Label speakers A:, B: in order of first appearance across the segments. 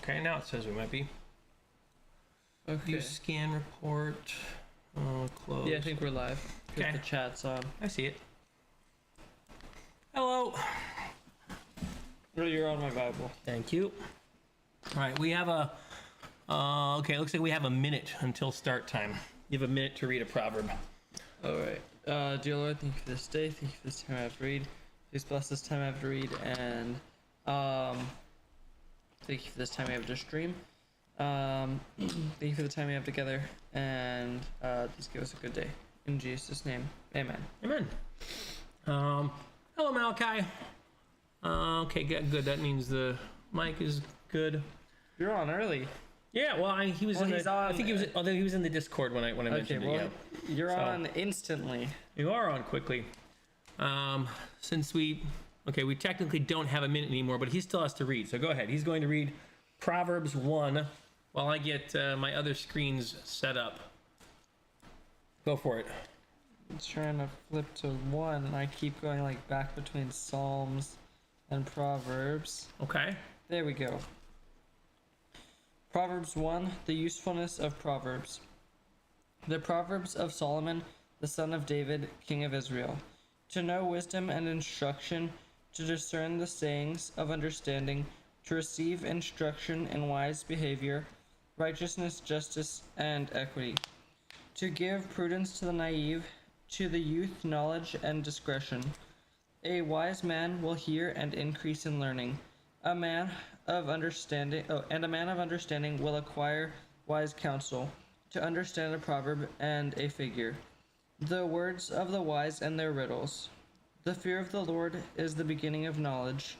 A: Okay, now it says we might be.
B: Okay.
A: View scan report. Close.
B: Yeah, I think we're live.
A: Okay.
B: The chat's on.
A: I see it. Hello.
B: Oh, you're on my Bible.
A: Thank you. All right, we have a. Okay, it looks like we have a minute until start time. You have a minute to read a proverb.
B: All right. Dear Lord, thank you for this day. Thank you for this time I have to read. Please bless this time I have to read, and thank you for this time we have to stream. Thank you for the time we have together, and just give us a good day. In Jesus' name, amen.
A: Amen. Hello, Malachi. Okay, good. That means the mic is good.
B: You're on early.
A: Yeah, well, he was.
B: Well,
A: in
B: he's
A: the,
B: on.
A: I think he was. Although he was in the Discord when I mentioned
B: well,
A: it. Yeah.
B: You're on instantly.
A: You are on quickly. Since we technically don't have a minute anymore, but he still has to read. So go ahead. He's going to read Proverbs 1 while I get my other screens set up. Go for it.
B: I'm trying to flip to 1, and I keep going like back between Psalms and Proverbs.
A: Okay.
B: There we go. Proverbs 1, the usefulness of Proverbs. The Proverbs of Solomon, the son of David, king of Israel. To know wisdom and instruction, to discern the sayings of understanding, to receive instruction in wise behavior, righteousness, justice, and equity. To give prudence to the naive, to the youth knowledge and discretion. A wise man will hear and increase in learning. A man of understanding will acquire wise counsel, to understand a proverb and a figure. The words of the wise and their riddles. The fear of the Lord is the beginning of knowledge.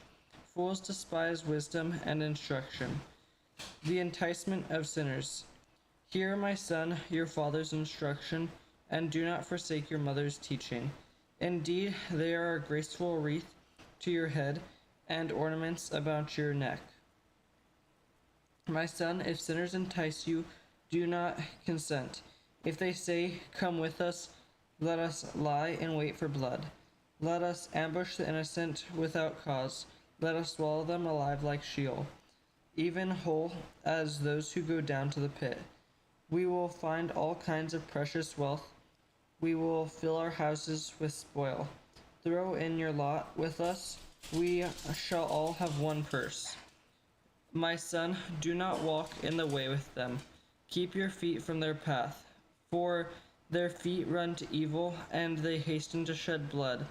B: Fools despise wisdom and instruction. The enticement of sinners. Hear, my son, your father's instruction, and do not forsake your mother's teaching. Indeed, they are a graceful wreath to your head, and ornaments about your neck. My son, if sinners entice you, do not consent. If they say, come with us, let us lie in wait for blood. Let us ambush the innocent without cause. Let us swallow them alive like Sheol, even whole as those who go down to the pit. We will find all kinds of precious wealth. We will fill our houses with spoil. Throw in your lot with us. We shall all have one purse. My son, do not walk in the way with them. Keep your feet from their path, for their feet run to evil, and they hasten to shed blood.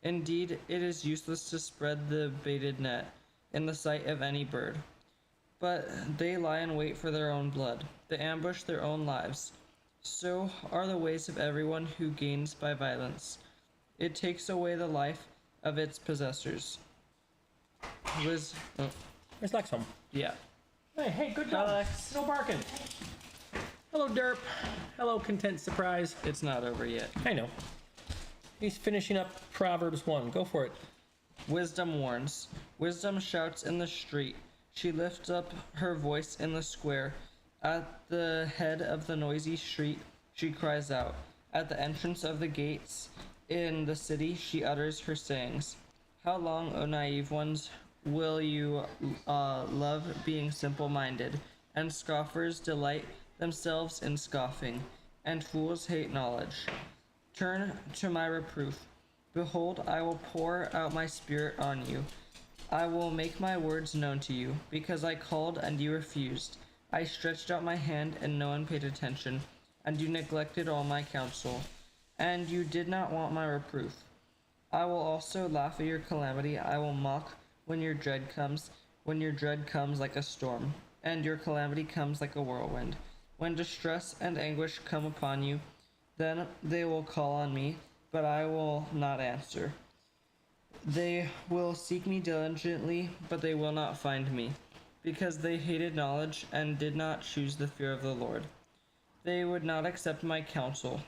B: Indeed, it is useless to spread the baited net in the sight of any bird. But they lie in wait for their own blood. They ambush their own lives. So are the ways of everyone who gains by violence. It takes away the life of its possessors.
A: Where's Lex home?
B: Yeah.
A: Hey, good job.
B: Lex.
A: No barking. Hello, Derp. Hello, Content Surprise.
B: It's not over yet.
A: I know. He's finishing up Proverbs 1. Go for it.
B: Wisdom warns. Wisdom shouts in the street. She lifts up her voice in the square. At the head of the noisy street, she cries out. At the entrance of the gates in the city, she utters her sayings. How long, O naive ones, will you love being simple-minded? And scoffers delight themselves in scoffing, and fools hate knowledge. Turn to my reproof. Behold, I will pour out my spirit on you. I will make my words known to you, because I called and you refused. I stretched out my hand and no one paid attention, and you neglected all my counsel, and you did not want my reproof. I will also laugh at your calamity. I will mock when your dread comes like a storm, and your calamity comes like a whirlwind. When distress and anguish come upon you, then they will call on me, but I will not answer. They will seek me diligently, but they will not find me, because they hated knowledge and did not choose the fear of the Lord. They would not accept my counsel.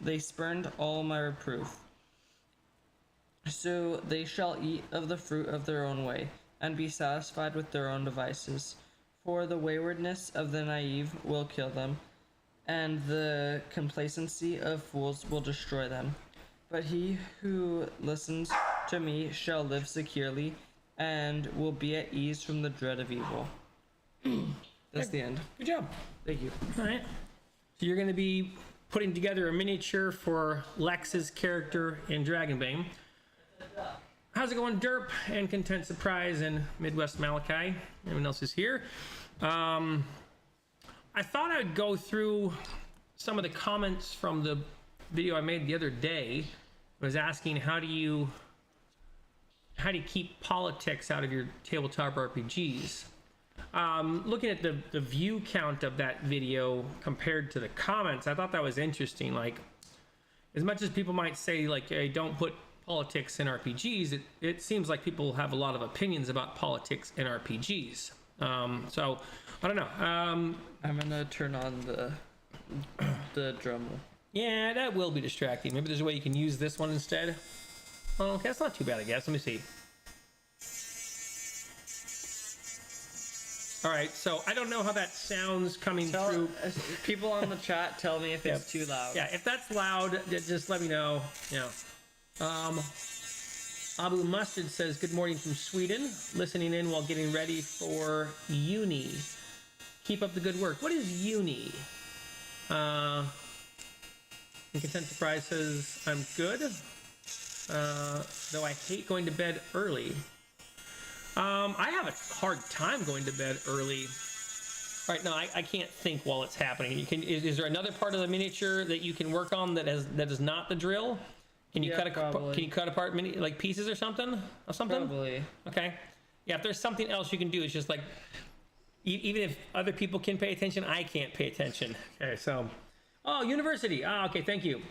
B: They spurned all my reproof. So they shall eat of the fruit of their own way, and be satisfied with their own devices. For the waywardness of the naive will kill them, and the complacency of fools will destroy them. But he who listens to me shall live securely, and will be at ease from the dread of evil. That's the end.
A: Good job.
B: Thank you.
A: All right. So you're going to be putting together a miniature for Lex's character in Dragonbane. How's it going, Derp and Content Surprise and Midwest Malachi? Everyone else is here. I thought I would go through some of the comments from the video I made the other day. I was asking how do you keep politics out of your tabletop RPGs? Looking at the view count of that video compared to the comments, I thought that was interesting. Like, as much as people might say, like, hey, don't put politics in RPGs, it seems like people have a lot of opinions about politics in RPGs. So, I don't know. I'm
B: gonna turn on the drum.
A: Yeah, that will be distracting. Maybe there's a way you can use this one instead. Oh, okay, that's not too bad, I guess. Let me see. All right, so I don't know how that sounds coming through.
B: People on the chat, tell me if it's too loud.
A: Yeah, if that's loud, just let me know. Yeah. Abu Mustard says, good morning from Sweden. Listening in while getting ready for uni. Keep up the good work. What is uni? And Content Surprise says, I'm good. Though I hate going to bed early. I have a hard time going to bed early. All right, no, I can't think while it's happening. Is there another part of the miniature that you can work on that is not the drill? Can you cut apart pieces or something?
B: Probably.
A: Okay. Yeah, if there's something else you can do, it's just like even if other people can pay attention, I can't pay attention. Okay, so university. Okay, thank you.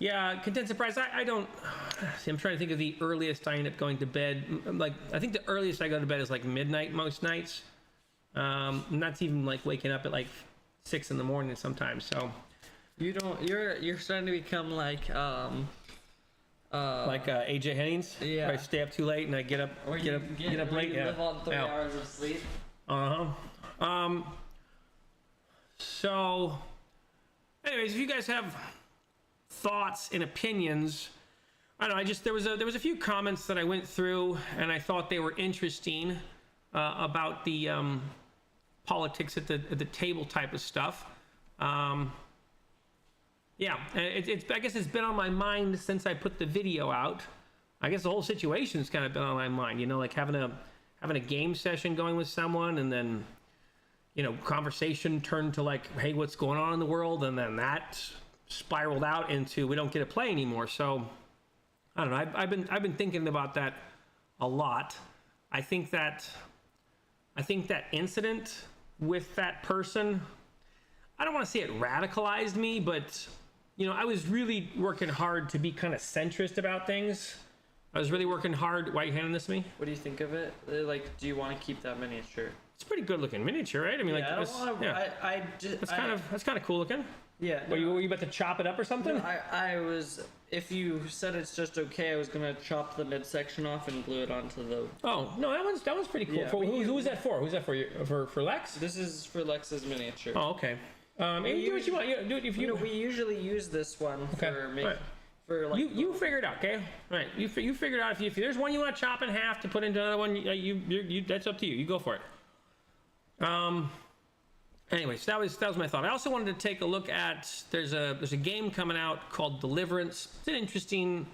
A: Yeah, Content Surprise. I don't. See, I'm trying to think of the earliest I end up going to bed. Like, I think the earliest I go to bed is like midnight most nights. And that's even like waking up at like 6 in the morning sometimes. So
B: you don't. You're starting to become like
A: AJ Hennings.
B: Yeah.
A: Where I stay up too late and I get up late.
B: You live on 3 hours of sleep.
A: So, anyways, if you guys have thoughts and opinions, I don't know. There was a few comments that I went through and I thought they were interesting about the politics at the table type of stuff. Yeah, I guess it's been on my mind since I put the video out. I guess the whole situation's kind of been on my mind. You know, like having a game session going with someone, and then, you know, conversation turned to like, hey, what's going on in the world, and then that spiraled out into we don't get to play anymore. So I don't know. I've been thinking about that a lot. I think that incident with that person, I don't want to say it radicalized me, but you know, I was really working hard to be kind of centrist about things. I was really working hard. Why are you handing this to me?
B: What do you think of it? Like, do you want to keep that miniature?
A: It's a pretty good looking miniature, right? I mean, that's kind of cool looking.
B: Yeah.
A: Were you about to chop it up or something?
B: No, I was. If you said it's just okay, I was gonna chop the midsection off and glue it onto the.
A: Oh no, that one's pretty cool.
B: Yeah,
A: who was that for? Who's that for? You for Lex?
B: This is for Lex's miniature.
A: Oh, okay. And you do what you want. You do it if you.
B: No, we usually use this one for making.
A: Right.
B: For like.
A: You figure it out, okay? All right. You figure it out. If there's one you want to chop in half to put into another one, you that's up to you. You go for it. Anyways, that was my thought. I also wanted to take a look at there's a game coming out called Deliverance. It's an interesting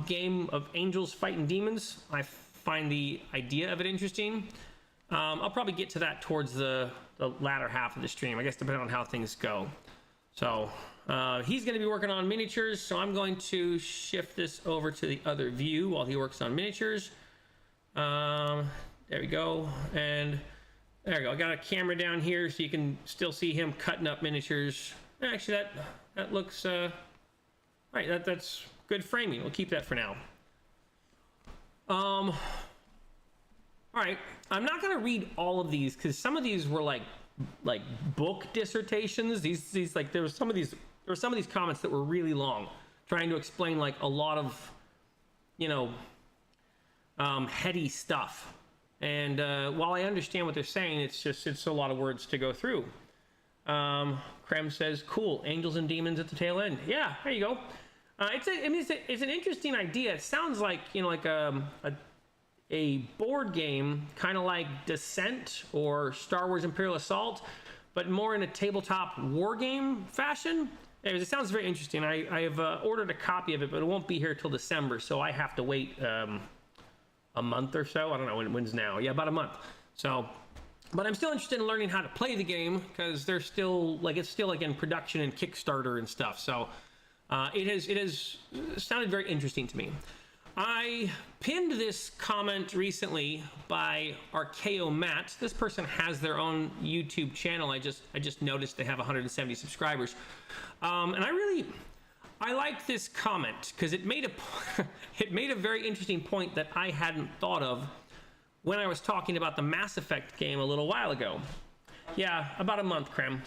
A: game of angels fighting demons. I find the idea of it interesting. I'll probably get to that towards the latter half of the stream, I guess, depending on how things go. So he's going to be working on miniatures, so I'm going to shift this over to the other view while he works on miniatures. There we go. And there we go. I got a camera down here so you can still see him cutting up miniatures. Actually, that looks right. That's good framing. We'll keep that for now. All right. I'm not gonna read all of these because some of these were like book dissertations. These like there were some of these comments that were really long, trying to explain like a lot of, you know, heady stuff. And while I understand what they're saying, it's a lot of words to go through. Krem says, "Cool, angels and demons at the tail end." Yeah, there you go. It's an interesting idea. It sounds like, you know, like a board game, kind of like Descent or Star Wars Imperial Assault, but more in a tabletop war game fashion. Anyways, it sounds very interesting. I have ordered a copy of it, but it won't be here till December, so I have to wait a month or so. I don't know when's now. Yeah, about a month. So, but I'm still interested in learning how to play the game because they're still it's still like in production and Kickstarter and stuff. So it has sounded very interesting to me. I pinned this comment recently by Archaeo Matt. This person has their own YouTube channel. I just noticed they have 170 subscribers, and I liked this comment because it made a very interesting point that I hadn't thought of when I was talking about the Mass Effect game a little while ago. Yeah, about a month, Krem.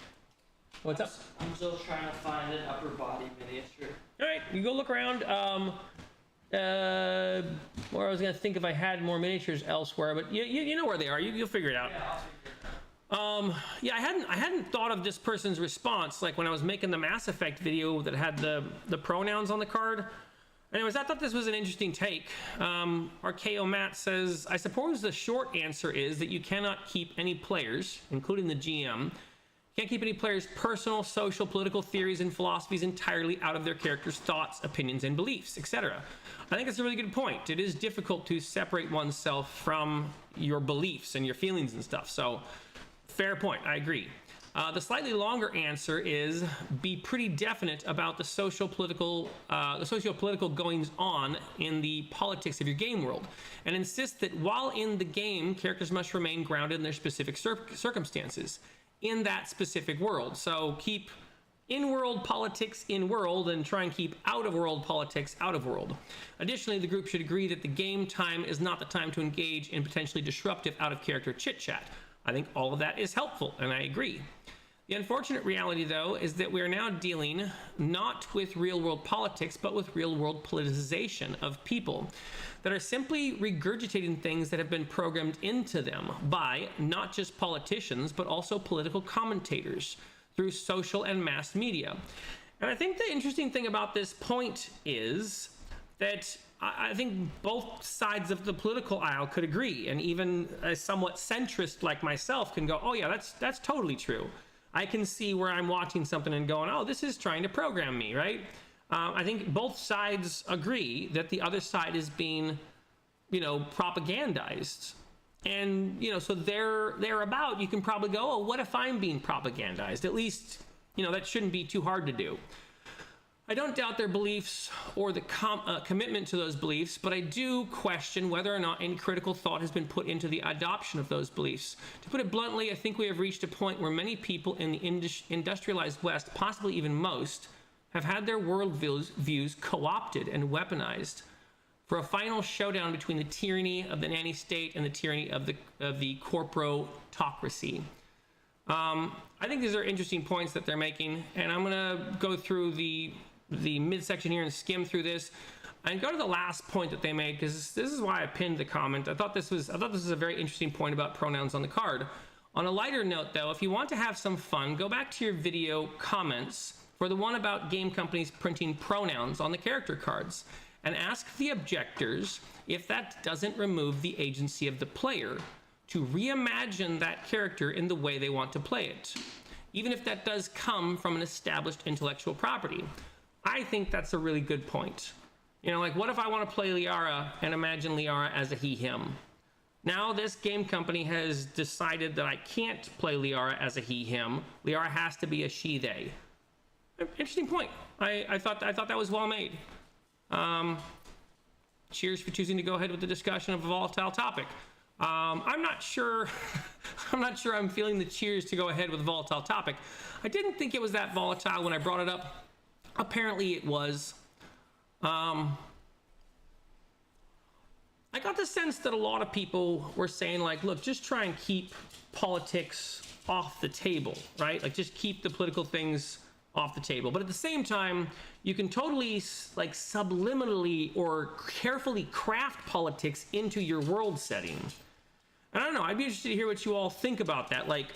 A: What's up?
B: I'm still trying to find an upper body miniature.
A: All right, you go look around. Or I was gonna think if I had more miniatures elsewhere, but you know where they are. You'll figure it out.
B: Yeah, I'll figure it out.
A: Yeah, I hadn't thought of this person's response, like when I was making the Mass Effect video that had the pronouns on the card. Anyways, I thought this was an interesting take. Archaeo Matt says, I suppose the short answer is that you cannot keep any players, including the GM, can't keep any players' personal, social, political theories and philosophies entirely out of their characters' thoughts, opinions, and beliefs, etc. I think that's a really good point. It is difficult to separate oneself from your beliefs and your feelings and stuff. So, fair point. I agree. The slightly longer answer is be pretty definite about the socio-political goings on in the politics of your game world, and insist that while in the game, characters must remain grounded in their specific circumstances in that specific world. So keep in-world politics in-world and try and keep out-of-world politics out-of-world. Additionally, the group should agree that the game time is not the time to engage in potentially disruptive out-of-character chit-chat. I think all of that is helpful, and I agree. The unfortunate reality, though, is that we are now dealing not with real-world politics, but with real-world politicization of people that are simply regurgitating things that have been programmed into them by not just politicians, but also political commentators through social and mass media. And I think the interesting thing about this point is that I think both sides of the political aisle could agree, and even a somewhat centrist like myself can go, oh yeah, that's totally true. I can see where I'm watching something and going, oh, this is trying to program me, right? I think both sides agree that the other side is being, propagandized. And, so thereabout, you can probably go, oh, what if I'm being propagandized? At least, that shouldn't be too hard to do. I don't doubt their beliefs or the commitment to those beliefs, but I do question whether or not any critical thought has been put into the adoption of those beliefs. To put it bluntly, I think we have reached a point where many people in the industrialized West, possibly even most, have had their worldviews co-opted and weaponized for a final showdown between the tyranny of the nanny state and the tyranny of the corporotocracy. I think these are interesting points that they're making, and I'm gonna go through the midsection here and skim through this and go to the last point that they made, because this is why I pinned the comment. I thought this was a very interesting point about pronouns on the card. On a lighter note, though, if you want to have some fun, go back to your video comments for the one about game companies printing pronouns on the character cards and ask the objectors if that doesn't remove the agency of the player to reimagine that character in the way they want to play it, even if that does come from an established intellectual property. I think that's a really good point. What if I want to play Liara and imagine Liara as a he, him? Now this game company has decided that I can't play Liara as a he, him. Liara has to be a she, they. Interesting point. I thought that was well made. Cheers for choosing to go ahead with the discussion of a volatile topic. I'm not sure I'm feeling the cheers to go ahead with a volatile topic. I didn't think it was that volatile when I brought it up. Apparently it was. I got the sense that a lot of people were saying, like, look, just try and keep politics off the table, right? Like, just keep the political things off the table. But at the same time, you can totally, like, subliminally or carefully craft politics into your world setting. And I don't know, I'd be interested to hear what you all think about that. Like,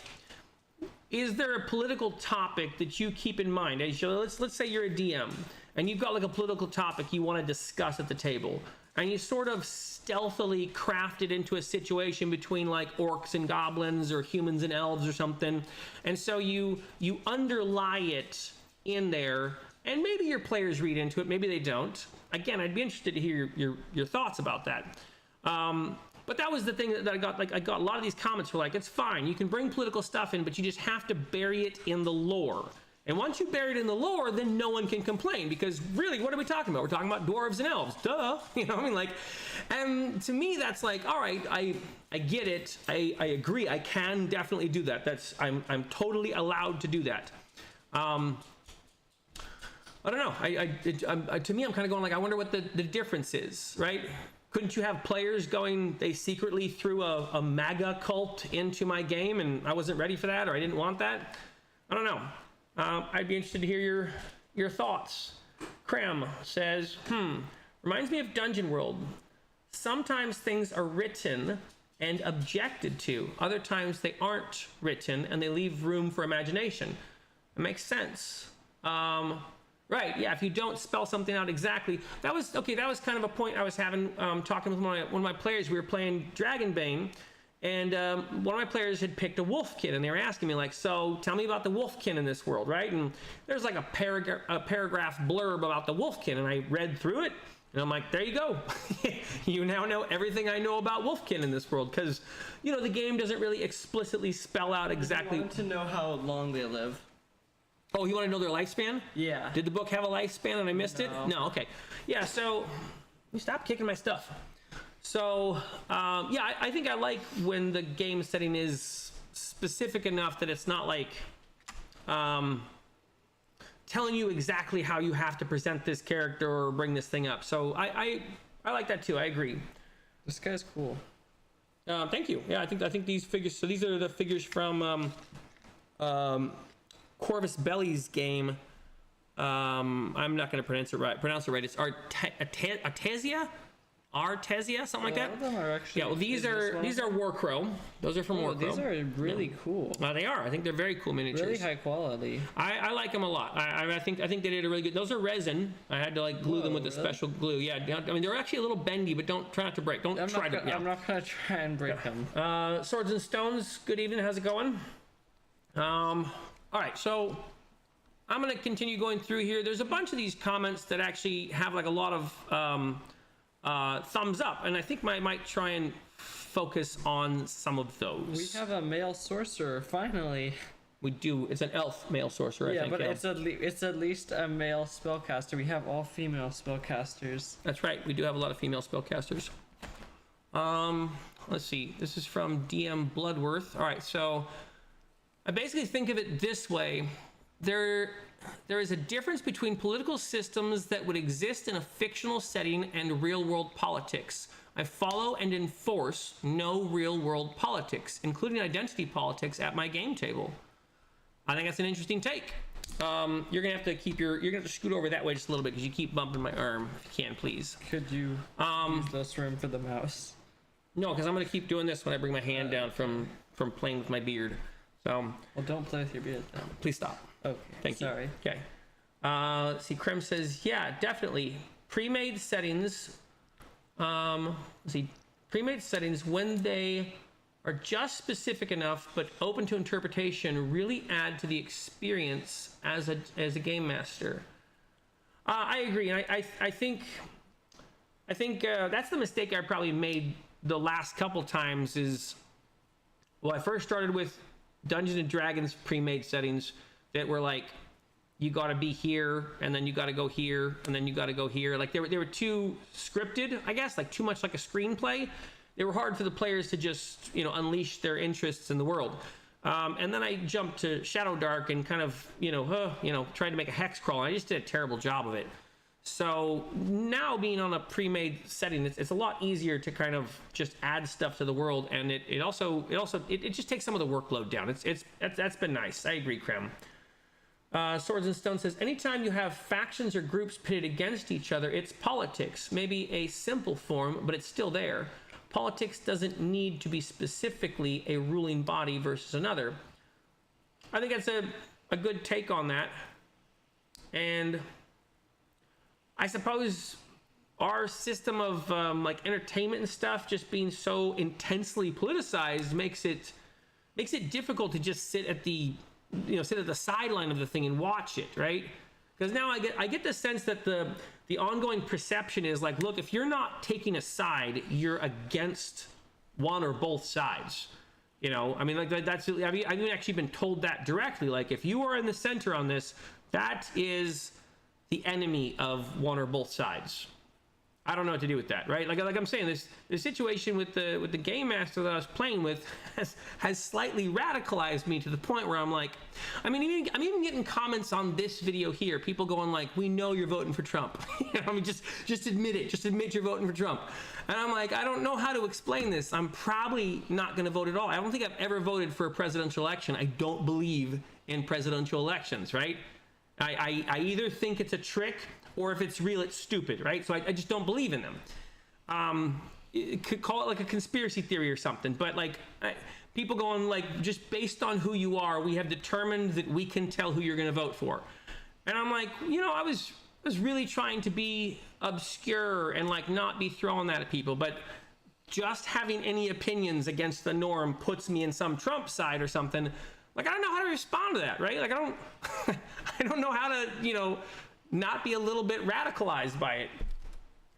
A: is there a political topic that you keep in mind? Let's say you're a DM and you've got like a political topic you want to discuss at the table. and you sort of stealthily craft it into a situation between like orcs and goblins or humans and elves or something. And so you underlie it in there, and maybe your players read into it, maybe they don't. Again, I'd be interested to hear your thoughts about that. But that was the thing that I got. Like, I got a lot of these comments were like, it's fine, you can bring political stuff in, but you just have to bury it in the lore. And once you bury it in the lore, then no one can complain, because really, what are we talking about? We're talking about dwarves and elves, duh. You know what I mean? Like, and to me, that's like, all right, I get it. I agree. I can definitely do that. I'm totally allowed to do that. I don't know. To me, I'm kind of going like, I wonder what the difference is, right? Couldn't you have players going, they secretly threw a MAGA cult into my game and I wasn't ready for that, or I didn't want that? I don't know. I'd be interested to hear your thoughts. Cram says, reminds me of Dungeon World. Sometimes things are written and objected to. Other times they aren't written and they leave room for imagination. It makes sense. Right, yeah, if you don't spell something out exactly. That was kind of a point I was having, talking with one of my players. We were playing Dragonbane, and one of my players had picked a wolfkin, and they were asking me, like, so tell me about the wolfkin in this world, right? And there's like a paragraph blurb about the wolfkin, and I read through it, and I'm like, there you go. You now know everything I know about wolfkin in this world, because, you know, the game doesn't really explicitly spell out exactly.
B: I want to know how long they live.
A: Oh, you want to know their lifespan?
B: Yeah.
A: Did the book have a lifespan and I missed it? No, okay. Yeah, so, you stop kicking my stuff. So, yeah, I think I like when the game setting is specific enough that it's not like telling you exactly how you have to present this character or bring this thing up. So I like that too. I agree.
B: This guy's cool.
A: Thank you. Yeah, I think these figures. So these are the figures from Corvus Belli's game. I'm not going to pronounce it right. It's Artesia, something like that.
B: All of them are actually.
A: Yeah, well, these are Warcrow. Those are from Warcrow.
B: These are really cool.
A: They are. I think they're very cool miniatures.
B: Really high quality.
A: I like them a lot. I think they did a really good. Those are resin. I had to like glue them with a special glue. Yeah, I mean they're actually a little bendy, but don't try not to break. I'm
B: not gonna try and break them.
A: Swords and Stones. Good evening. How's it going? All right, so I'm gonna continue going through here. There's a bunch of these comments that actually have like a lot of thumbs up, and I think I might try and focus on some of those.
B: We have a male sorcerer, finally.
A: We do. It's an elf male sorcerer, I think.
B: But it's at least a male spellcaster. We have all female spellcasters.
A: That's right. We do have a lot of female spellcasters. Let's see. This is from DM Bloodworth. All right, so I basically think of it this way. There is a difference between political systems that would exist in a fictional setting and real-world politics. I follow and enforce no real-world politics, including identity politics, at my game table. I think that's an interesting take. You're gonna have to scoot over that way just a little bit because you keep bumping my arm. If you can, please.
B: Could you use this room for the mouse?
A: No, because I'm gonna keep doing this when I bring my hand down from playing with my beard. So.
B: Well, don't play with your beard then.
A: Please stop.
B: Okay.
A: Thank you.
B: Sorry.
A: Okay. Let's see. Krem says, yeah, definitely. Pre-made settings. Let's see. Pre-made settings, when they are just specific enough but open to interpretation, really add to the experience as a game master. I agree. And I think that's the mistake I probably made the last couple times. Is, well, I first started with Dungeons and Dragons pre-made settings that were like, you got to be here, and then you got to go here, and then you got to go here. Like they were too scripted, I guess, like too much like a screenplay. They were hard for the players to just, unleash their interests in the world. And then I jumped to Shadow Dark and kind of, tried to make a hex crawl. I just did a terrible job of it. So now being on a pre-made setting, it's a lot easier to kind of just add stuff to the world, and it just takes some of the workload down. That's been nice. I agree, Krem. Swords and Stone says, anytime you have factions or groups pitted against each other, it's politics. Maybe a simple form, but it's still there. Politics doesn't need to be specifically a ruling body versus another. I think that's a good take on that. And I suppose our system of like entertainment and stuff just being so intensely politicized makes it difficult to just sit at the sideline of the thing and watch it, right? Because now I get the sense that the ongoing perception is like, look, if you're not taking a side, you're against one or both sides. You know, I mean, like that's, I've actually been told that directly. Like, if you are in the center on this, that is the enemy of one or both sides. I don't know what to do with that, right? Like I'm saying, the situation with the game master that I was playing with has slightly radicalized me to the point where I'm like, I'm even getting comments on this video here, people going like, we know you're voting for Trump. You know, I mean, just admit it. Just admit you're voting for Trump. And I'm like, I don't know how to explain this. I'm probably not going to vote at all. I don't think I've ever voted for a presidential election. I don't believe in presidential elections, right? I either think it's a trick, or if it's real, it's stupid, right? So I just don't believe in them. Could call it like a conspiracy theory or something, but like people going like, just based on who you are, we have determined that we can tell who you're going to vote for. And I'm like, you know, I was really trying to be obscure and like not be throwing that at people, but just having any opinions against the norm puts me in some Trump side or something. Like, I don't know how to respond to that, right? Like, I don't know how to, you know, not be a little bit radicalized by it.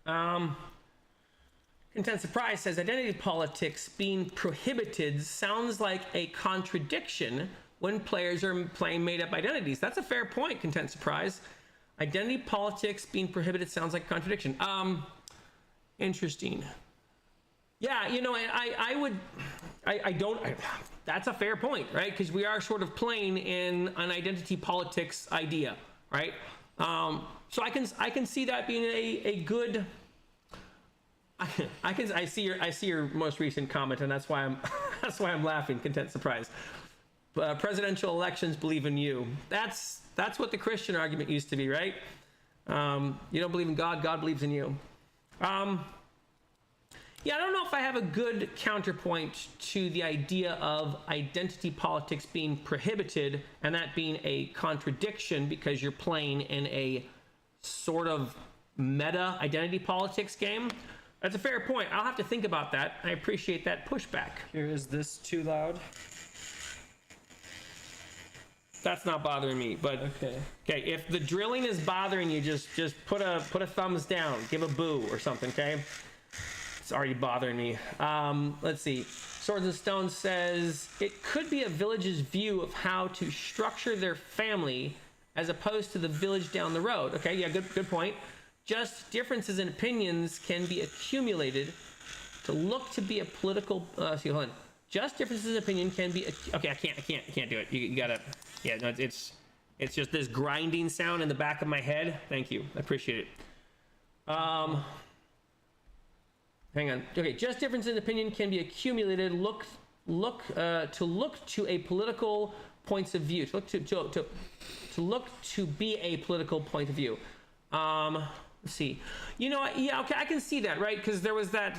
A: Content Surprise says, identity politics being prohibited sounds like a contradiction when players are playing made-up identities. That's a fair point, Content Surprise. Identity politics being prohibited sounds like a contradiction. Interesting. Yeah, you know, that's a fair point, right? Because we are sort of playing in an identity politics idea, right? So I can see that being a good. I see your most recent comment, and that's why I'm laughing. Content Surprise. Presidential elections believe in you. That's what the Christian argument used to be, right? You don't believe in God, God believes in you. Yeah, I don't know if I have a good counterpoint to the idea of identity politics being prohibited and that being a contradiction because you're playing in a sort of meta identity politics game. That's a fair point. I'll have to think about that. I appreciate that pushback.
B: Here, is this too loud?
A: That's not bothering me, but
B: okay.
A: If the drilling is bothering you, just put a thumbs down, give a boo or something, okay? It's already bothering me. Let's see. Swords and Stone says, it could be a village's view of how to structure their family as opposed to the village down the road. Okay, yeah, good point. Just differences in opinions can be accumulated to look to be a political, hold on. Just differences in opinion can be, okay, I can't do it. You gotta, yeah, no, it's just this grinding sound in the back of my head. Thank you, I appreciate it. Hang on. Okay, just difference in opinion can be accumulated. Look to a political points of view. To look to be a political point of view. Let's see. You know, yeah, okay, I can see that, right? Because there was that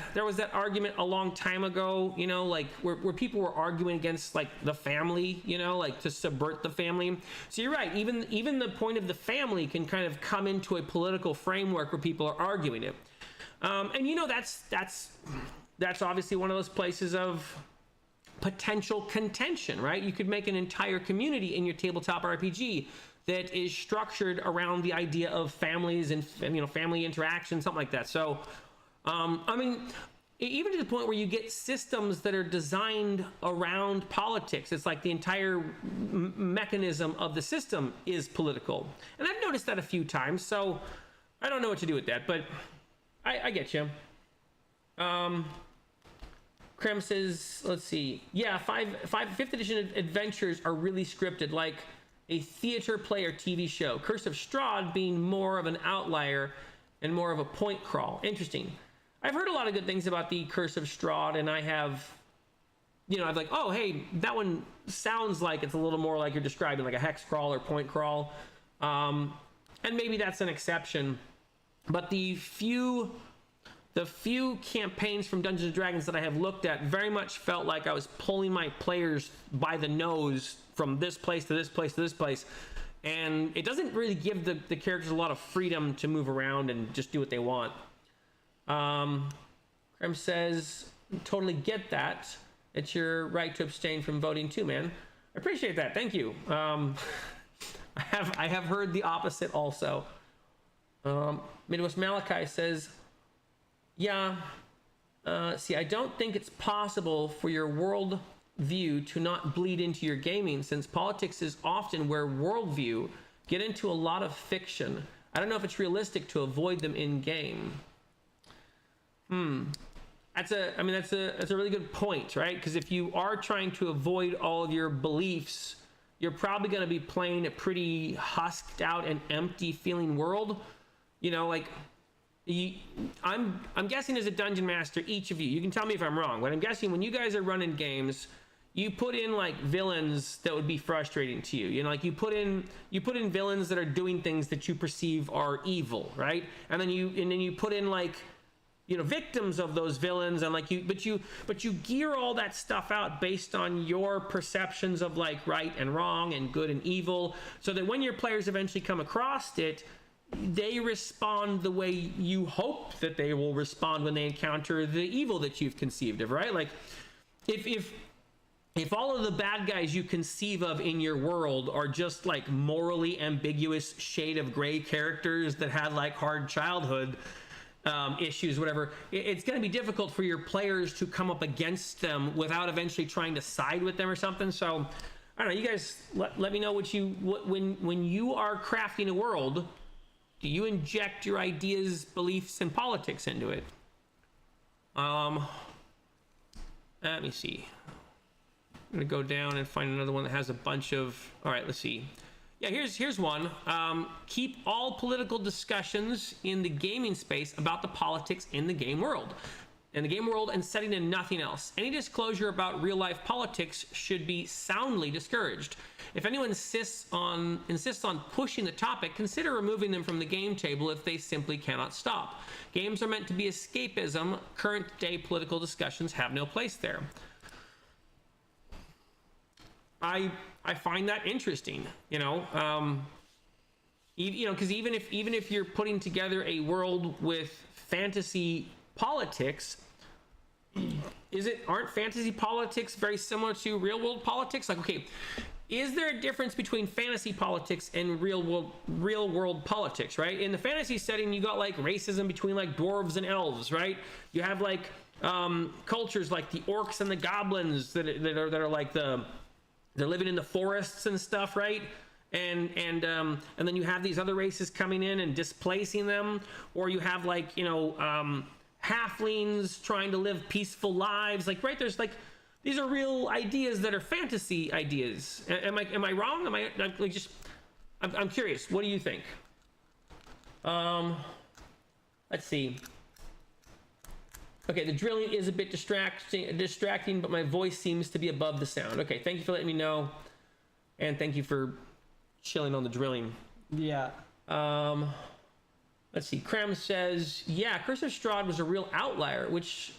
A: argument a long time ago. You know, like where people were arguing against like the family. You know, like to subvert the family. So you're right. Even the point of the family can kind of come into a political framework where people are arguing it. And you know, that's obviously one of those places of potential contention, right? You could make an entire community in your tabletop RPG that is structured around the idea of families and you know, family interaction, something like that. So, I mean, even to the point where you get systems that are designed around politics. It's like the entire mechanism of the system is political. And I've noticed that a few times, so I don't know what to do with that, but I get you. Krem says, let's see. Yeah, 5th edition adventures are really scripted, like a theater play or TV show. Curse of Strahd being more of an outlier and more of a point crawl. Interesting. I've heard a lot of good things about the Curse of Strahd, and I have, you know, I'm like, oh, hey, that one sounds like it's a little more like you're describing, like a hex crawl or point crawl. And maybe that's an exception. But the few campaigns from Dungeons & Dragons that I have looked at very much felt like I was pulling my players by the nose from this place to this place to this place. And it doesn't really give the characters a lot of freedom to move around and just do what they want. Krem says, totally get that. It's your right to abstain from voting too, man. I appreciate that. Thank you. I have heard the opposite also. Midwest Malachi says, yeah, see, I don't think it's possible for your world view to not bleed into your gaming, since politics is often where worldview get into a lot of fiction. I don't know if it's realistic to avoid them in game. That's a really good point, right? Because if you are trying to avoid all of your beliefs, you're probably going to be playing a pretty husked out and empty feeling world. You know, like, I'm guessing as a dungeon master, each of you can tell me if I'm wrong, but I'm guessing when you guys are running games, you put in like villains that would be frustrating to you. You know, like you put in villains that are doing things that you perceive are evil, right? And then you put in like, you know, victims of those villains, and like but you gear all that stuff out based on your perceptions of like right and wrong and good and evil, so that when your players eventually come across it, they respond the way you hope that they will respond when they encounter the evil that you've conceived of, right? Like if all of the bad guys you conceive of in your world are just like morally ambiguous shade of gray characters that had like hard childhood issues, whatever, it's going to be difficult for your players to come up against them without eventually trying to side with them or something. So I don't know, you guys let me know when you are crafting a world, do you inject your ideas, beliefs, and politics into it? Let me see. I'm gonna go down and find another one that has a bunch of, all right, let's see. Yeah, here's one. Keep all political discussions in the gaming space about the politics in the game world. And setting in nothing else. Any disclosure about real life politics should be soundly discouraged. If anyone insists on pushing the topic, consider removing them from the game table if they simply cannot stop. Games are meant to be escapism. Current day political discussions have no place there. I find that interesting, you know, because even if you're putting together a world with fantasy politics, aren't fantasy politics very similar to real world politics? Like, okay, is there a difference between fantasy politics and real world politics, right? In the fantasy setting, you got like racism between like dwarves and elves, right? You have like cultures like the orcs and the goblins that are like they're living in the forests and stuff, right? And then you have these other races coming in and displacing them, or you have like, you know, halflings trying to live peaceful lives, like, right? There's like, these are real ideas that are fantasy ideas. Am I wrong? I'm curious. What do you think? Let's see. Okay, the drilling is a bit distracting, but my voice seems to be above the sound. Okay, thank you for letting me know, and thank you for chilling on the drilling.
B: Yeah.
A: Let's see. Kram says, yeah, Curse of Strahd was a real outlier, which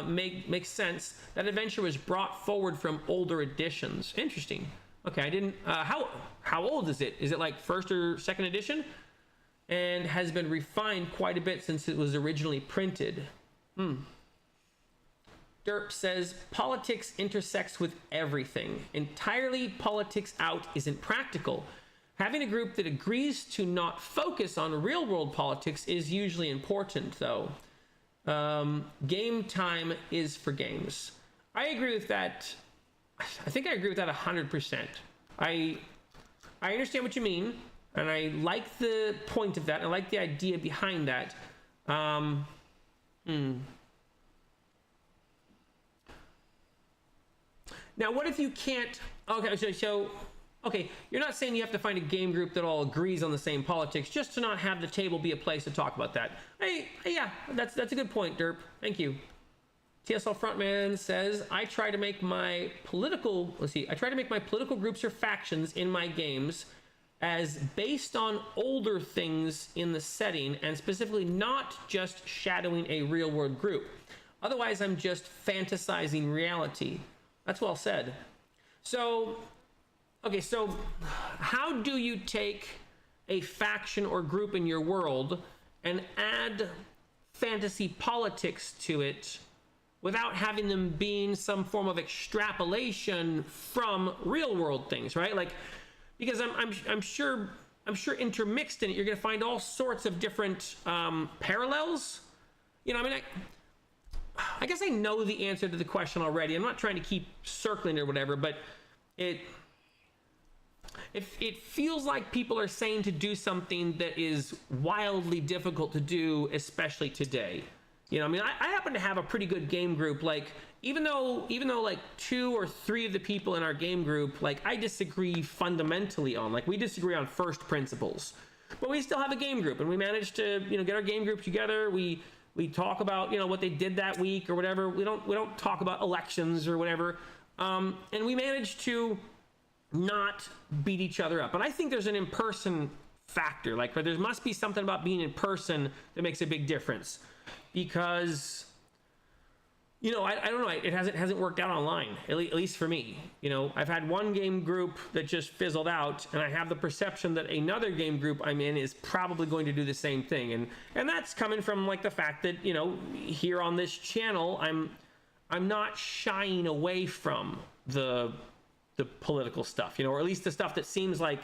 A: makes sense. That adventure was brought forward from older editions. Interesting. Okay, I didn't... how old is it? Is it like first or second edition? And has been refined quite a bit since it was originally printed. Derp says, politics intersects with everything. Entirely politics out isn't practical. Having a group that agrees to not focus on real-world politics is usually important, though. Game time is for games. I agree with that. I think I agree with that 100%. I understand what you mean, and I like the point of that. I like the idea behind that. Now, what if you can't... Okay, so okay, you're not saying you have to find a game group that all agrees on the same politics, just to not have the table be a place to talk about that. Yeah, that's a good point, Derp. Thank you. TSL Frontman says, I try to make my political groups or factions in my games as based on older things in the setting, and specifically not just shadowing a real world group. Otherwise, I'm just fantasizing reality. That's well said. So, okay, so how do you take a faction or group in your world and add fantasy politics to it without having them being some form of extrapolation from real world things, right? Like, because I'm sure intermixed in it, you're going to find all sorts of different parallels. You know, I mean, I guess I know the answer to the question already. I'm not trying to keep circling or whatever, but it feels like people are saying to do something that is wildly difficult to do, especially today. You know, I mean, I happen to have a pretty good game group. Like, even though like 2 or 3 of the people in our game group, like, I disagree fundamentally on, like, we disagree on first principles, but we still have a game group, and we managed to, you know, get our game group together. We talk about, you know, what they did that week or whatever. We don't talk about elections or whatever. And we managed to not beat each other up. And I think there's an in-person factor, like, where there must be something about being in person that makes a big difference, because, you know, I don't know, it hasn't worked out online, at least for me. You know, I've had one game group that just fizzled out, and I have the perception that another game group I'm in is probably going to do the same thing, and that's coming from, like, the fact that, you know, here on this channel, I'm not shying away from the political stuff, you know, or at least the stuff that seems like,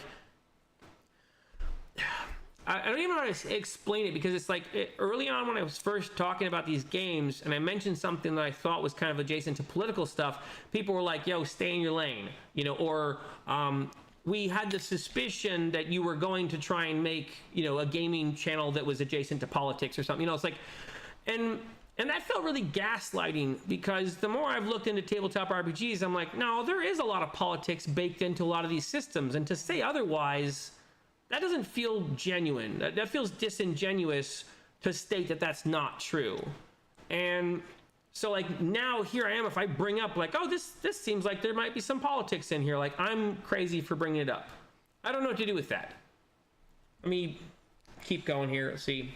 A: I don't even know how to explain it, because it's like, early on when I was first talking about these games and I mentioned something that I thought was kind of adjacent to political stuff, people were like, yo, stay in your lane, you know, or we had the suspicion that you were going to try and make, you know, a gaming channel that was adjacent to politics or something, you know. It's like, and that felt really gaslighting, because the more I've looked into tabletop RPGs, I'm like, no, there is a lot of politics baked into a lot of these systems, and to say otherwise, that doesn't feel genuine. That feels disingenuous to state that that's not true. And so, like, now here I am, if I bring up, like, oh, this seems like there might be some politics in here, like, I'm crazy for bringing it up. I don't know what to do with that. Let me keep going here. Let's see.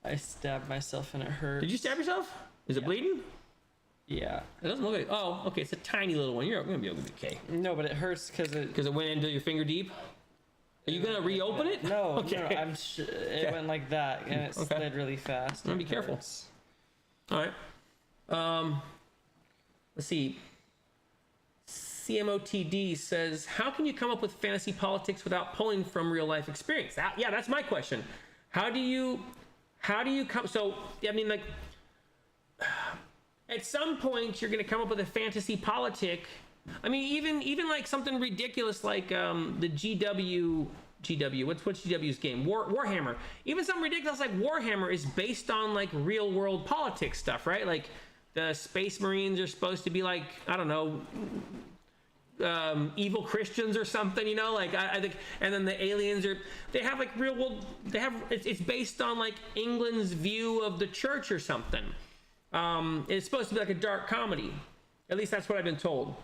B: I stabbed myself and it hurts.
A: Did you stab yourself? Is it bleeding?
B: Yeah.
A: It doesn't look like. Oh, okay. It's a tiny little one. You're gonna be able to be okay.
B: No, but it hurts because
A: it went into your finger deep. Are you gonna reopen it?
B: No.
A: Okay.
B: No. It went like that, and it slid really fast.
A: Be careful. All right. Let's see. CMOTD says, how can you come up with fantasy politics without pulling from real life experience? Yeah, that's my question. How do you come? So, I mean, like, at some point you're going to come up with a fantasy politic. I mean, even like something ridiculous like the GW. What's GW's game? Warhammer. Even something ridiculous like Warhammer is based on, like, real world politics stuff, right? Like, the Space Marines are supposed to be, like, I don't know, evil Christians or something, you know, like, I think, and then the aliens they have, like, real world, it's based on, like, England's view of the church or something. It's supposed to be like a dark comedy. At least that's what I've been told.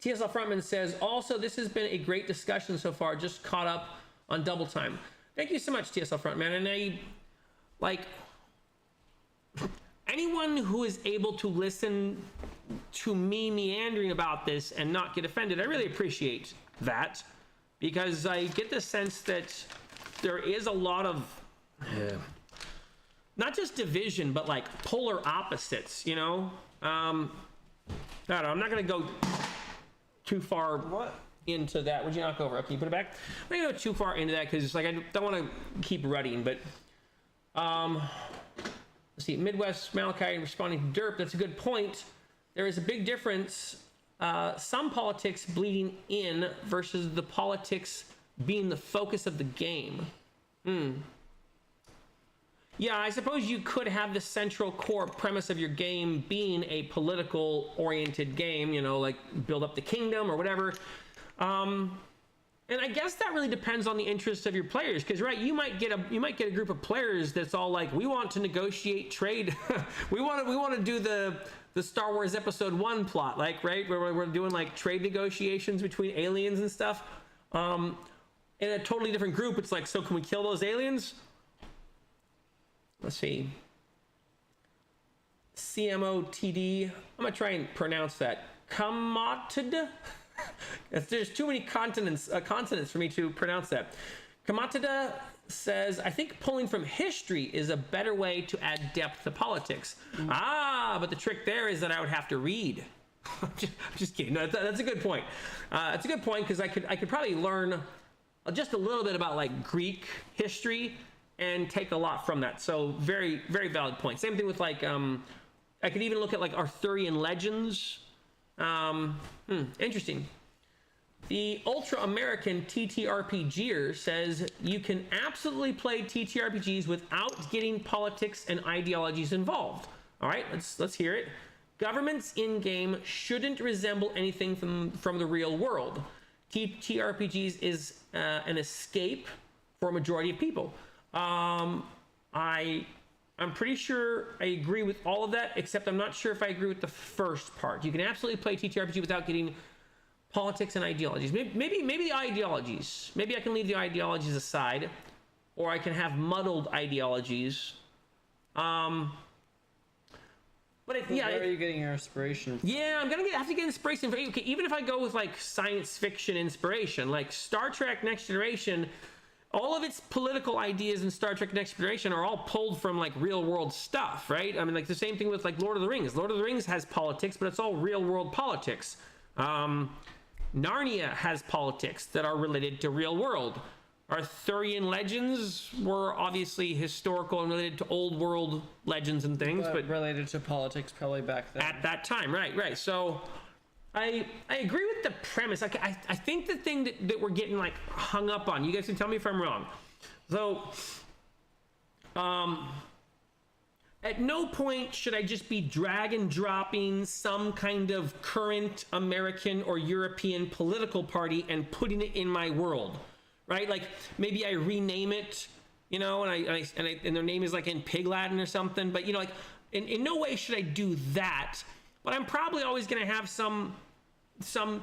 A: TSL Frontman says, also, this has been a great discussion so far, just caught up on double time. Thank you so much, TSL Frontman. And anyone who is able to listen to me meandering about this and not get offended, I really appreciate that, because I get the sense that there is a lot of not just division, but, like, polar opposites, you know? I don't know, I'm not going to go too far into that. Would you knock over? Okay, you put it back? I'm not going to go too far into that, because it's like, I don't want to keep rutting, but let's see, Midwest Malachi responding to Derp, that's a good point. There is a big difference, some politics bleeding in versus the politics being the focus of the game. Yeah, I suppose you could have the central core premise of your game being a political oriented game, you know, like build up the kingdom or whatever. And I guess that really depends on the interests of your players, because, right, you might get a group of players that's all like, we want to negotiate trade. we want to do the Star Wars Episode 1 plot, like, right, where we're doing, like, trade negotiations between aliens and stuff. In a totally different group, it's like, so can we kill those aliens? Let's see. CMOTD. I'm gonna try and pronounce that. Kamotd. There's too many consonants for me to pronounce that. Kamatada says, I think pulling from history is a better way to add depth to politics. But the trick there is that I would have to read. I'm just kidding. No, that's a good point. That's a good point, because I could probably learn just a little bit about like Greek history and take a lot from that. So very, very valid point. Same thing with like, I could even look at like Arthurian legends. Interesting. The ultra-American TTRPGer says you can absolutely play TTRPGs without getting politics and ideologies involved. All right, let's hear it. Governments in-game shouldn't resemble anything from the real world. TTRPGs is an escape for a majority of people. I'm pretty sure I agree with all of that, except I'm not sure if I agree with the first part. You can absolutely play TTRPG without getting politics and ideologies. Maybe the ideologies. Maybe I can leave the ideologies aside, or I can have muddled ideologies. Where are
B: you getting your inspiration from?
A: Yeah, I'm gonna have to get inspiration from. Okay, even if I go with like science fiction inspiration, like Star Trek Next Generation, all of its political ideas in Star Trek Next Generation are all pulled from like real world stuff, right? I mean, like the same thing with like Lord of the Rings. Lord of the Rings has politics, but it's all real world politics. Narnia has politics that are related to real world. Arthurian legends were obviously historical and related to old world legends and things, but
B: related to politics probably back then.
A: At that time, right. So I agree with the premise. I think the thing that we're getting like hung up on, you guys can tell me if I'm wrong. So, at no point should I just be drag and dropping some kind of current American or European political party and putting it in my world, right? Like maybe I rename it, you know, and their name is like in Pig Latin or something, but you know, like in no way should I do that. But I'm probably always going to have some,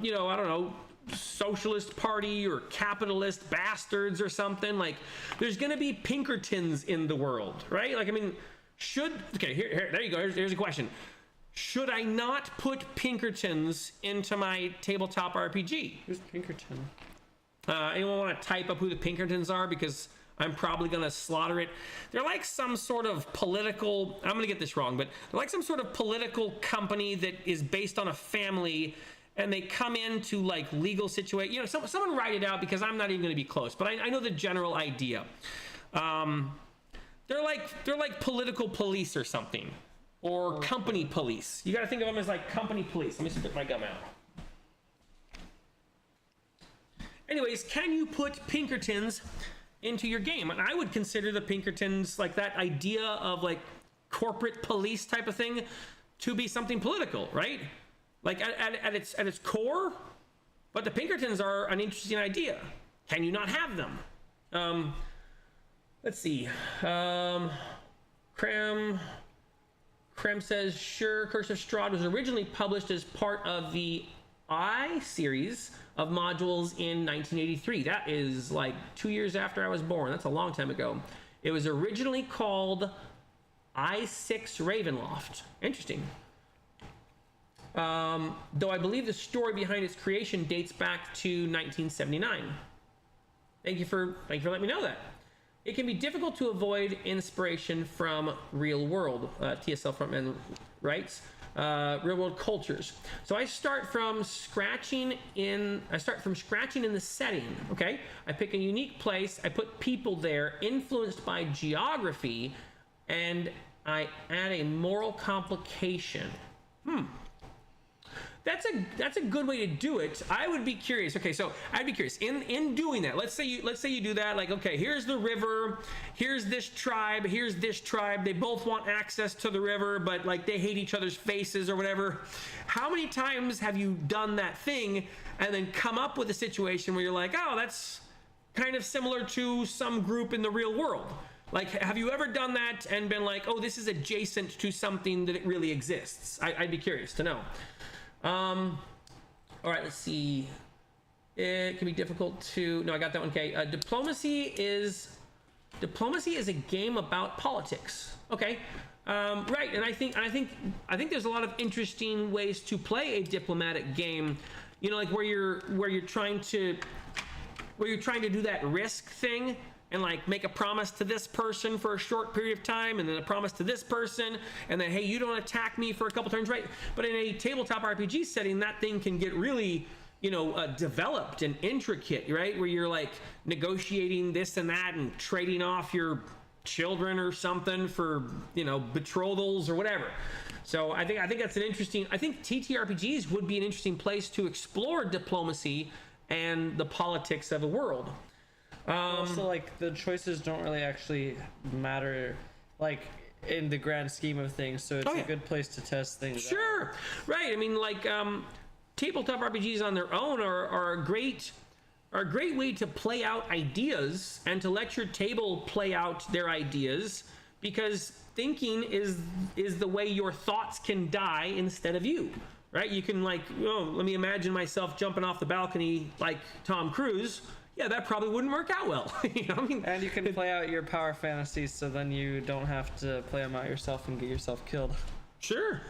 A: you know, I don't know, socialist party or capitalist bastards or something. Like there's going to be Pinkertons in the world, right? Like, I mean, here, there you go. Here's a question. Should I not put Pinkertons into my tabletop RPG?
B: Who's Pinkerton?
A: Anyone want to type up who the Pinkertons are? Because I'm probably going to slaughter it. They're like some sort of political, I'm going to get this wrong, but they're like some sort of political company that is based on a family, and they come into like legal situation. You know, someone write it out, because I'm not even going to be close, but I know the general idea. They're like political police or something, or company police. You got to think of them as like company police. Let me spit my gum out. Anyways, can you put Pinkertons into your game? And I would consider the Pinkertons, like that idea of like corporate police type of thing, to be something political, right? Like at its core. But the Pinkertons are an interesting idea. Can you not have them? Let's see. Krem says, sure, Curse of Strahd was originally published as part of the I series of modules in 1983. That is like 2 years after I was born. That's a long time ago. It was originally called I6 Ravenloft. Interesting. Though I believe the story behind its creation dates back to 1979. Thank you for letting me know that. It can be difficult to avoid inspiration from real world, TSL Frontman writes, real world cultures. So I start from scratching in the setting, okay? I pick a unique place, I put people there influenced by geography, and I add a moral complication. That's a good way to do it. I would be curious. Okay, so I'd be curious in doing that. Let's say you do that. Like, okay, here's the river. Here's this tribe. Here's this tribe. They both want access to the river, but like they hate each other's faces or whatever. How many times have you done that thing and then come up with a situation where you're like, oh, that's kind of similar to some group in the real world? Like, have you ever done that and been like, oh, this is adjacent to something that it really exists? I'd be curious to know. All right, let's see. It can be difficult to, no, I got that one. Okay. Diplomacy is a game about politics. Okay. Right. And I think there's a lot of interesting ways to play a diplomatic game, you know, like where you're trying to where you're trying to do that risk thing and like make a promise to this person for a short period of time and then a promise to this person and then, hey, you don't attack me for a couple turns, right? But in a tabletop RPG setting, that thing can get really, you know, developed and intricate, right? Where you're like negotiating this and that and trading off your children or something for, you know, betrothals or whatever. So I think that's an interesting, I think TTRPGs would be an interesting place to explore diplomacy and the politics of a world.
B: Also, like, the choices don't really actually matter, like, in the grand scheme of things, so it's a good place to test things out.
A: Sure, right. I mean, like, tabletop RPGs on their own are a great way to play out ideas and to let your table play out their ideas, because thinking is the way your thoughts can die instead of you, right? You can, like, oh, let me imagine myself jumping off the balcony like Tom Cruise. Yeah, that probably wouldn't work out well. You know, I mean,
B: and you can play out your power fantasies, so then you don't have to play them out yourself and get yourself killed.
A: Sure.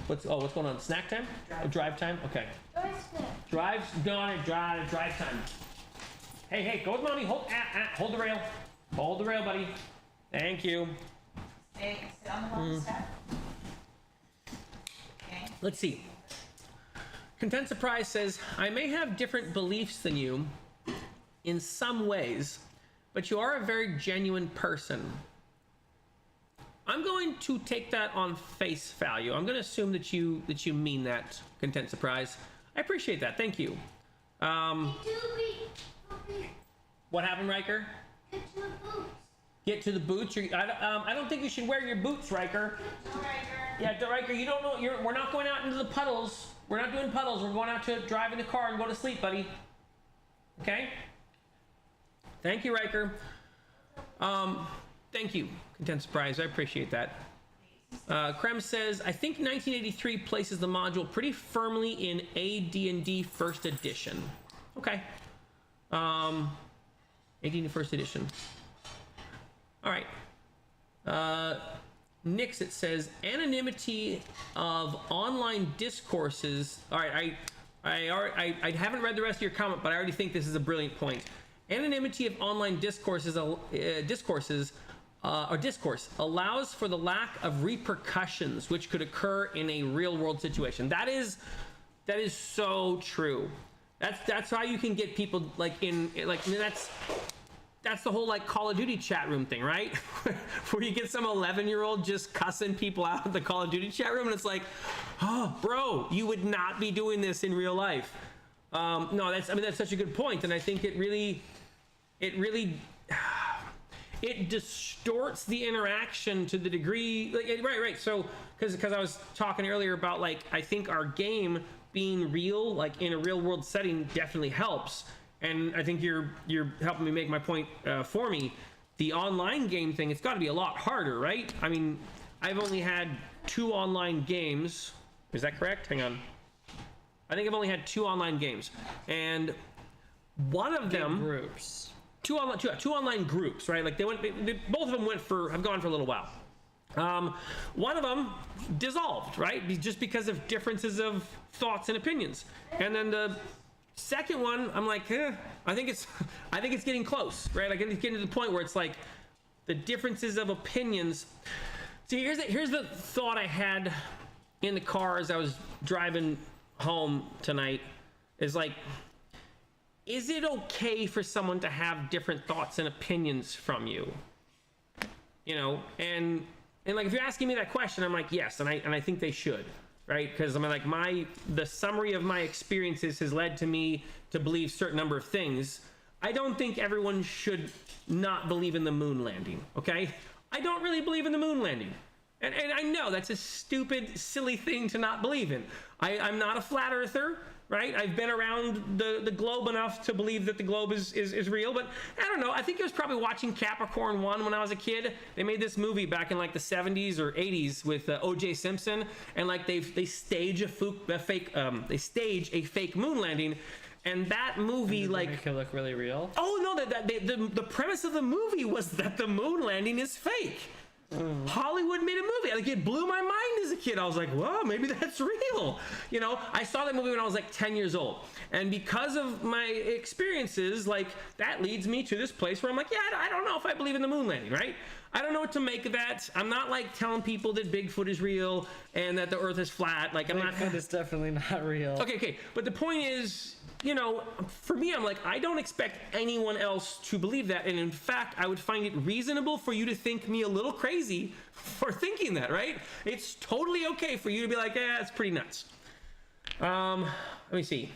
A: What's going on? Snack time? Drive time? Okay. Drive time. Hey, go with mommy. Hold the rail. Hold the rail, buddy. Thank you.
C: Sit on the one step. Okay.
A: Let's see. Content Surprise says, I may have different beliefs than you in some ways, but you are a very genuine person. I'm going to take that on face value. I'm going to assume that you mean that, Content Surprise. I appreciate that. Thank you. What happened, Riker? Get to the boots. I don't think you should wear your boots, Riker. Yeah, Riker, you don't know. We're not going out into the puddles. We're not doing puddles. We're going out to drive in the car and go to sleep, buddy. Okay? Thank you, Riker. Thank you, Content Surprise. I appreciate that. Krem says, I think 1983 places the module pretty firmly in AD&D First Edition. Okay. AD&D First Edition. All right. Nixit says, anonymity of online discourses. All right, I haven't read the rest of your comment, but I already think this is a brilliant point. Anonymity of online discourse allows for the lack of repercussions which could occur in a real-world situation. That is so true. That's how you can get people that's the whole like Call of Duty chat room thing, right? Where you get some 11-year-old just cussing people out in the Call of Duty chat room, and it's like, oh, bro, you would not be doing this in real life. No, that's such a good point, and I think it really it distorts the interaction to the degree, like, right. So, because I was talking earlier about, like, I think our game being real, like in a real world setting, definitely helps. And I think you're helping me make my point for me. The online game thing, it's got to be a lot harder, right? I mean, I've only had 2 online games. Is that correct? Hang on. I think I've only had 2 online games, and one of them
B: groups.
A: Two online groups, right? Like both of them have gone for a little while. One of them dissolved, right? Just because of differences of thoughts and opinions. And then the second one, I'm like, I think it's getting close, right? Like, it's getting to the point where it's like the differences of opinions. See, here's the thought I had in the car as I was driving home tonight. Is like, is it okay for someone to have different thoughts and opinions from you? You know, and like, if you're asking me that question, I'm like, yes, and I think they should, right? Because I mean, like, the summary of my experiences has led to me to believe certain number of things. I don't think everyone should not believe in the moon landing, okay? I don't really believe in the moon landing. And I know that's a stupid, silly thing to not believe in. I'm not a flat earther, right? I've been around the globe enough to believe that the globe is real, but I don't know. I think I was probably watching Capricorn 1 when I was a kid. They made this movie back in like the 70s or 80s with O.J. Simpson, and like they stage a fake moon landing, and that movie,
B: and
A: like,
B: make it look really real.
A: Oh no, the premise of the movie was that the moon landing is fake. Hollywood made a movie. Like, it blew my mind as a kid. I was like, whoa, maybe that's real. You know, I saw that movie when I was like 10 years old. And because of my experiences, like, that leads me to this place where I'm like, yeah, I don't know if I believe in the moon landing, right? I don't know what to make of that. I'm not like telling people that Bigfoot is real and that the earth is flat. Like, I'm not.
B: Bigfoot is definitely not real.
A: Okay. But the point is, you know, for me, I'm like, I don't expect anyone else to believe that. And in fact, I would find it reasonable for you to think me a little crazy for thinking that, right? It's totally okay for you to be like, yeah, it's pretty nuts. Let me see.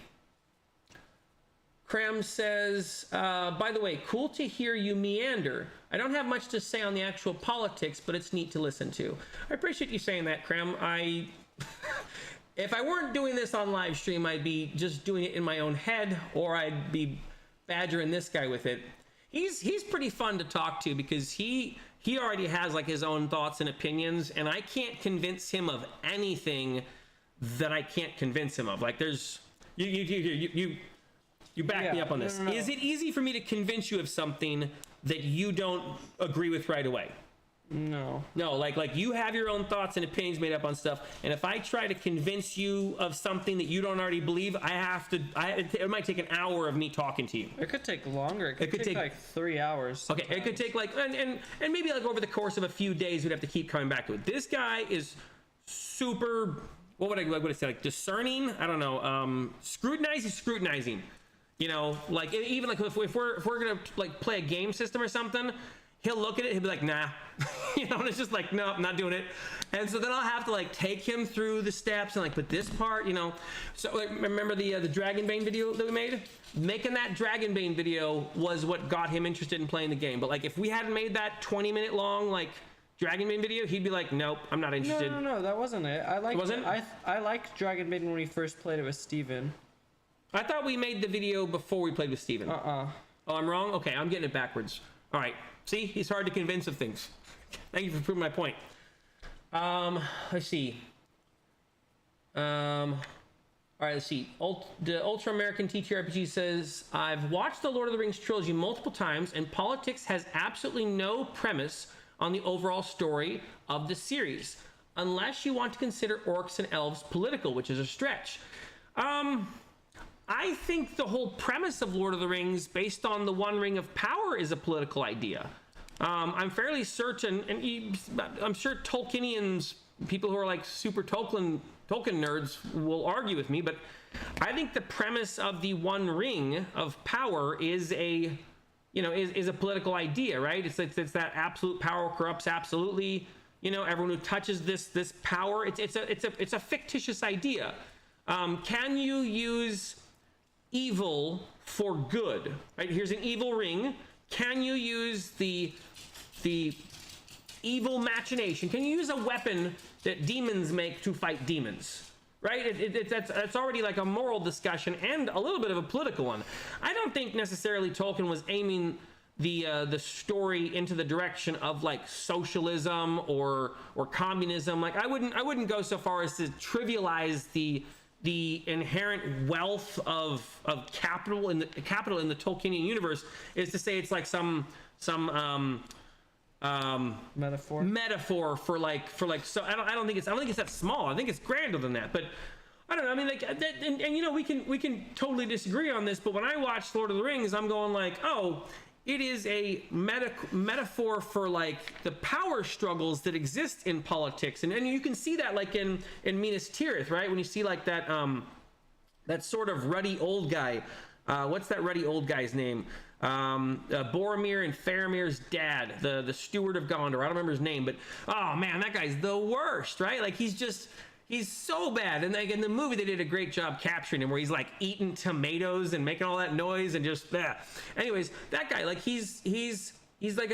A: Cram says, by the way, cool to hear you meander. I don't have much to say on the actual politics, but it's neat to listen to. I appreciate you saying that, Cram. If I weren't doing this on live stream, I'd be just doing it in my own head, or I'd be badgering this guy with it. He's pretty fun to talk to because he already has like his own thoughts and opinions, and I can't convince him of anything that I can't convince him of. Like, there's you back me up on this.
B: No.
A: Is it easy for me to convince you of something that you don't agree with right away?
B: No,
A: like you have your own thoughts and opinions made up on stuff, and if I try to convince you of something that you don't already believe, it might take an hour of me talking to you.
B: it could take longer. It could take like 3 hours.
A: Okay, it could take like and maybe like over the course of a few days we'd have to keep coming back to it. This guy is super, what would I say, like discerning? I don't know. Scrutinizing. You know, like even like if we're gonna like play a game system or something, he'll look at it, he'll be like, nah. You know, and it's just like, no, I'm not doing it. And so then I'll have to like take him through the steps and like, but this part, you know. So like, remember the Dragonbane video that we made? Making that Dragonbane video was what got him interested in playing the game. But like, if we hadn't made that 20-minute long like Dragonbane video, he'd be like, nope, I'm not interested.
B: No, that wasn't it. I liked Dragonbane when we first played it with Steven.
A: I thought we made the video before we played with Steven. Oh, I'm wrong? Okay, I'm getting it backwards. All right. See, he's hard to convince of things. Thank you for proving my point. Let's see. All right, let's see. The Ultra American TTRPG says, I've watched the Lord of the Rings trilogy multiple times, and politics has absolutely no premise on the overall story of the series, unless you want to consider orcs and elves political, which is a stretch. I think the whole premise of Lord of the Rings, based on the One Ring of Power, is a political idea. I'm fairly certain, and I'm sure Tolkienians, people who are like super Tolkien nerds, will argue with me, but I think the premise of the One Ring of Power is a political idea, right? It's that absolute power corrupts absolutely. You know, everyone who touches this power, it's a fictitious idea. Can you use evil for good, right? Here's an evil ring. Can you use the evil machination? Can you use a weapon that demons make to fight demons, right? That's already like a moral discussion and a little bit of a political one. I don't think necessarily Tolkien was aiming the story into the direction of like socialism or communism. Like I wouldn't go so far as to trivialize the inherent wealth of capital in the Tolkienian universe, is to say it's like some metaphor for like so I don't think it's that small. I think it's grander than that. But I don't know. I mean, like, and you know, we can totally disagree on this. But when I watch Lord of the Rings, I'm going like, oh, it is a metaphor for like the power struggles that exist in politics, and you can see that like in Minas Tirith, right? When you see like that sort of ruddy old guy, what's that ruddy old guy's name? Boromir and Faramir's dad, the steward of Gondor. I don't remember his name, but oh man, that guy's the worst, right? Like he's so bad. And like in the movie, they did a great job capturing him, where he's like eating tomatoes and making all that noise and just anyways, that guy, like he's like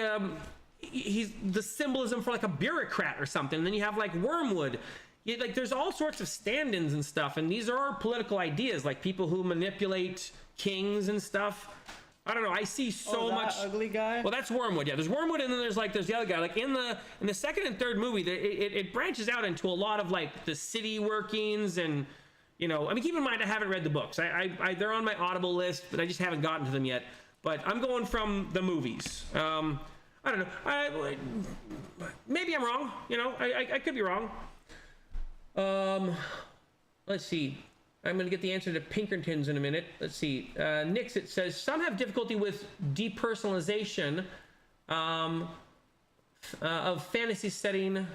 A: he's the symbolism for like a bureaucrat or something. And then you have like Wormwood. Like there's all sorts of stand-ins and stuff, and these are political ideas, like people who manipulate kings and stuff. I don't know. I see so much.
B: Ugly guy.
A: Well, that's Wormwood. Yeah, there's Wormwood, and then there's the other guy. Like in the second and third movie, it branches out into a lot of like the city workings, and you know, I mean, keep in mind I haven't read the books. They're on my Audible list, but I just haven't gotten to them yet. But I'm going from the movies. I I don't know. Maybe I'm wrong. I could be wrong. Let's see. I'm going to get the answer to Pinkertons in a minute. Let's see. Nixit says some have difficulty with depersonalization of a fantasy setting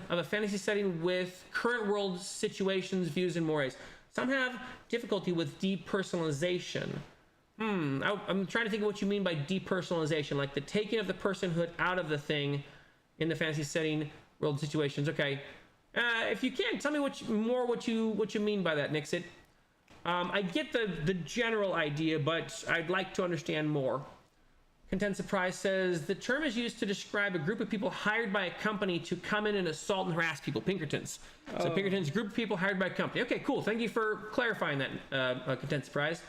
A: with current world situations, views, and mores. Some have difficulty with depersonalization. I'm trying to think of what you mean by depersonalization, like the taking of the personhood out of the thing in the fantasy setting world situations. Okay. If you can, tell me what you mean by that, Nixit. I get the general idea, but I'd like to understand more. Content Surprise says, the term is used to describe a group of people hired by a company to come in and assault and harass people. Pinkertons. So Pinkertons, group of people hired by a company. Okay, cool. Thank you for clarifying that, Content Surprise.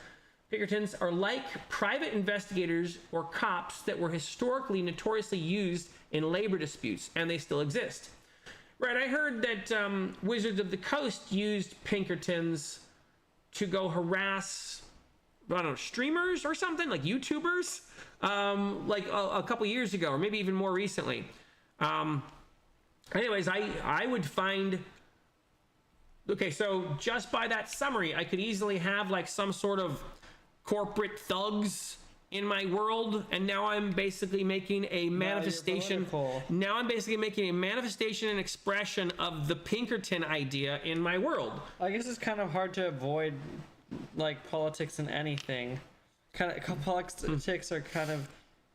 A: Pinkertons are like private investigators or cops that were historically notoriously used in labor disputes, and they still exist. Right, I heard that Wizards of the Coast used Pinkertons to go harass, I don't know, streamers or something, like YouTubers, like a couple years ago, or maybe even more recently. Anyways, I would find, okay, so just by that summary, I could easily have like some sort of corporate thugs in my world, and now I'm basically making a manifestation. Now I'm basically making a manifestation and expression of the Pinkerton idea in my world.
B: I guess it's kind of hard to avoid like politics in anything. Politics are kind of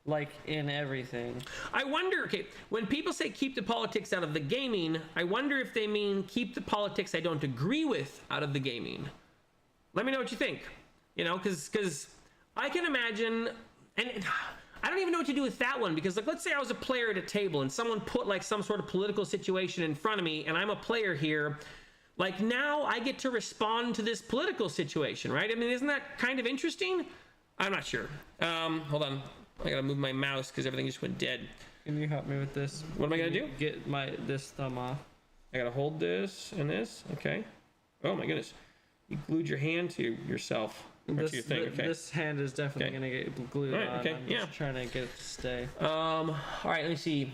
B: like in everything.
A: I wonder, okay, when people say keep the politics out of the gaming, I wonder if they mean keep the politics I don't agree with out of the gaming. Let me know what you think. Because I can imagine, and I don't even know what to do with that one, because like, let's say I was a player at a table and someone put like some sort of political situation in front of me and I'm a player here. Like now I get to respond to this political situation, right? I mean, isn't that kind of interesting? I'm not sure. Hold on. I gotta move my mouse because everything just went dead.
B: Can you help me with this?
A: What am I gonna do?
B: Get this thumb off.
A: I gotta hold this and this. Okay. Oh my goodness. You glued your hand to yourself.
B: This hand is definitely going to get glued on.
A: Okay.
B: I'm just trying to get it to stay.
A: All right, let me see.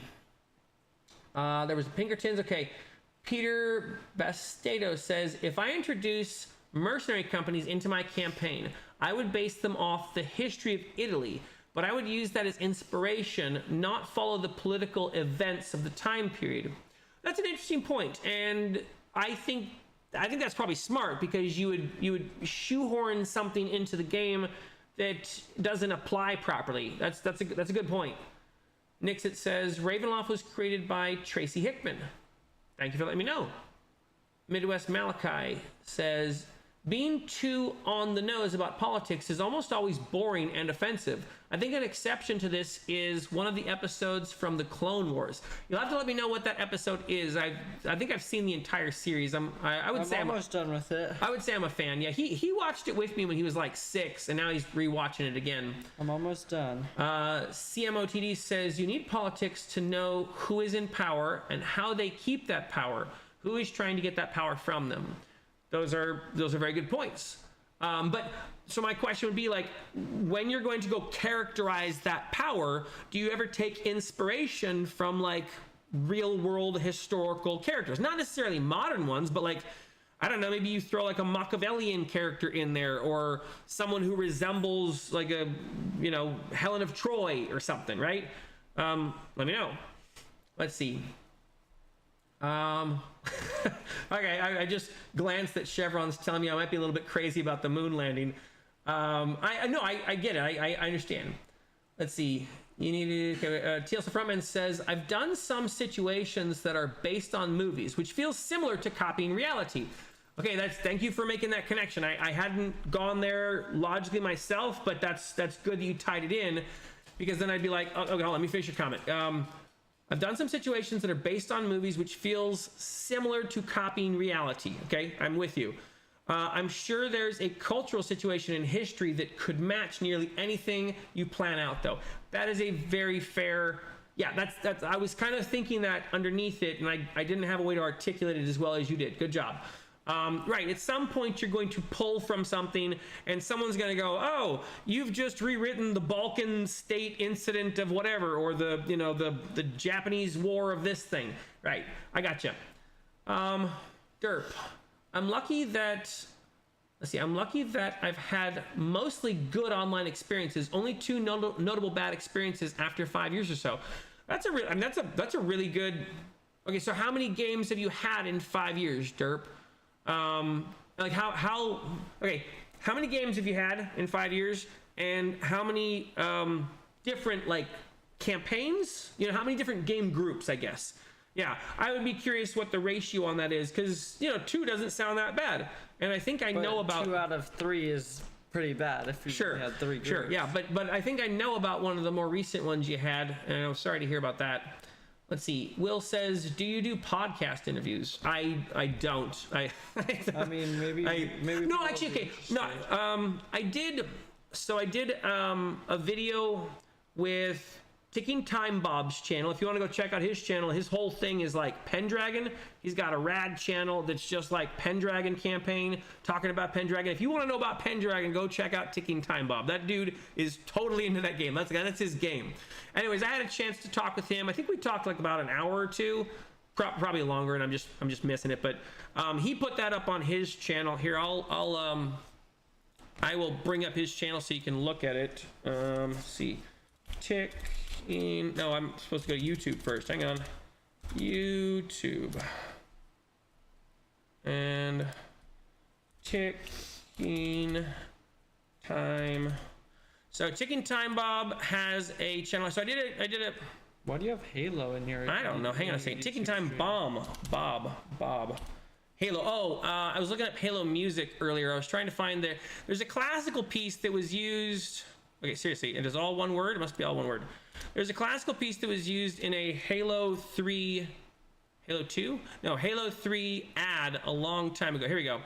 A: There was Pinkertons. Okay. Peter Bastedo says, if I introduce mercenary companies into my campaign, I would base them off the history of Italy, but I would use that as inspiration, not follow the political events of the time period. That's an interesting point, and I think that's probably smart, because you would shoehorn something into the game that doesn't apply properly. That's a good point. Nixit says Ravenloft was created by Tracy Hickman. Thank you for letting me know. Midwest Malachi says, being too on the nose about politics is almost always boring and offensive. I think an exception to this is one of the episodes from the Clone Wars. You'll have to let me know what that episode is. I think I've seen the entire series. I'm
B: almost done with it.
A: I would say I'm a fan. Yeah, he watched it with me when he was like 6, and now he's rewatching it again.
B: I'm almost done.
A: CMOTD says you need politics to know who is in power and how they keep that power. Who is trying to get that power from them? Those are very good points. So my question would be, like, when you're going to go characterize that power, do you ever take inspiration from like real world historical characters? Not necessarily modern ones, but like, I don't know, maybe you throw like a Machiavellian character in there, or someone who resembles like a, Helen of Troy or something, right? Let me know. Let's see. Okay, I just glanced at Chevron's telling me I might be a little bit crazy about the moon landing. I get it. I understand. Let's see. You need to. TLC Frontman says, I've done some situations that are based on movies, which feels similar to copying reality. Okay, thank you for making that connection. I hadn't gone there logically myself, but that's good that you tied it in, because then I'd be like, okay, hold on, let me finish your comment. I've done some situations that are based on movies, which feels similar to copying reality. Okay, I'm with you. I'm sure there's a cultural situation in history that could match nearly anything you plan out, though. That is a very fair. Yeah, that's. I was kind of thinking that underneath it, and I didn't have a way to articulate it as well as you did. Good job. Right, at some point you're going to pull from something and someone's going to go, oh, you've just rewritten the Balkan state incident of whatever, or the, you know, the Japanese war of this thing. Right, I gotcha. Derp, I'm lucky that I've had mostly good online experiences, only 2 notable bad experiences after 5 years or so. That's a really good, okay, so how many games have you had in 5 years, Derp? Like how many games have you had in 5 years, and how many different like campaigns, you know, how many different game groups, I guess. Yeah, I would be curious what the ratio on that is, because, you know, 2 doesn't sound that bad, and I think I know about
B: 2 out of 3 is pretty bad if you had 3 groups.
A: Sure, yeah, but I think I know about one of the more recent ones you had, and I'm sorry to hear about that. Let's see. Will says, "Do you do podcast interviews?" I don't. I
B: mean, maybe.
A: No, actually, okay. No, I did. So I did a video with Ticking Time Bob's channel. If you want to go check out his channel, his whole thing is like Pendragon. He's got a rad channel that's just like Pendragon campaign, talking about Pendragon. If you want to know about Pendragon, go check out Ticking Time Bob. That dude is totally into that game. That's his game. Anyways, I had a chance to talk with him. I think we talked like about an hour or 2, probably longer, and I'm just missing it. But he put that up on his channel. Here, I will bring up his channel so you can look at it. Let's see, no, I'm supposed to go to YouTube first. Hang on, YouTube and Ticking Time. So Ticking Time Bob has a channel. So I did a.
B: Why do you have Halo in here?
A: I don't know. Hang on a second. Ticking Time Bob. Halo. Oh, I was looking up Halo music earlier. I was trying to find there's a classical piece that was used. Okay, seriously, it is all one word. It must be all one word. There's a classical piece that was used in a Halo 3 ad a long time ago. Here we go.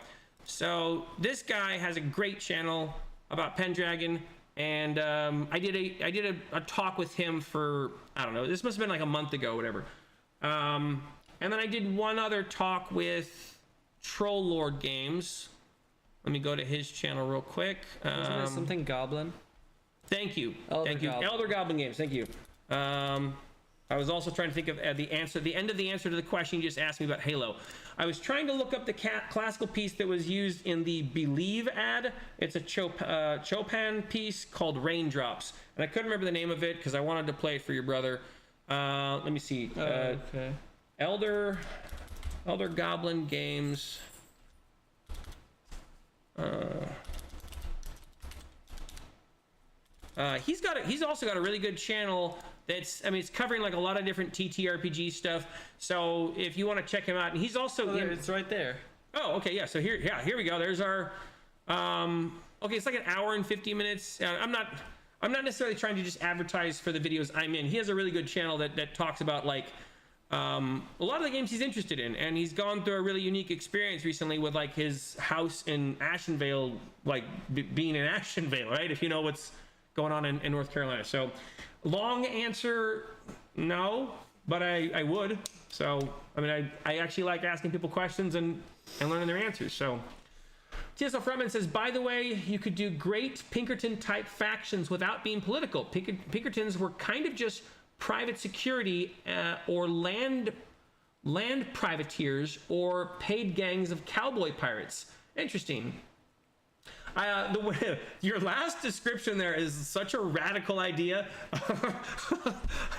A: So this guy has a great channel about Pendragon. And I did a talk with him for, I don't know, this must have been like a month ago, whatever. And then I did one other talk with Troll Lord Games. Let me go to his channel real quick.
B: Wasn't there something Goblin?
A: Thank you. Elder Goblin Games. Thank you. I was also trying to think of the end of the answer to the question you just asked me about Halo. I was trying to look up the classical piece that was used in the Believe ad. It's a Chopin piece called Raindrops. And I couldn't remember the name of it because I wanted to play it for your brother. Let me see.
B: Okay.
A: Elder Goblin Games. He's also got a really good channel that's, I mean, it's covering like a lot of different TTRPG stuff. So if you want to check him out, and he's also
B: it's right there.
A: Oh, okay, yeah. So here we go. There's our okay, it's like an hour and 50 minutes. I'm not necessarily trying to just advertise for the videos I'm in. He has a really good channel that talks about like a lot of the games he's interested in, and he's gone through a really unique experience recently with like his house in Ashenvale, like being in Ashenvale, right? If you know what's going on in North Carolina. So long answer, no, but I would. So I mean, I actually like asking people questions and learning their answers. So TSL Fretman says, by the way, you could do great Pinkerton type factions without being political. Pinkertons were kind of just private security or land privateers or paid gangs of cowboy pirates. Interesting. Your last description there is such a radical idea.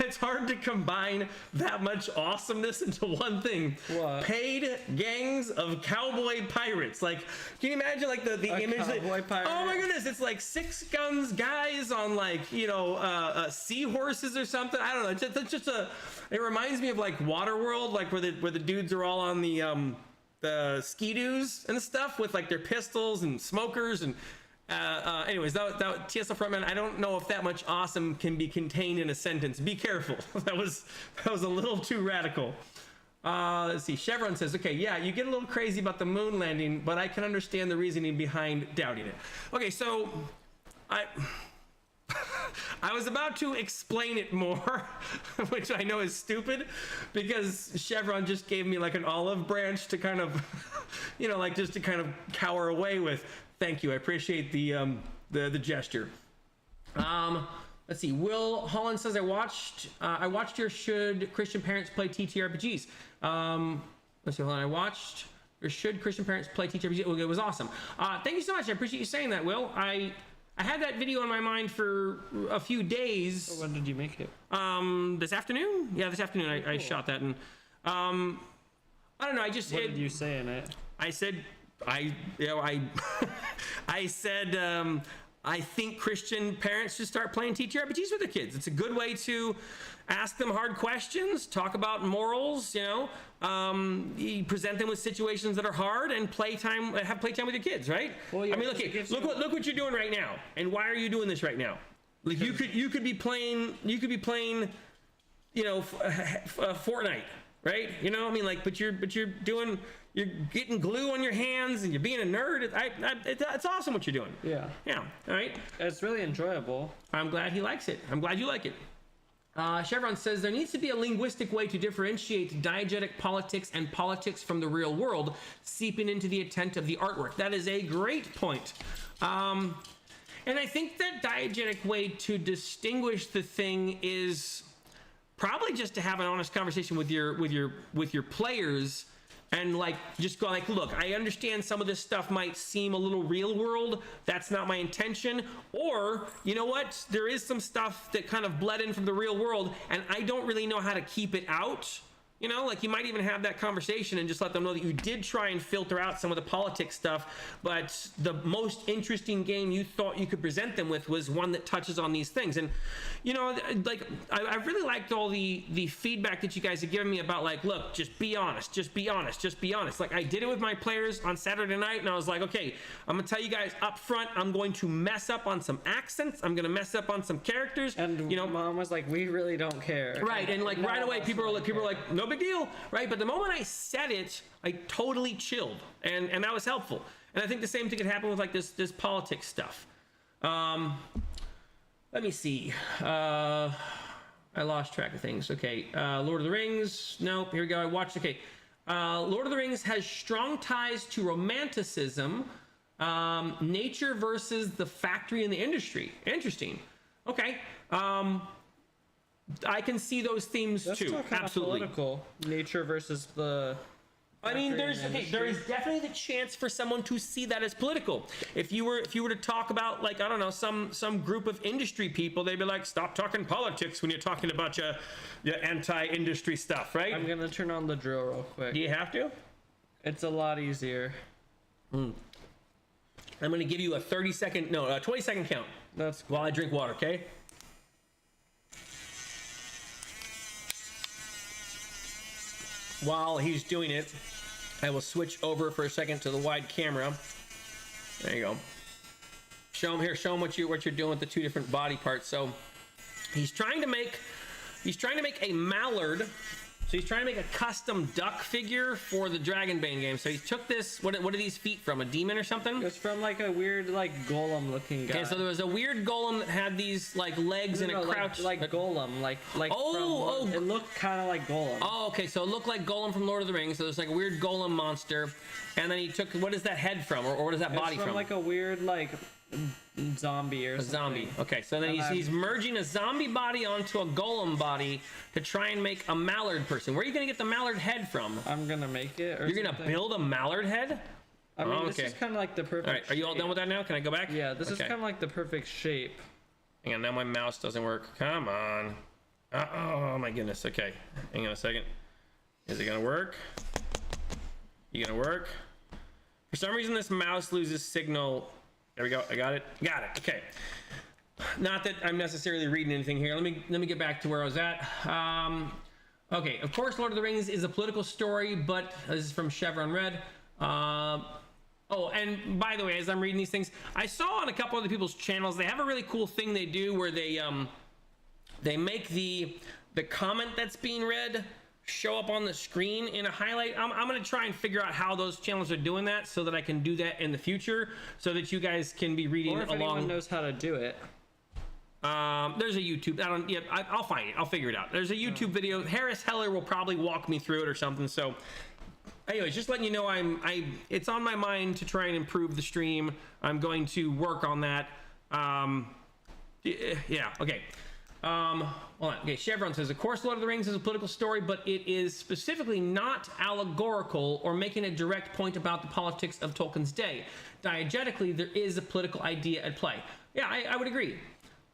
A: It's hard to combine that much awesomeness into one thing.
B: What?
A: Paid gangs of cowboy pirates. Like, can you imagine like the image?
B: Cowboy pirate.
A: Oh my goodness, it's like 6 guns guys on like, you know, seahorses or something. I don't know. It's just it reminds me of like Waterworld, like where the dudes are all on the ski-doos and stuff with like their pistols and smokers and anyways, that TSL Frontman, I don't know if that much awesome can be contained in a sentence. Be careful. that was a little too radical. Let's see. Chevron says, okay, yeah, you get a little crazy about the moon landing, but I can understand the reasoning behind doubting it. Okay, so I was about to explain it more, which I know is stupid, because Chevron just gave me like an olive branch to kind of, you know, like just to kind of cower away with. Thank you, I appreciate the gesture. Let's see. Will Holland says I watched your Should Christian Parents Play TTRPGs. Let's see. Hold on. I watched your Should Christian Parents Play TTRPGs. Oh, it was awesome. Thank you so much. I appreciate you saying that, Will. I had that video in my mind for a few days.
B: So when did you make it?
A: This afternoon? Yeah, this afternoon I shot that, and I don't know.
B: What did you say in it?
A: I said I said I think Christian parents should start playing TTRPGs with their kids. It's a good way to ask them hard questions, talk about morals, you know, you present them with situations that are hard, and have playtime with your kids, right? Well, yeah, I mean, look what you're doing right now, and why are you doing this right now? Like you could be playing, you know, Fortnite, right? You know, I mean, like, but you're getting glue on your hands and you're being a nerd. It's awesome what you're doing.
B: Yeah.
A: Yeah. All right.
B: It's really enjoyable.
A: I'm glad he likes it. I'm glad you like it. Chevron says there needs to be a linguistic way to differentiate diegetic politics and politics from the real world, seeping into the intent of the artwork. That is a great point. And I think that diegetic way to distinguish the thing is probably just to have an honest conversation with your players, and like just go like, look, I understand some of this stuff might seem a little real world. That's not my intention. Or, you know what? There is some stuff that kind of bled in from the real world, and I don't really know how to keep it out. You know, like you might even have that conversation and just let them know that you did try and filter out some of the politics stuff, but the most interesting game you thought you could present them with was one that touches on these things. And, you know, like I really liked all the feedback that you guys have given me about like, look, just be honest, just be honest, just be honest. Like I did it with my players on Saturday night, and I was like, okay, I'm gonna tell you guys up front, I'm going to mess up on some accents, I'm gonna mess up on some characters.
B: And
A: you know,
B: Mom was like, we really don't care.
A: Right, and like right away, people were like, no big deal, right? But the moment I said it, I totally chilled, and that was helpful. And I think the same thing could happen with like this politics stuff. Let me see. I lost track of things. Okay, Lord of the Rings. Nope. Here we go. I watched. Okay, Lord of the Rings has strong ties to romanticism, nature versus the factory and the industry. Interesting. Okay. I can see those themes too. Absolutely.
B: Political nature versus the.
A: I mean, there is definitely the chance for someone to see that as political. If you were to talk about like, I don't know, some group of industry people, they'd be like, stop talking politics when you're talking about your anti-industry stuff, right?
B: I'm gonna turn on the drill real quick.
A: Do you have to?
B: It's a lot easier.
A: I'm gonna give you a 20-second count.
B: That's cool.
A: While I drink water, okay? While he's doing it, I will switch over for a second to the wide camera. There you go. Show him what you're doing with the two different body parts. So he's trying to make a mallard. So he's trying to make a custom duck figure for the Dragonbane game. So he took this. What are these feet from? A demon or something?
B: It's from like a weird like golem looking guy.
A: Okay, so there was a weird golem that had these like legs and a crouch.
B: Like golem, like. It looked kind of like golem.
A: Oh, okay. So it looked like Golem from Lord of the Rings. So there's like a weird golem monster, and then he took, what is that head from, or what is that body
B: from? It's from like a weird like zombie or something.
A: Zombie. Okay, so then he's merging a zombie body onto a golem body to try and make a mallard person. Where are you gonna get the mallard head from?
B: I'm gonna make it.
A: You're gonna build a mallard head?
B: I mean, this is kind of like the perfect.
A: All right, are you all done with that now? Can I go back?
B: Yeah, this is kind of like the perfect shape.
A: Hang on, now my mouse doesn't work. Come on. Oh my goodness. Okay, hang on a second. Is it gonna work? You gonna work? For some reason, this mouse loses signal. There we go. I got it. Got it. Okay. Not that I'm necessarily reading anything here. Let me get back to where I was at. Okay. Of course, Lord of the Rings is a political story, but this is from Chevron Red. Oh, and by the way, as I'm reading these things, I saw on a couple other people's channels, they have a really cool thing they do where they make the comment that's being read show up on the screen in a highlight. I'm going to try and figure out how those channels are doing that so that I can do that in the future so that you guys can be reading
B: or if
A: along.
B: Anyone knows how to do it.
A: There's a YouTube. I'll find it. I'll figure it out. There's a YouTube video. Harris Heller will probably walk me through it or something. So, anyways, just letting you know, it's on my mind to try and improve the stream. I'm going to work on that. Yeah. Okay. Hold on. Okay. Chevron says, of course, Lord of the Rings is a political story, but it is specifically not allegorical or making a direct point about the politics of Tolkien's day. Diegetically, there is a political idea at play. Yeah, I would agree.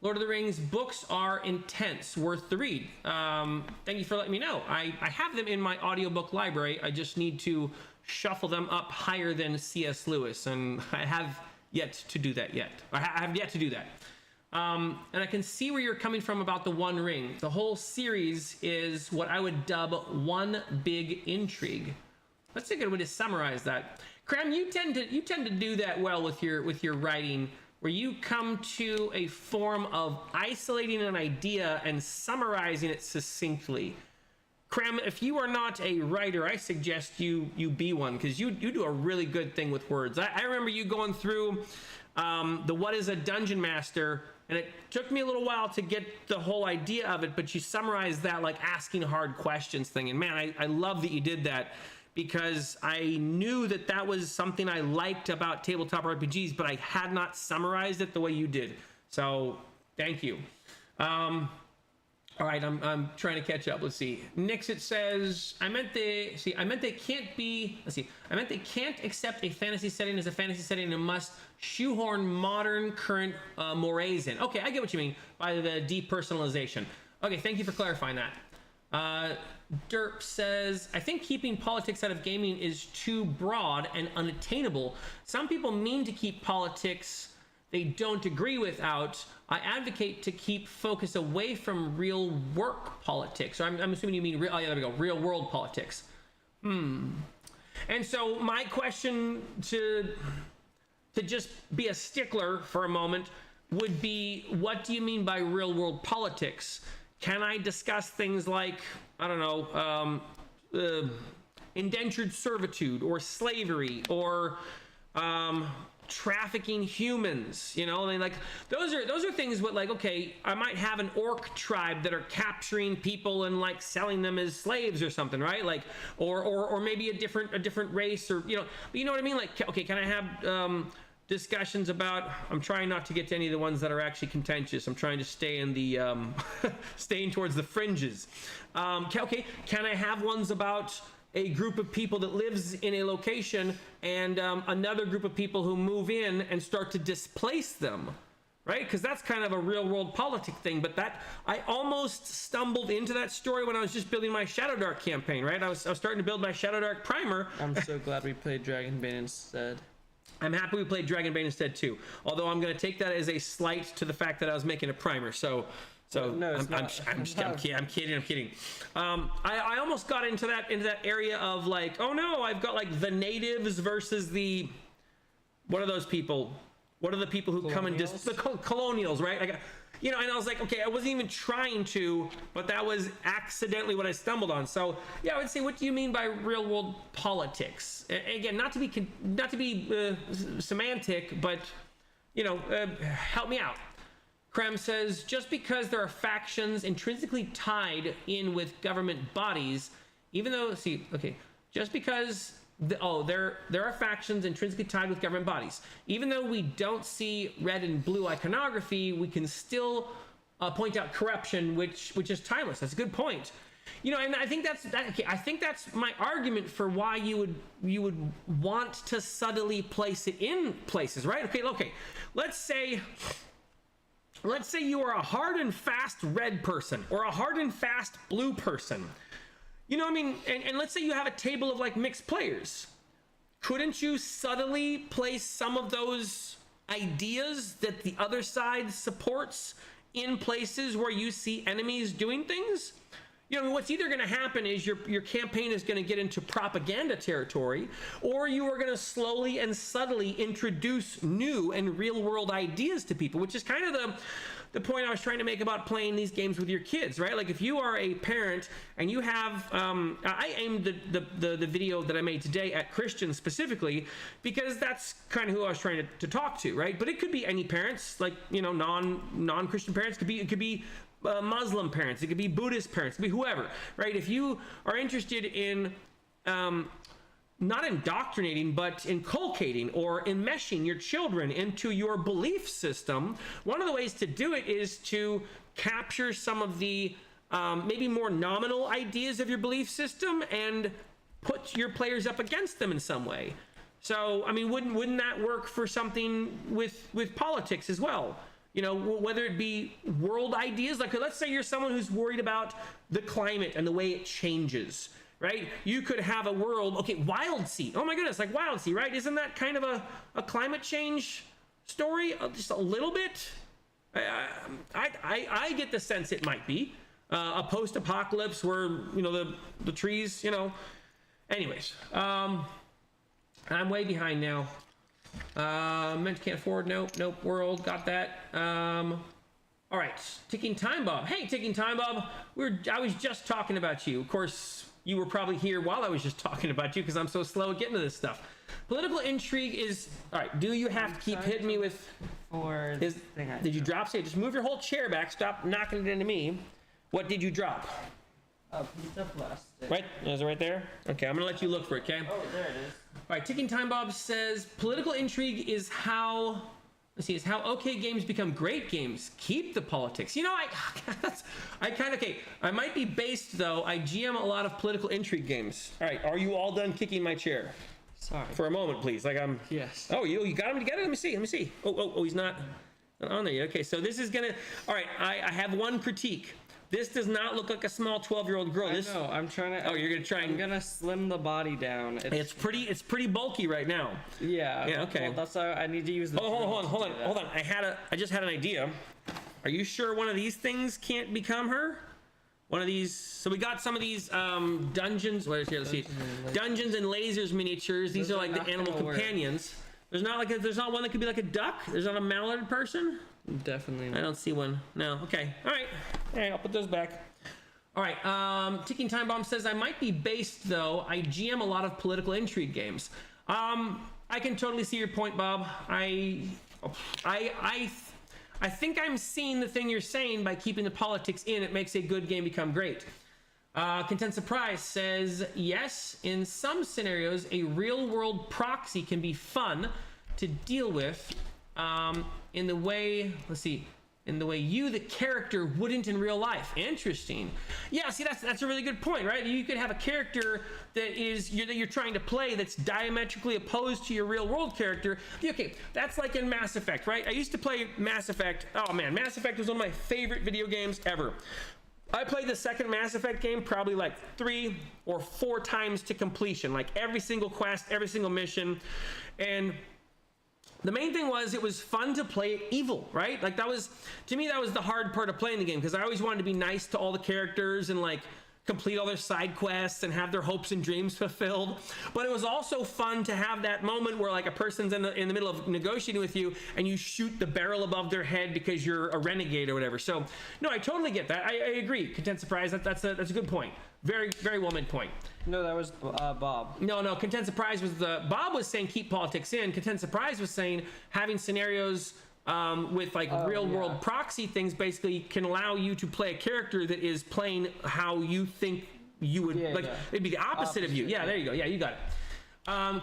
A: Lord of the Rings books are intense, worth the read. Thank you for letting me know. I have them in my audiobook library. I just need to shuffle them up higher than C.S. Lewis, and I have yet to do that yet. I have yet to do that. And I can see where you're coming from about the One Ring. The whole series is what I would dub one big intrigue. That's a good way to summarize that. Cram, you tend to do that well with your writing, where you come to a form of isolating an idea and summarizing it succinctly. Cram, if you are not a writer, I suggest you be one, because you do a really good thing with words. I remember you going through the What is a Dungeon Master, and it took me a little while to get the whole idea of it, but you summarized that like asking hard questions thing. And man, I love that you did that, because I knew that was something I liked about tabletop RPGs, but I had not summarized it the way you did. So thank you. All right, I'm trying to catch up. Let's see. Nixit says, I meant they can't accept a fantasy setting as a fantasy setting and must shoehorn modern current mores in. Okay, I get what you mean by the depersonalization. Okay, thank you for clarifying that. Derp says, I think keeping politics out of gaming is too broad and unattainable. Some people mean to keep politics they don't agree with out. I advocate to keep focus away from real work politics. So I'm assuming you mean real world politics. And so my question to just be a stickler for a moment would be, what do you mean by real world politics? Can I discuss things like, I don't know, indentured servitude or slavery or trafficking humans? You know, I mean, like those are things. What, like, okay, I might have an orc tribe that are capturing people and like selling them as slaves or something, right? Like, or maybe a different race, or but you know what I mean? Like, okay, can I have discussions about, I'm trying not to get to any of the ones that are actually contentious. I'm trying to stay in the staying towards the fringes. Okay, can I have ones about a group of people that lives in a location and another group of people who move in and start to displace them, right? Because that's kind of a real world politic thing. But that, I almost stumbled into that story when I was just building my Shadow Dark campaign, right? I was starting to build my Shadow Dark primer.
B: I'm so glad we played Dragonbane instead.
A: I'm happy we played Dragonbane instead too. Although I'm going to take that as a slight to the fact that I was making a primer. So
B: no,
A: I'm kidding. I almost got into that area of like, oh no, I've got like the natives versus the, what are those people? What are the people who come and the colonials, right? Like, and I was like, okay, I wasn't even trying to, but that was accidentally what I stumbled on. So yeah, I would say, what do you mean by real world politics? Again, not to be semantic, but help me out. Krem says, just because there are factions intrinsically tied in with government bodies, even though, just because there are factions intrinsically tied with government bodies, even though we don't see red and blue iconography, we can still point out corruption, which is timeless. That's a good point. And I think that's my argument for why you would want to subtly place it in places, right? Okay. Let's say you are a hard and fast red person or a hard and fast blue person. And let's say you have a table of like mixed players. Couldn't you subtly place some of those ideas that the other side supports in places where you see enemies doing things? What's either going to happen is your campaign is going to get into propaganda territory, or you are going to slowly and subtly introduce new and real world ideas to people, which is kind of the point I was trying to make about playing these games with your kids, right? Like if you are a parent and you have, I aimed the video that I made today at Christians specifically because that's kind of who I was trying to talk to, right? But it could be any parents, like, you know, non-Christian parents. It could be Muslim parents. It could be Buddhist parents. It could be whoever, right? If you are interested in not indoctrinating, but inculcating or enmeshing your children into your belief system, one of the ways to do it is to capture some of the maybe more nominal ideas of your belief system and put your players up against them in some way. So, I mean, wouldn't that work for something with politics as well? You know, whether it be world ideas, like let's say you're someone who's worried about the climate and the way it changes. Right? You could have a world, okay, Wild Sea. Oh my goodness, like Wild Sea, right? Isn't that kind of a climate change story? Just a little bit? I get the sense it might be. A post-apocalypse where, you know, the trees, you know. Anyways, I'm way behind now. Meant can't afford, nope, world, got that. All right, Ticking Time Bob. Hey, Ticking Time Bob, I was just talking about you. Of course, you were probably here while I was just talking about you because I'm so slow at getting to this stuff. Political intrigue is, all right, do you have to keep hitting me with, did you drop? Say, just move your whole chair back, stop knocking it into me. What did you drop?
B: A piece of plastic.
A: Right, is it right there? Okay, I'm gonna let you look for it, okay?
B: Oh, there it is.
A: All right, Ticking Time Bob says, political intrigue is how, let's see, is how okay games become great games. Keep the politics. You know, I might be based though. I GM a lot of political intrigue games. All right, are you all done kicking my chair?
B: Sorry.
A: For a moment, please. Like I'm.
B: Yes.
A: Oh, you got him together? Let me see. Oh, he's not on there yet. Okay, so this is gonna. All right, I have one critique. This does not look like a small 12-year-old girl.
B: No, I'm trying to.
A: Oh, you're gonna try and.
B: I'm gonna slim the body down.
A: It's pretty bulky right now.
B: Yeah.
A: Yeah. Okay.
B: Well, that's why I need to use the.
A: Oh, hold on. I just had an idea. Are you sure one of these things can't become her? One of these. So we got some of these dungeons. Where's here? Let's see. Dungeons and Lasers miniatures. These are like the animal companions. There's not one that could be like a duck. There's not a mallard person.
B: Definitely not.
A: I don't see one. No. Okay. All right. I'll put those back. All right. Ticking Time Bomb says I might be based though. I GM a lot of political intrigue games. I can totally see your point, Bob. I think I'm seeing the thing you're saying by keeping the politics in. It makes a good game become great. Content Surprise says, yes, in some scenarios, a real-world proxy can be fun to deal with in the way, you, the character, wouldn't in real life. Interesting. Yeah, see, that's a really good point, right? You could have a character that you're trying to play that's diametrically opposed to your real-world character. Okay, that's like in Mass Effect, right? I used to play Mass Effect. Oh, man, Mass Effect was one of my favorite video games ever. I played the second Mass Effect game probably like 3 or 4 times to completion, like every single quest, every single mission. And the main thing was it was fun to play evil, right? Like to me, that was the hard part of playing the game because I always wanted to be nice to all the characters and like complete all their side quests and have their hopes and dreams fulfilled. But it was also fun to have that moment where like a person's in the middle of negotiating with you and you shoot the barrel above their head because you're a renegade or whatever. So no, I totally get that. I agree. Content Surprise, that's a good point. Very, very well made point.
B: No, that was Bob.
A: No, Content Surprise was Bob was saying keep politics in. Content Surprise was saying having scenarios with like real world proxy things basically can allow you to play a character that is playing how you think you would it'd be the opposite of you. Yeah, there you go. Yeah, you got it.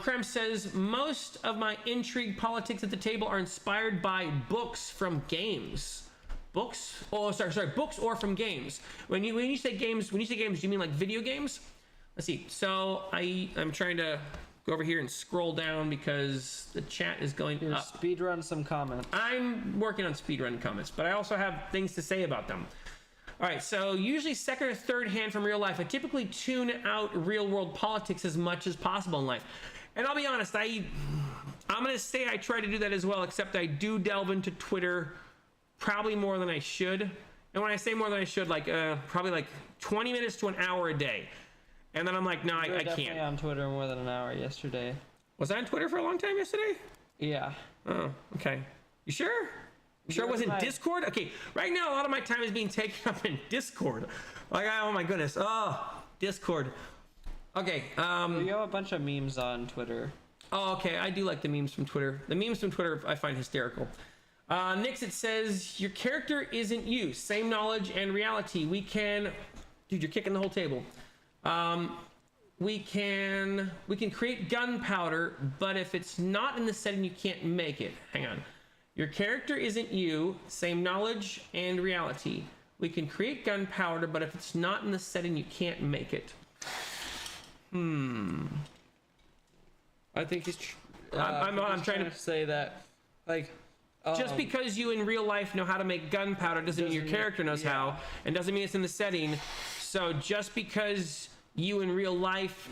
A: Krem says most of my intrigue politics at the table are inspired by books from games. Books? Oh, sorry, books or from games. When you say games, do you mean like video games? Let's see. So I'm trying to go over here and scroll down because the chat is going up.
B: Speedrun some comments.
A: I'm working on speedrun comments, but I also have things to say about them. All right, so usually second or third hand from real life. I typically tune out real world politics as much as possible in life. And I'll be honest, I'm going to say I try to do that as well, except I do delve into Twitter probably more than I should. And when I say more than I should, like probably like 20 minutes to an hour a day. And then I'm like, no, I can't.
B: Definitely on Twitter more than an hour yesterday.
A: Was I on Twitter for a long time yesterday?
B: Yeah.
A: Oh, okay. You sure? Sure it wasn't Discord? Okay, right now a lot of my time is being taken up in Discord. Like, oh my goodness. Oh, Discord. Okay.
B: You have a bunch of memes on Twitter.
A: Oh, okay. I do like the memes from Twitter. The memes from Twitter I find hysterical. Nixit says, your character isn't you. Same knowledge and reality. We can... Dude, you're kicking the whole table. We can create gunpowder, but if it's not in the setting, you can't make it. Hang on. Your character isn't you. Same knowledge and reality. We can create gunpowder, but if it's not in the setting, you can't make it. I think he's... I'm trying to
B: say that, like...
A: just because you in real life know how to make gunpowder doesn't mean your character knows how, and doesn't mean it's in the setting. So just because you in real life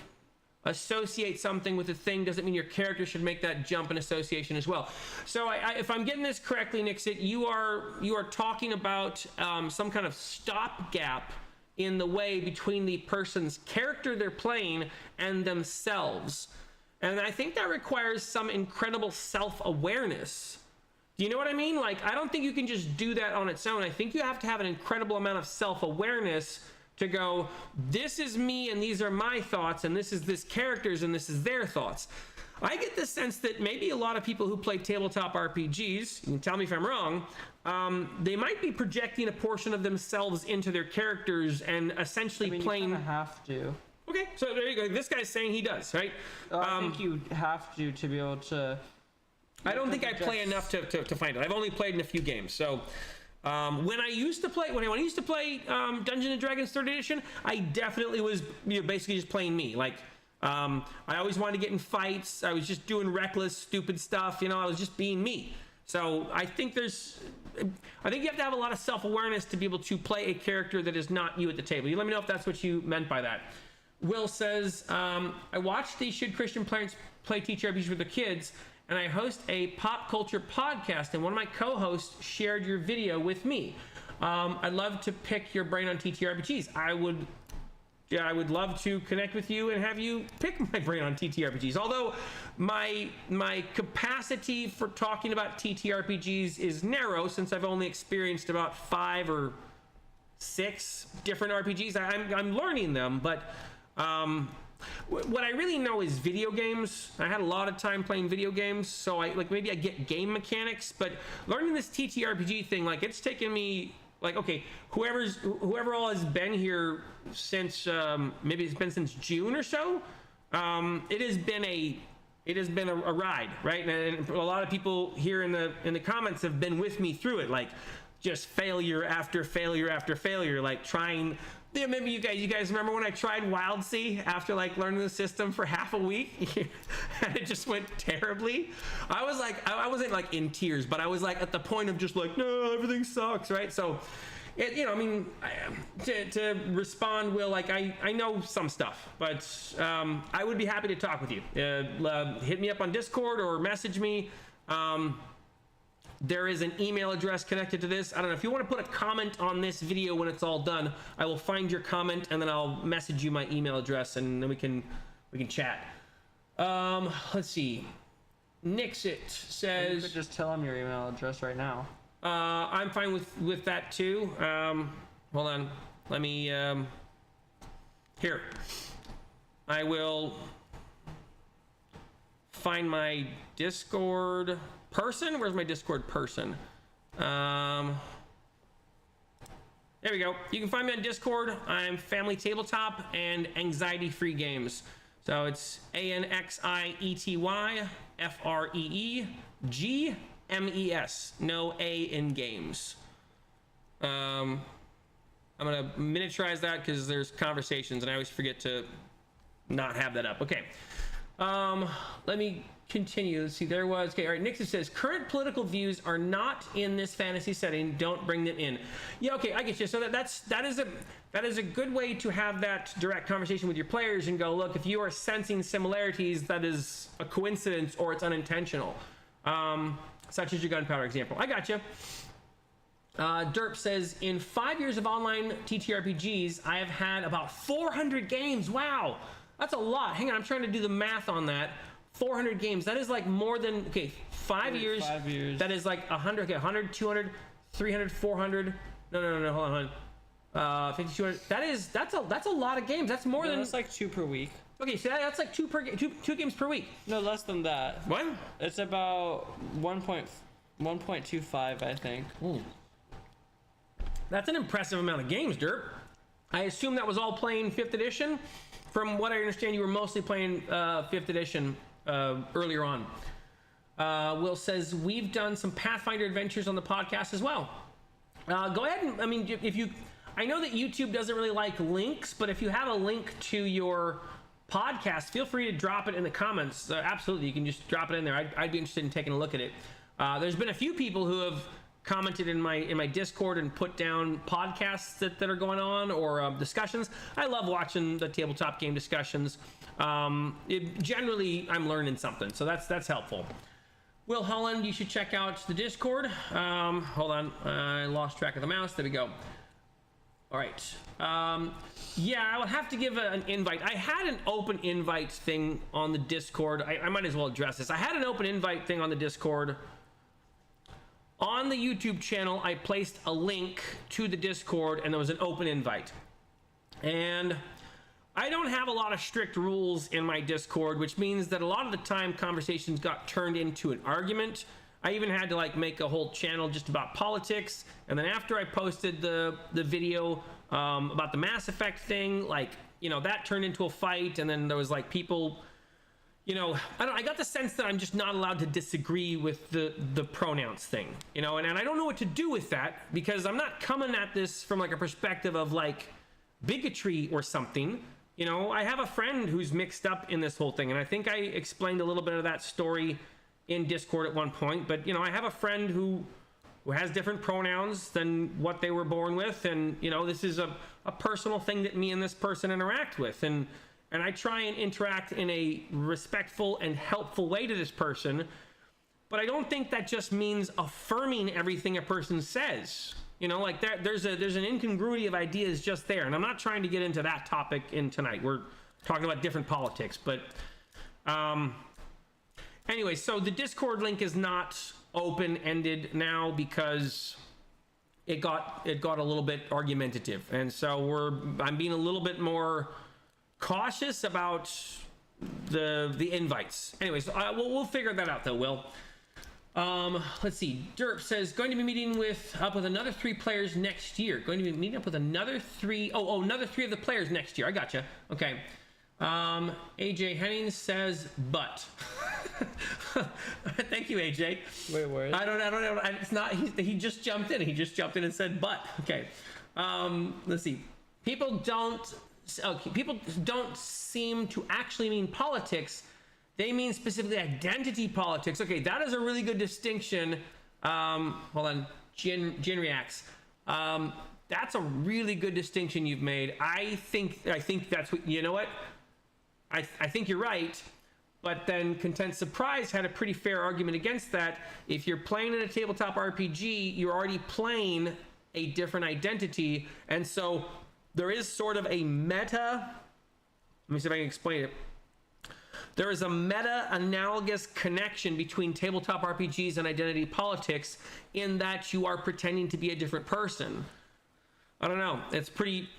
A: associate something with a thing doesn't mean your character should make that jump in association as well. So if I'm getting this correctly, Nixit, you are talking about some kind of stopgap in the way between the person's character they're playing and themselves. And I think that requires some incredible self-awareness. Do you know what I mean? Like, I don't think you can just do that on its own. I think you have to have an incredible amount of self-awareness to go, this is me and these are my thoughts, and this is this character's and this is their thoughts. I get the sense that maybe a lot of people who play tabletop RPGs, you can tell me if I'm wrong, they might be projecting a portion of themselves into their characters and essentially playing...
B: You kind of have to.
A: Okay, so there you go. This guy's saying he does, right?
B: I think you have to be able to...
A: I don't think I play enough to find it. I've only played in a few games. So when I used to play Dungeons and Dragons 3rd edition, I definitely was basically just playing me. Like I always wanted to get in fights. I was just doing reckless, stupid stuff. I was just being me. So I think you have to have a lot of self-awareness to be able to play a character that is not you at the table. You let me know if that's what you meant by that. Will says, I watched the Should Christian Parents Play TTRPGs with Their Kids, and I host a pop culture podcast, and one of my co-hosts shared your video with me. I'd love to pick your brain on TTRPGs. I would love to connect with you and have you pick my brain on TTRPGs. Although my capacity for talking about TTRPGs is narrow, since I've only experienced about 5 or 6 different RPGs. I'm learning them, but what I really know is video games. I had a lot of time playing video games, so maybe I get game mechanics, but learning this TTRPG thing, it's taken me, okay, whoever all has been here since, maybe it's been since June or so, it has been a ride, right? And a lot of people here in the comments have been with me through it, just failure after failure after failure, trying... Yeah, maybe you guys remember when I tried WildSea after learning the system for half a week and it just went terribly. I wasn't in tears, but I was at the point of just no, everything sucks, right? So, to respond, Will, I know some stuff, but I would be happy to talk with you. Hit me up on Discord or message me. There is an email address connected to this. I don't know if you want to put a comment on this video when it's all done. I will find your comment and then I'll message you my email address and then we can chat. Let's see. Nixit says.
B: You could just tell him your email address right now.
A: I'm fine with that too. Hold on. Let me. Here. I will find my Discord person. Where's my Discord person? There we go. You can find me on Discord. I'm Family Tabletop and Anxiety Free Games. So it's ANXIETYFREEGMES. No A in games. I'm gonna miniaturize that because there's conversations and I always forget to not have that up. Okay. Let me continue. Let's see. There was. Okay. All right. Nixon says current political views are not in this fantasy setting. Don't bring them in. Yeah. Okay. I get you. So that is a good way to have that direct conversation with your players and go, look, if you are sensing similarities, that is a coincidence or it's unintentional. Such as your gunpowder example. I got you. Derp says, in 5 years of online TTRPGs, I have had about 400 games. Wow. That's a lot. Hang on. I'm trying to do the math on that. 400 games. That is like more than, okay, 5 years.
B: 5 years.
A: That is like 100, okay, 100, 200, 300, 400. No, hold on. 50, 200. That's a lot of games. That's more than.
B: That's like 2 per week.
A: Okay, so that's like two games per week.
B: No, less than that.
A: What?
B: It's about 1.25, I think.
A: That's an impressive amount of games, Derp. I assume that was all playing 5th edition. From what I understand, you were mostly playing 5th edition earlier on. Will says, we've done some Pathfinder adventures on the podcast as well. Go ahead and, I mean, if you, I know that YouTube doesn't really like links, but if you have a link to your podcast, feel free to drop it in the comments. Absolutely, you can just drop it in there. I'd be interested in taking a look at it. There's been a few people who have commented in my Discord and put down podcasts that are going on, or discussions. I love watching the tabletop game discussions. Generally, I'm learning something, so that's helpful. Will Holland, you should check out the Discord. Hold on, I lost track of the mouse. There we go. All right. Yeah, I would have to give an invite. I had an open invite thing on the Discord. I might as well address this. I had an open invite thing on the Discord. On the YouTube channel, I placed a link to the Discord, and there was an open invite. And I don't have a lot of strict rules in my Discord, which means that a lot of the time conversations got turned into an argument. I even had to like make a whole channel just about politics. And then after I posted the video about the Mass Effect thing, like, you know, that turned into a fight. And then there was like people, you know, I got the sense that I'm just not allowed to disagree with the pronouns thing, you know, and I don't know what to do with that, because I'm not coming at this from like a perspective of like bigotry or something. You know, I have a friend who's mixed up in this whole thing, and I think I explained a little bit of that story in Discord at one point. But, you know, I have a friend who has different pronouns than what they were born with, and, you know, this is a personal thing that me and this person interact with, and I try and interact in a respectful and helpful way to this person, but I don't think that just means affirming everything a person says. You know, like there's an incongruity of ideas just there, and I'm not trying to get into that topic in tonight. We're talking about different politics, but anyway, so the Discord link is not open-ended now because it got a little bit argumentative, and so I'm being a little bit more cautious about the invites. Anyways, we'll figure that out though, Will. Let's see. Derp says, going to be meeting up with another 3 players next year. Going to be meeting up with another 3. Oh, another 3 of the players next year. I gotcha. Okay. AJ Henning says, but. Thank you, AJ.
B: Wait, where?
A: I don't know. It's not. He just jumped in. He just jumped in and said, but. Okay. Let's see. People don't seem to actually mean politics. They mean specifically identity politics. Okay, that is a really good distinction. Hold on, Genreax. That's a really good distinction you've made. I think that's what, you know what? I think you're right, but then Content Surprise had a pretty fair argument against that. If you're playing in a tabletop RPG, you're already playing a different identity, and so there is sort of a meta, let me see if I can explain it. There is a meta-analogous connection between tabletop RPGs and identity politics in that you are pretending to be a different person. I don't know. It's pretty...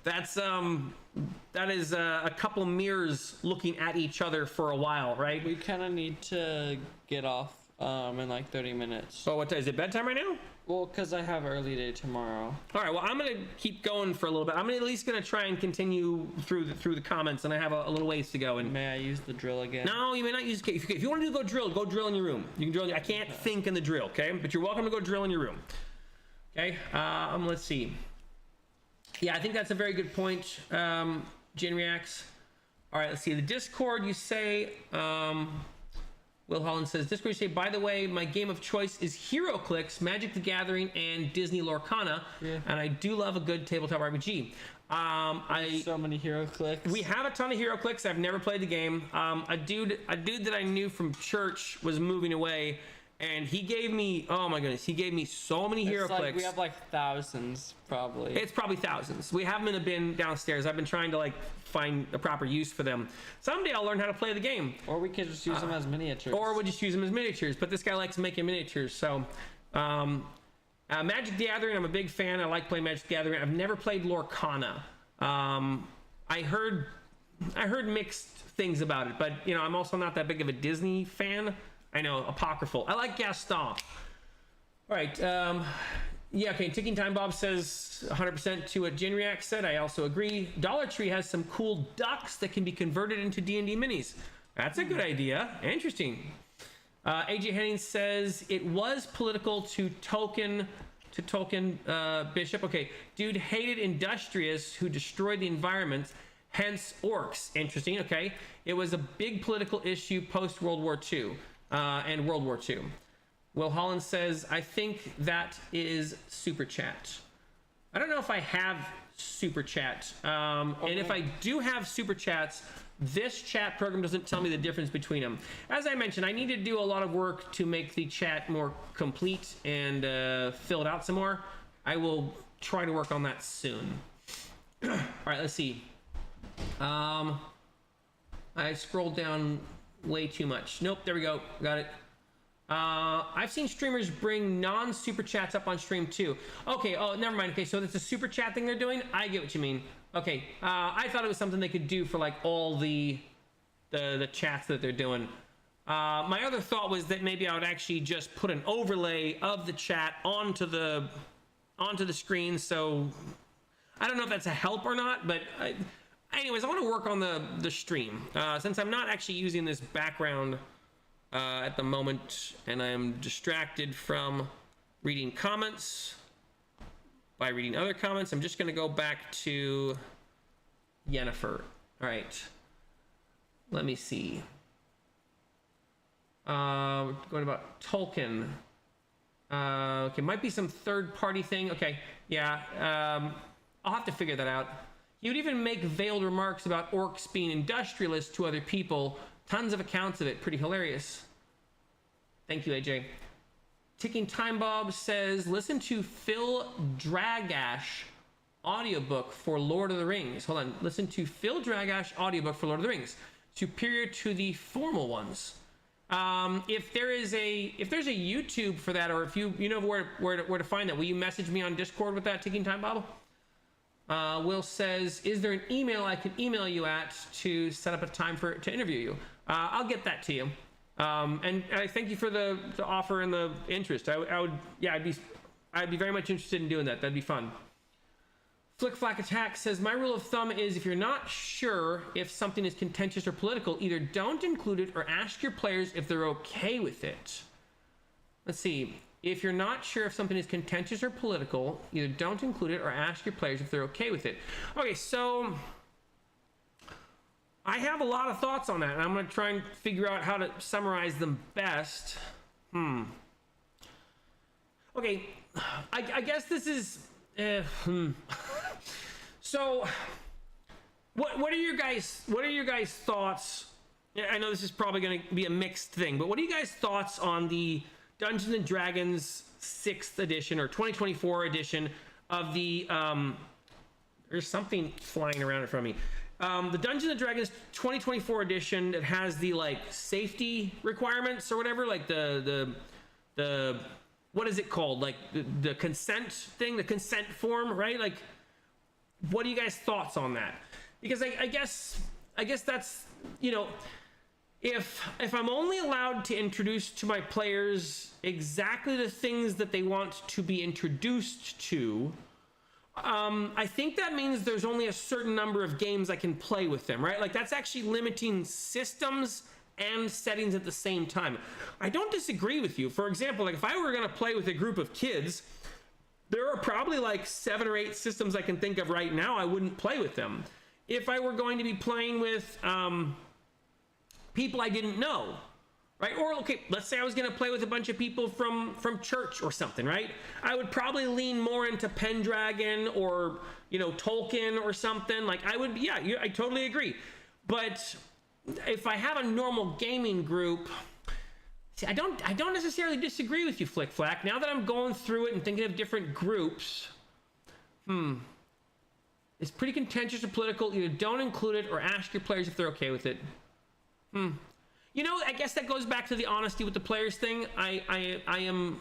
A: that is a couple mirrors looking at each other for a while, right?
B: We kind of need to get off in like 30 minutes.
A: Oh, what time? Is it bedtime right now?
B: Well, because I have early day tomorrow.
A: All right, well, I'm going to keep going for a little bit. I'm at least going to try and continue through the comments, and I have a little ways to go. And
B: may I use the drill again?
A: No, you may not use... If you want to go drill in your room. You can drill... I can't think in the drill, okay? But you're welcome to go drill in your room. Okay, let's see. Yeah, I think that's a very good point, Genreax. All right, let's see. The Discord, you say... Will Holland says, Discord, you say, by the way, my game of choice is HeroClix, Magic the Gathering, and Disney Lorcana, and I do love a good tabletop RPG.
B: So many HeroClix.
A: We have a ton of HeroClix. I've never played the game. A dude that I knew from church was moving away, and he gave me, oh my goodness, he gave me so many hero
B: It's like
A: clicks.
B: we have like thousands, probably.
A: It's probably thousands. We have them in a bin downstairs. I've been trying to like find a proper use for them. Someday I'll learn how to play the game.
B: Or we could just use them as miniatures.
A: Or we'll just use them as miniatures. But this guy likes making miniatures. So, Magic the Gathering, I'm a big fan. I like playing Magic the Gathering. I've never played Lorcana. I heard mixed things about it, but you know, I'm also not that big of a Disney fan. I know, apocryphal. I like Gaston. All right. Yeah, okay. Ticking Time Bob says 100% to what Jinriak said. I also agree. Dollar Tree has some cool ducks that can be converted into D&D minis. That's a good idea. Interesting. AJ Henning says it was political to Tolkien Bishop. Okay. Dude hated industrious who destroyed the environment. Hence orcs. Interesting. Okay. It was a big political issue post World War II and World War II. Will Holland says, I think that is Super Chat. I don't know if I have Super Chat. And if I do have Super Chats, this chat program doesn't tell me the difference between them. As I mentioned, I need to do a lot of work to make the chat more complete and fill it out some more. I will try to work on that soon. All right, let's see. I scrolled down way too much. Nope, there we go. Got it. I've seen streamers bring non-super chats up on stream too. Okay, oh, never mind. Okay, so it's a super chat thing they're doing. I get what you mean. Okay, I thought it was something they could do for like all the chats that they're doing. My other thought was that maybe I would actually just put an overlay of the chat onto the screen. So I don't know if that's a help or not, but anyways, I want to work on the stream since I'm not actually using this background at the moment, and I'm distracted from reading comments by reading other comments. I'm just going to go back to Yennefer. All right. Let me see. We're going about Tolkien. Okay, might be some third-party thing. Okay, yeah. I'll have to figure that out. He would even make veiled remarks about orcs being industrialists to other people. Tons of accounts of it. Pretty hilarious. Thank you, AJ. Ticking Time Bob says, listen to Phil Dragash audiobook for Lord of the Rings. Hold on. Listen to Phil Dragash audiobook for Lord of the Rings. Superior to the formal ones. If there's a YouTube for that, or if you know where to find that, will you message me on Discord with that, Ticking Time Bob? Will says, is there an email I can email you at to set up a time to interview you? I'll get that to you. And I thank you for the offer and the interest. I'd be very much interested in doing that. That'd be fun. Flick Flack Attack says, my rule of thumb is if you're not sure if something is contentious or political, either don't include it or ask your players if they're okay with it. Let's see. If you're not sure if something is contentious or political, either don't include it or ask your players if they're okay with it. Okay, so I have a lot of thoughts on that, and I'm going to try and figure out how to summarize them best. Okay, I guess this is... So, what are your guys' thoughts? I know this is probably going to be a mixed thing, but what are you guys' thoughts on the Dungeons and Dragons 6th edition or 2024 edition of the there's something flying around in front of me. The Dungeons and Dragons 2024 edition that has the like safety requirements or whatever, like the what is it called? Like the consent thing, the consent form, right? Like, what are you guys' thoughts on that? Because I guess that's, you know, if I'm only allowed to introduce to my players exactly the things that they want to be introduced to, I think that means there's only a certain number of games I can play with them, right? Like, that's actually limiting systems and settings at the same time. I don't disagree with you. For example, like if I were going to play with a group of kids, there are probably like 7 or 8 systems I can think of right now I wouldn't play with them. If I were going to be playing with people I didn't know, right? Or, okay, let's say I was going to play with a bunch of people from church or something, right? I would probably lean more into Pendragon or, you know, Tolkien or something. Like, I would, yeah, I totally agree. But if I have a normal gaming group, See, I don't necessarily disagree with you, Flick Flack. Now that I'm going through it and thinking of different groups, it's pretty contentious or political. Either don't include it or ask your players if they're okay with it. You know, I guess that goes back to the honesty with the players thing. I am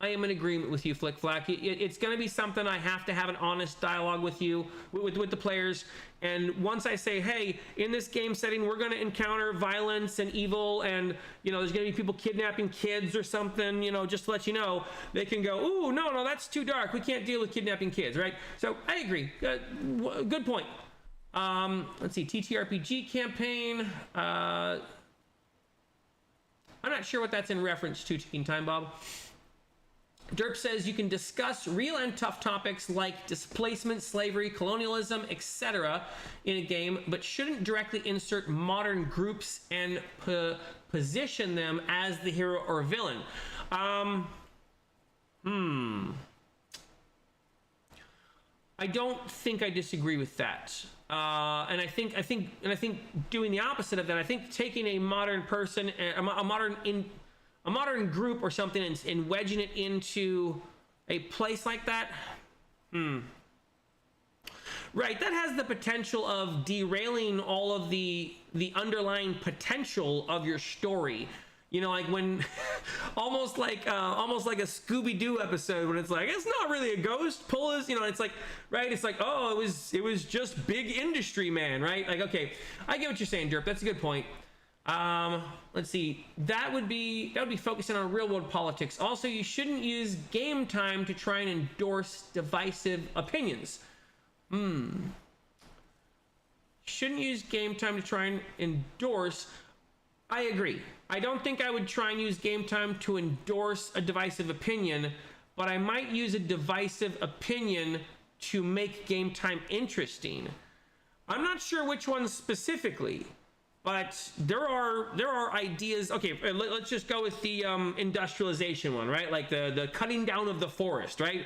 A: in agreement with you, Flick Flack. It's going to be something I have to have an honest dialogue with you, with the players. And once I say, hey, in this game setting, we're going to encounter violence and evil, and you know, there's going to be people kidnapping kids or something. You know, just to let you know, they can go, ooh, no, that's too dark. We can't deal with kidnapping kids, right? So I agree. Good point. Let's see, TTRPG campaign. I'm not sure what that's in reference to, Teen Time Bob. Derp says you can discuss real and tough topics like displacement, slavery, colonialism, etc. in a game, but shouldn't directly insert modern groups and position them as the hero or villain. I don't think I disagree with that. And I think doing the opposite of that, I think taking a modern person, a modern group or something, and wedging it into a place like that, right, that has the potential of derailing all of the underlying potential of your story. You know, like when almost like a Scooby-Doo episode when it's like, it's not really a ghost, pull his, you know, it's like, right, it's like, oh, it was just big industry, man, right? Like, okay, I get what you're saying, Derp. That's a good point. Let's see, that would be focusing on real world politics. Also, you shouldn't use game time to try and endorse divisive opinions. Shouldn't use game time to try and endorse. I agree. I don't think I would try and use game time to endorse a divisive opinion, but I might use a divisive opinion to make game time interesting. I'm not sure which ones specifically, but there are ideas. Okay, let's just go with the industrialization one, right? Like the cutting down of the forest, right?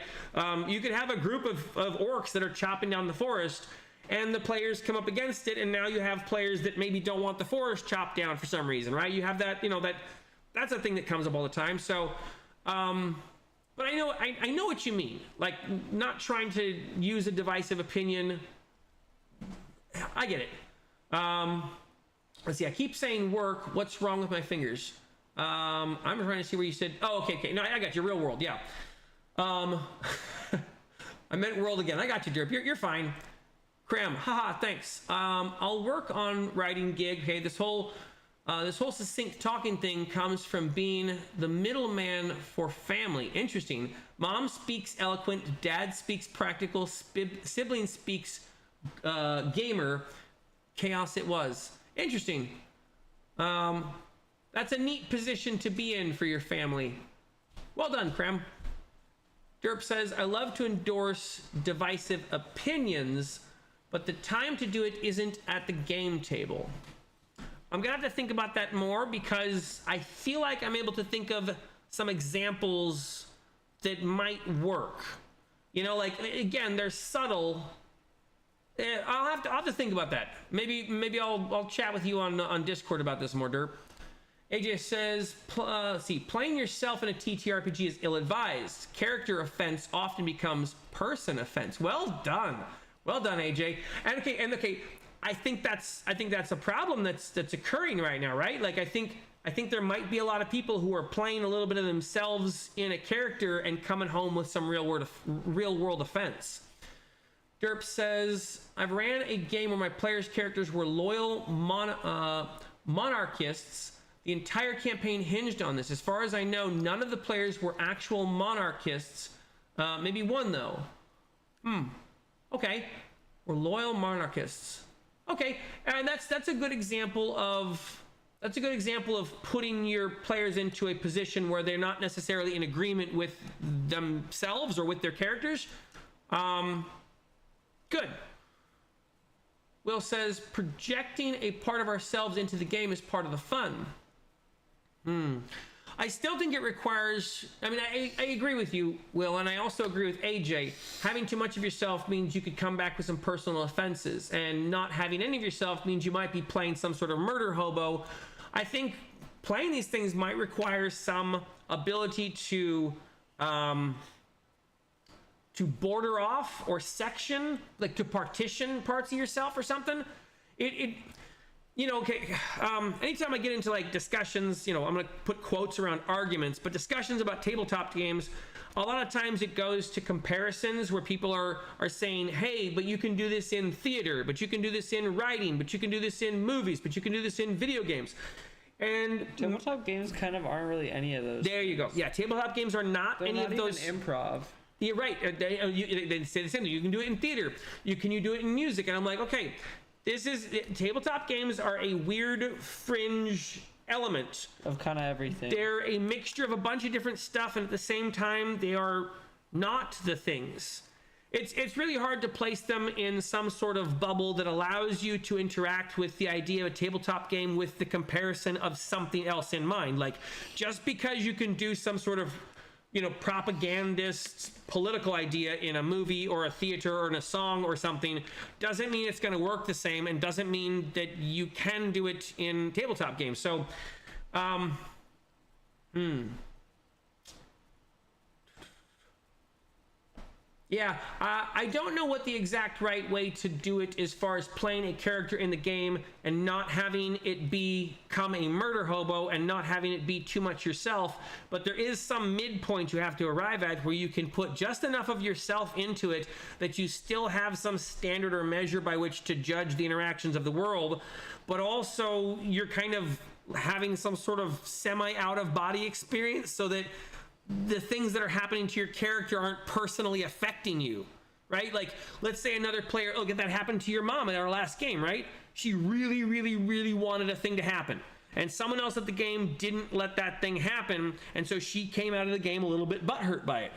A: You could have a group of orcs that are chopping down the forest, and the players come up against it, and now you have players that maybe don't want the forest chopped down for some reason, right? You have that, you know, that's a thing that comes up all the time. So, but I know what you mean. Like, not trying to use a divisive opinion. I get it. Let's see. I keep saying work. What's wrong with my fingers? I'm trying to see where you said. Oh, okay. No, I got you. Real world. Yeah. I meant world again. I got you, Derp. You're fine. Cram, haha, thanks. I'll work on writing gig. Okay, this whole succinct talking thing comes from being the middleman for family. Interesting. Mom speaks eloquent, dad speaks practical, sibling speaks gamer. Chaos it was. Interesting. That's a neat position to be in for your family. Well done, Cram. Derp says, I love to endorse divisive opinions, but the time to do it isn't at the game table. I'm gonna have to think about that more, because I feel like I'm able to think of some examples that might work. You know, like, again, they're subtle. I'll have to think about that. Maybe I'll chat with you on Discord about this more, Derp. AJ says, playing yourself in a TTRPG is ill-advised. Character offense often becomes person offense. Well done. Well done, AJ. And okay, I think that's a problem that's occurring right now, right? Like, I think there might be a lot of people who are playing a little bit of themselves in a character and coming home with some real world offense. Derp says, I've ran a game where my players' characters were loyal monarchists. The entire campaign hinged on this. As far as I know, none of the players were actual monarchists. Maybe one though. Okay, we're loyal monarchists. Okay, and that's a good example of putting your players into a position where they're not necessarily in agreement with themselves or with their characters. Good. Will says, projecting a part of ourselves into the game is part of the fun. I still think it requires, I mean, I agree with you, Will, and I also agree with AJ. Having too much of yourself means you could come back with some personal offenses, and not having any of yourself means you might be playing some sort of murder hobo. I think playing these things might require some ability to border off or section, like to partition parts of yourself or something. Okay, anytime I get into like discussions, I'm going to put quotes around arguments, but discussions about tabletop games, a lot of times it goes to comparisons where people are saying, hey, but you can do this in theater, but you can do this in writing, but you can do this in movies, but you can do this in video games. And
B: tabletop games kind of aren't really any of those.
A: There you go. Yeah, tabletop games are not
B: They're
A: any
B: not
A: of those.
B: even improv.
A: You're right. They say the same thing. You can do it in theater. You do it in music. And I'm like, okay, tabletop games are a weird fringe element
B: of kind of everything.
A: They're a mixture of a bunch of different stuff, and at the same time, they are not the things. It's really hard to place them in some sort of bubble that allows you to interact with the idea of a tabletop game with the comparison of something else in mind. Like, just because you can do some sort of propagandist political idea in a movie or a theater or in a song or something doesn't mean it's going to work the same, and doesn't mean that you can do it in tabletop games. So, yeah, I don't know what the exact right way to do it as far as playing a character in the game and not having it become a murder hobo and not having it be too much yourself, but there is some midpoint you have to arrive at where you can put just enough of yourself into it that you still have some standard or measure by which to judge the interactions of the world, but also you're kind of having some sort of semi-out-of-body experience so that the things that are happening to your character aren't personally affecting you, right? Like, let's say another player, look at that happened to your mom in our last game, right? She really, really, really wanted a thing to happen, and someone else at the game didn't let that thing happen, and so she came out of the game a little bit butthurt by it.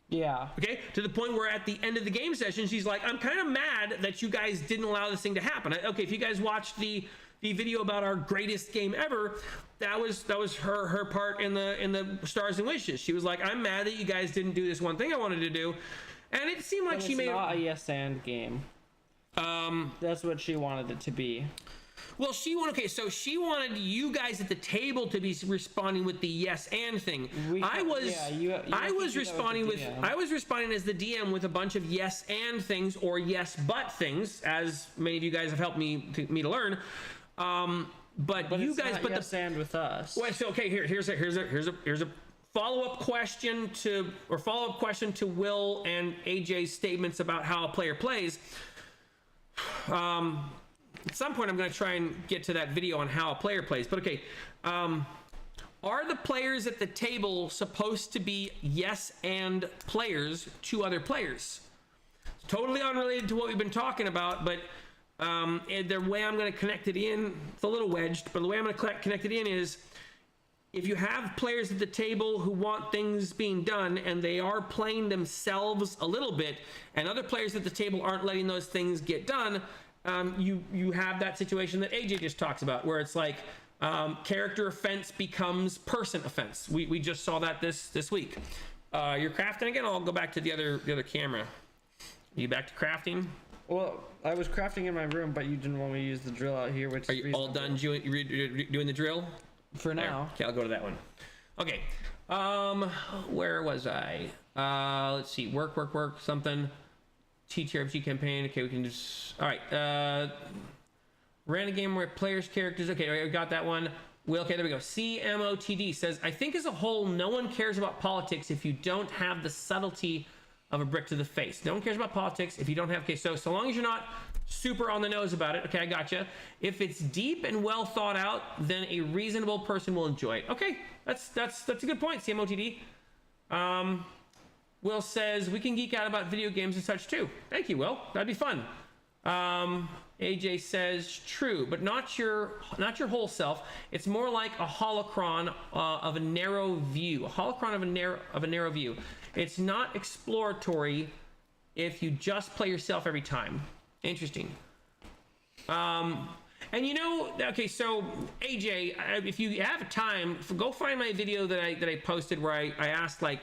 B: Yeah.
A: Okay, to the point where at the end of the game session, she's like, I'm kind of mad that you guys didn't allow this thing to happen. Okay, if you guys watched the video about our greatest game ever, that was her part in the Stars and Wishes. She was like, I'm mad that you guys didn't do this one thing I wanted to do, and it seemed like she made. It's
B: not a yes and game. That's what she wanted it to be.
A: Well, she wanted you guys at the table to be responding with the yes and thing. I was responding as the DM with a bunch of yes and things or yes but things, as many of you guys have helped me to learn. But you guys,
B: but yes and with us.
A: Well, so okay, here's a follow-up question to Will and AJ's statements about how a player plays. At some point, I'm going to try and get to that video on how a player plays. But okay, are the players at the table supposed to be yes and players to other players? Totally unrelated to what we've been talking about, but the way I'm going to connect it in, it's a little wedged, but the way I'm going to connect it in is, if you have players at the table who want things being done and they are playing themselves a little bit, and other players at the table aren't letting those things get done, you have that situation that AJ just talks about, where it's like character offense becomes person offense. We just saw that this week. You're crafting again? I'll go back to the other camera. Are you back to crafting?
B: Well, I was crafting in my room, but you didn't want me to use the drill out here, which
A: are you all done doing the drill?
B: For now.
A: Okay, I'll go to that one. Okay. Where was I? Let's see. Work, something. TTRPG campaign. Okay, we can just... All right. Random game where players' characters... Okay, we got that one. Well, okay, there we go. CMOTD says, I think as a whole, no one cares about politics if you don't have the subtlety of a brick to the face. No one cares about politics if you don't have... Okay, so long as you're not super on the nose about it, okay, I gotcha. If it's deep and well thought out, then a reasonable person will enjoy it. Okay, that's a good point, CMOTD. Will says, we can geek out about video games and such too. Thank you, Will. That'd be fun. AJ says, true, but not your whole self. It's more like a holocron of a narrow view. A holocron of a narrow view. It's not exploratory if you just play yourself every time. Interesting. And okay, so AJ, if you have time, go find my video that I posted where I asked, like,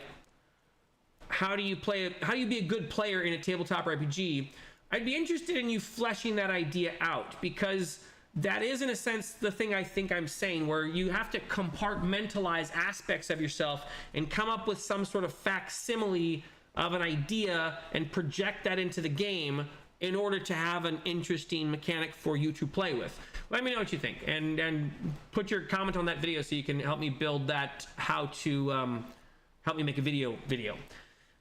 A: how do you be a good player in a tabletop RPG? I'd be interested in you fleshing that idea out, because that is, in a sense, the thing I think I'm saying, where you have to compartmentalize aspects of yourself and come up with some sort of facsimile of an idea and project that into the game in order to have an interesting mechanic for you to play with. Let me know what you think, and put your comment on that video so you can help me build that, how to help me make a video.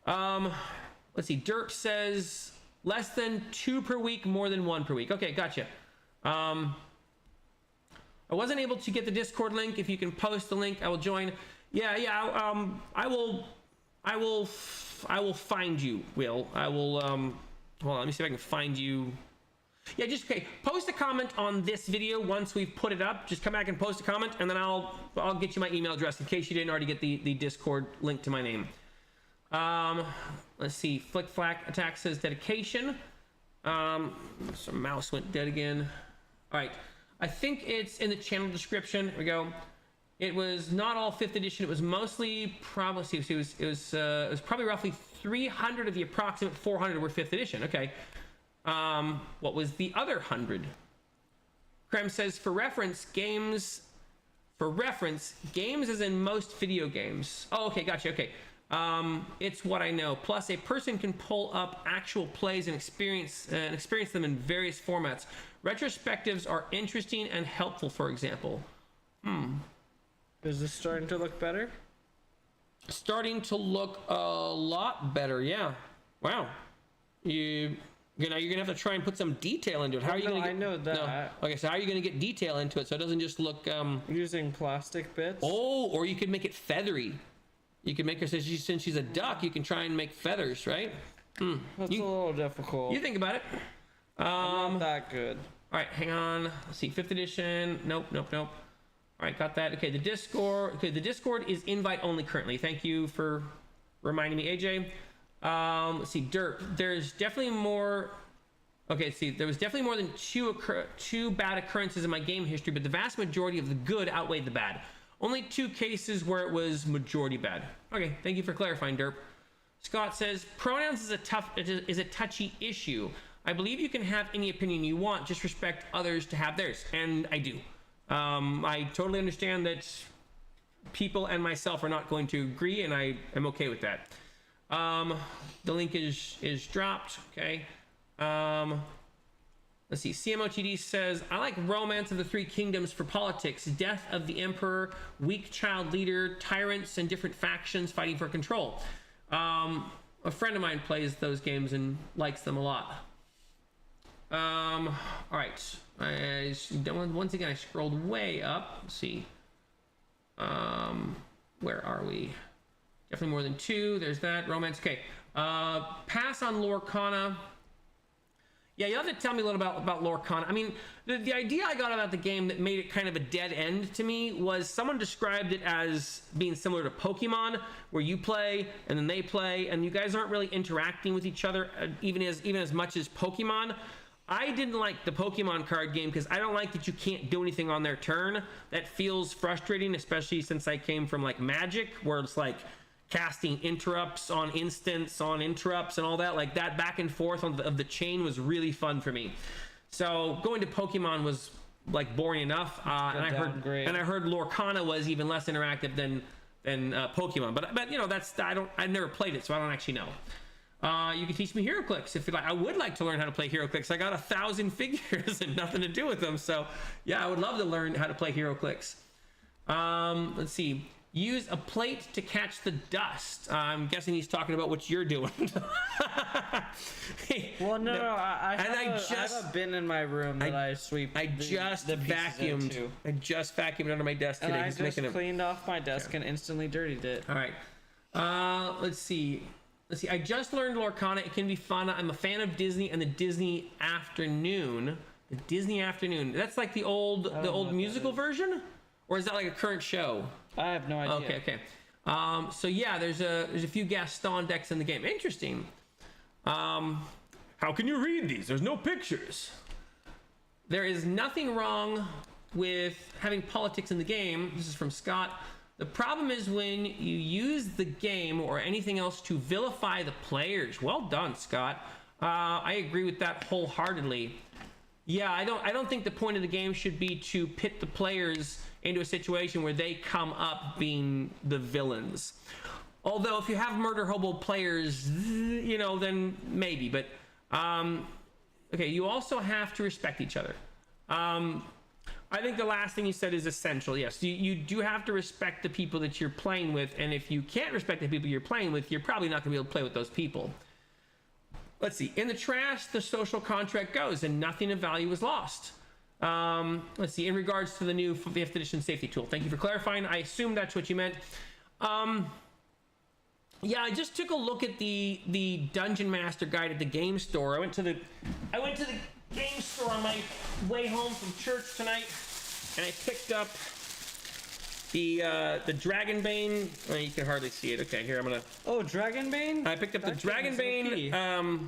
A: Let's see, Derp says less than 2 per week, more than 1 per week. Okay, gotcha. I wasn't able to get the Discord link. If you can post the link, I will join. Yeah. I will find you, Will. I will, hold on, let me see if I can find you. Yeah, just, okay, post a comment on this video once we've put it up. Just come back and post a comment, and then I'll get you my email address in case you didn't already get the Discord link to my name. Let's see, Flick Flack Attack says dedication. Some mouse went dead again. All right, I think it's in the channel description. Here we go. It was not all 5th edition. It was mostly probably, it was probably roughly 300 of the approximate 400 were 5th edition. Okay. What was the other 100? Krem says, for reference, games as in most video games. Oh, okay, gotcha, okay. It's what I know. Plus, a person can pull up actual plays and experience them in various formats. Retrospectives are interesting and helpful, for example.
B: Is this starting to look better?
A: Starting to look a lot better, yeah. Wow. You're gonna have to try and put some detail into it. How are you gonna get,
B: I know that.
A: No. Okay, so how are you gonna get detail into it so it doesn't just look
B: using plastic bits?
A: Oh, or you could make it feathery. You could make her, since she's a duck, you can try and make feathers, right?
B: That's a little difficult.
A: You think about it.
B: I'm not that good.
A: All right, hang on. Let's see, 5th edition. Nope. All right, got that. Okay, the Discord. Okay, the Discord is invite only currently. Thank you for reminding me, AJ. Let's see, Derp. There's definitely more. Okay, see, there was definitely more than two bad occurrences in my game history, but the vast majority of the good outweighed the bad. Only 2 cases where it was majority bad. Okay, thank you for clarifying, Derp. Scott says, pronouns is a touchy issue. I believe you can have any opinion you want, just respect others to have theirs, and I do. I totally understand that people and myself are not going to agree, and I am okay with that. The link is dropped, okay. Let's see, CMOTD says, I like Romance of the Three Kingdoms for politics, death of the emperor, weak child leader, tyrants, and different factions fighting for control. A friend of mine plays those games and likes them a lot. All right, once again, I scrolled way up. Let's see. Where are we? Definitely more than 2. There's that. Romance. Okay. Pass on Lorcana. Yeah, you have to tell me a little about Lorcana. I mean, the idea I got about the game that made it kind of a dead end to me was someone described it as being similar to Pokemon, where you play and then they play, and you guys aren't really interacting with each other even as much as Pokemon. I didn't like the Pokemon card game because I don't like that you can't do anything on their turn. That feels frustrating, especially since I came from like Magic, where it's like casting interrupts on instants on interrupts and all that. Like that back and forth of the chain was really fun for me. So going to Pokemon was like boring enough. And I heard Lorcana was even less interactive than Pokemon. But you know, I've never played it, so I don't actually know. You can teach me HeroClix if you like. I would like to learn how to play HeroClix. I got 1,000 figures and nothing to do with them. So yeah, I would love to learn how to play HeroClix. Let's see. Use a plate to catch the dust. I'm guessing he's talking about what you're doing.
B: Well, no. I have a bin in my room that I sweep.
A: I just vacuumed under my desk today.
B: And I just cleaned off my desk and instantly dirtied it.
A: All right. Let's see. I just learned Lorcana. It can be fun. I'm a fan of Disney and the Disney Afternoon. The Disney Afternoon. That's like the old musical version, or is that like a current show?
B: I have no idea.
A: Okay. So yeah, there's a few Gaston decks in the game. Interesting. How can you read these? There's no pictures. There is nothing wrong with having politics in the game. This is from Scott. The problem is when you use the game or anything else to vilify the players. Well done, Scott. I agree with that wholeheartedly. Yeah, I don't think the point of the game should be to pit the players into a situation where they come up being the villains. Although if you have murder hobo players, you know, then maybe. But okay, you also have to respect each other. I think the last thing you said is essential. Yes, you do have to respect the people that you're playing with, and if you can't respect the people you're playing with, you're probably not going to be able to play with those people. Let's see. In the trash, the social contract goes, and nothing of value is lost. Let's see. In regards to the new 5th edition safety tool, thank you for clarifying. I assume that's what you meant. Yeah, I just took a look at the Dungeon Master guide at the game store. I went to the game store on my way home from church tonight, and I picked up the Dragonbane. Oh, you can hardly see it. Okay, here I'm gonna.
B: Oh, Dragonbane!
A: I picked up the Dragonbane.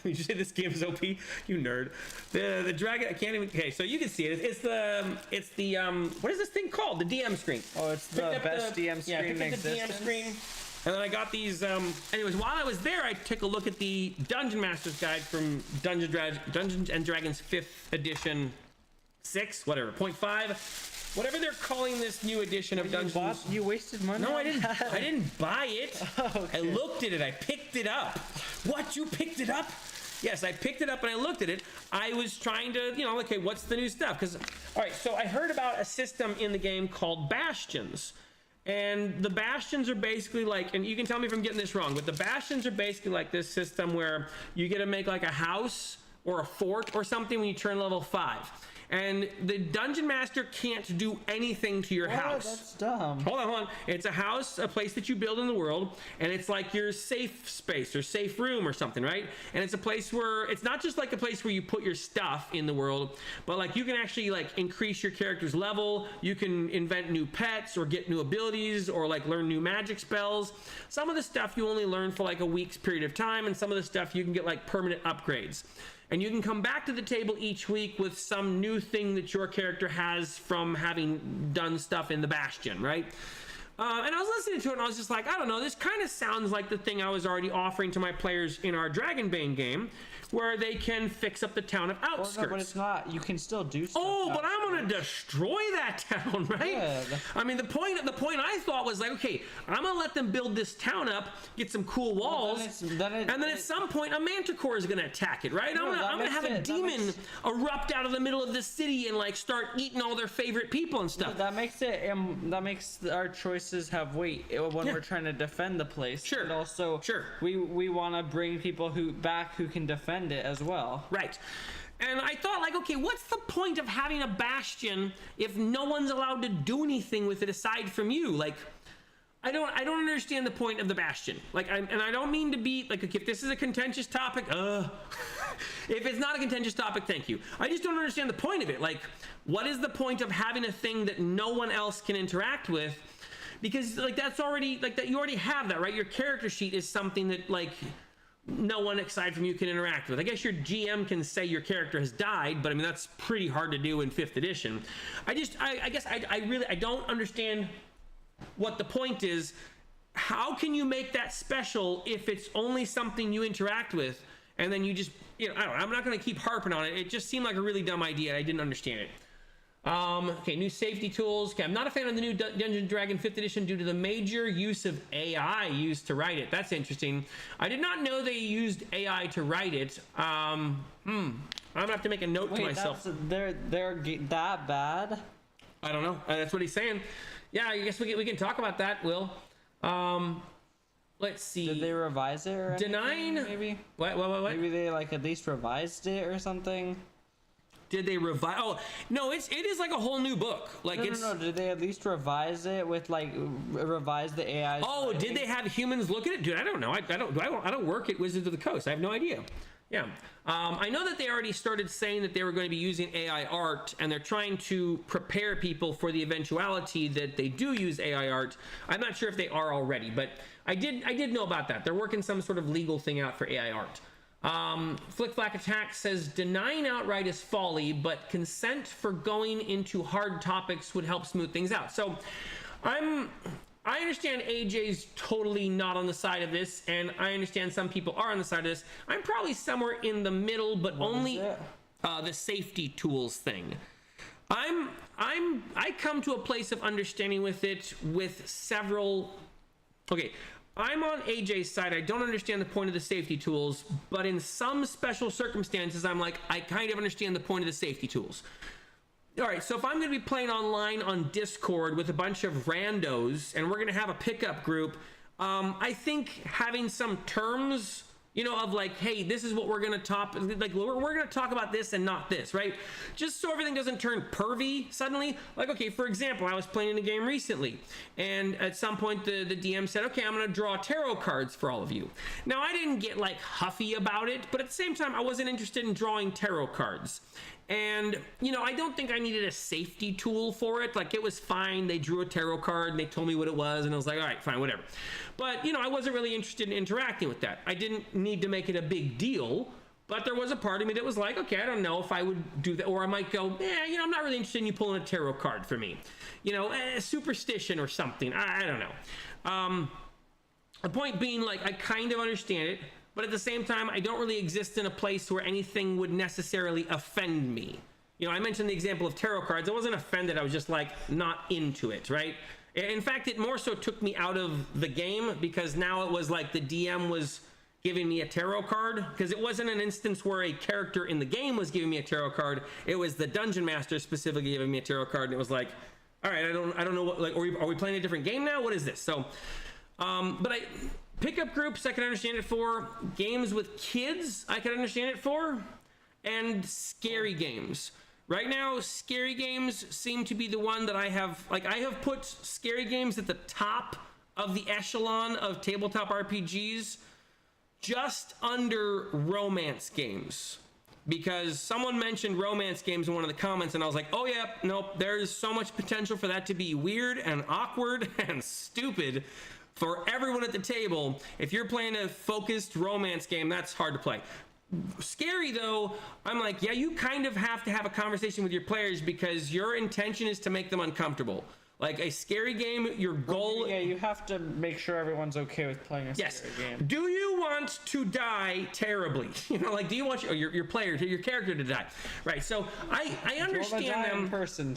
A: Did you say this game is OP? You nerd. The dragon. I can't even. Okay, so you can see it. It's the what is this thing called? The DM screen.
B: Oh, it's the best DM screen in existence.
A: The DM screen. And then I got these, anyways, while I was there, I took a look at the Dungeon Master's Guide from Dungeons and Dragons 5th edition 6, whatever, 0.5, whatever they're calling this new edition of Dungeons.
B: You wasted money?
A: No, I didn't. I didn't buy it. Okay. I looked at it. I picked it up. What? You picked it up? Yes, I picked it up and I looked at it. I was trying to, you know, okay, what's the new stuff? Because, all right, so I heard about a system in the game called Bastions. And the Bastions are basically like, and you can tell me if I'm getting this wrong, but the Bastions are basically like this system where you get to make like a house or a fort or something when you turn level 5. And the Dungeon Master can't do anything to your house.
B: That's dumb.
A: Hold on. It's a house, a place that you build in the world, and it's like your safe space or safe room or something, right? And it's a place where, it's not just like a place where you put your stuff in the world, but like you can actually like increase your character's level, you can invent new pets or get new abilities or like learn new magic spells. Some of the stuff you only learn for like a week's period of time, and some of the stuff you can get like permanent upgrades. And you can come back to the table each week with some new thing that your character has from having done stuff in the Bastion, right? And I was listening to it and I was just like, I don't know, this kind of sounds like the thing I was already offering to my players in our Dragonbane game, where they can fix up the town of Outskirts.
B: Well, no, but it's not. You can still do stuff.
A: Oh, but I'm going to destroy that town, right?
B: Good.
A: I mean, the point I thought was like, okay, I'm going to let them build this town up, get some cool walls, and then at some point a manticore is going to attack it, right?
B: No,
A: I'm going to have a demon erupt out of the middle of the city and like start eating all their favorite people and stuff.
B: That makes it. That makes our choices have weight when we're trying to defend the place.
A: Sure.
B: And also,
A: sure.
B: We want to bring people who can defend it as well.
A: Right. And I thought, like, okay, what's the point of having a Bastion if no one's allowed to do anything with it aside from you? Like, I don't understand the point of the Bastion. Like, and I don't mean to be like, okay, if this is a contentious topic, if it's not a contentious topic, thank you. I just don't understand the point of it. Like, what is the point of having a thing that no one else can interact with? Because like that's already like that you already have that, right? Your character sheet is something that like no one aside from you can interact with. I guess your GM can say your character has died, but I mean that's pretty hard to do in 5th edition. I guess I really don't understand what the point is. How can you make that special if it's only something you interact with and then you just, you know, I don't know, I'm not going to keep harping on it. It just seemed like a really dumb idea. I didn't understand it. Okay, new safety tools. Okay, I'm not a fan of the new Dungeons & Dragons 5th edition due to the major use of AI used to write it. That's interesting. I did not know they used AI to write it. I'm gonna have to make a note to myself.
B: They're that bad?
A: I don't know. That's what he's saying. Yeah, I guess we can talk about that, Will. Let's see.
B: Did they revise it or anything, maybe?
A: What?
B: Maybe they like at least revised it or something.
A: Did they revise? Oh no, it is like a whole new book. Like
B: no. Did they at least revise it with like revise the AI?
A: Oh, did they have humans look at it? Dude, I don't know. I don't work at Wizards of the Coast. I have no idea. Yeah, I know that they already started saying that they were going to be using AI art, and they're trying to prepare people for the eventuality that they do use AI art. I'm not sure if they are already, but I did know about that. They're working some sort of legal thing out for AI art. Flick Flack Attack says denying outright is folly, but consent for going into hard topics would help smooth things out. So I understand AJ's totally not on the side of this, and I understand some people are on the side of this. I'm probably somewhere in the middle, but the safety tools thing. I come to a place of understanding with it with several. Okay, I'm on AJ's side. I don't understand the point of the safety tools, but in some special circumstances, I'm like, I kind of understand the point of the safety tools. All right, so if I'm going to be playing online on Discord with a bunch of randos and we're going to have a pickup group, I think having some terms, you know, of like, hey, this is what we're going to talk, like we're going to talk about this and not this, right? Just so everything doesn't turn pervy suddenly. Like, okay, for example, I was playing a game recently and at some point the DM said, okay, I'm going to draw tarot cards for all of you. Now, I didn't get like huffy about it, but at the same time, I wasn't interested in drawing tarot cards. And, you know, I don't think I needed a safety tool for it. Like, it was fine. They drew a tarot card and they told me what it was. And I was like, all right, fine, whatever. But, you know, I wasn't really interested in interacting with that. I didn't need to make it a big deal. But there was a part of me that was like, okay, I don't know if I would do that. Or I might go, yeah, you know, I'm not really interested in you pulling a tarot card for me. You know, a superstition or something. I don't know. The point being, like, I kind of understand it. But at the same time, I don't really exist in a place where anything would necessarily offend me. You know, I mentioned the example of tarot cards. I wasn't offended. I was just like not into it, right? In fact, it more so took me out of the game because now it was like the DM was giving me a tarot card, because it wasn't an instance where a character in the game was giving me a tarot card. It was the dungeon master specifically giving me a tarot card, and it was like, all right, I don't know what, like, are we playing a different game now? What is this? So, pickup groups, I can understand it for. Games with kids, I can understand it for. And scary games. Right now, scary games seem to be the one that I have put scary games at the top of the echelon of tabletop RPGs, just under romance games. Because someone mentioned romance games in one of the comments, and I was like, oh yeah, nope, there's so much potential for that to be weird and awkward and stupid for everyone at the table. If you're playing a focused romance game, that's hard to play. Scary though, I'm like, yeah, you kind of have to have a conversation with your players because your intention is to make them uncomfortable. Like a scary game, your goal...
B: Yeah, you have to make sure everyone's okay with playing a scary game.
A: Do you want to die terribly? You know, like, do you want your player, your character to die? Right, so I understand them,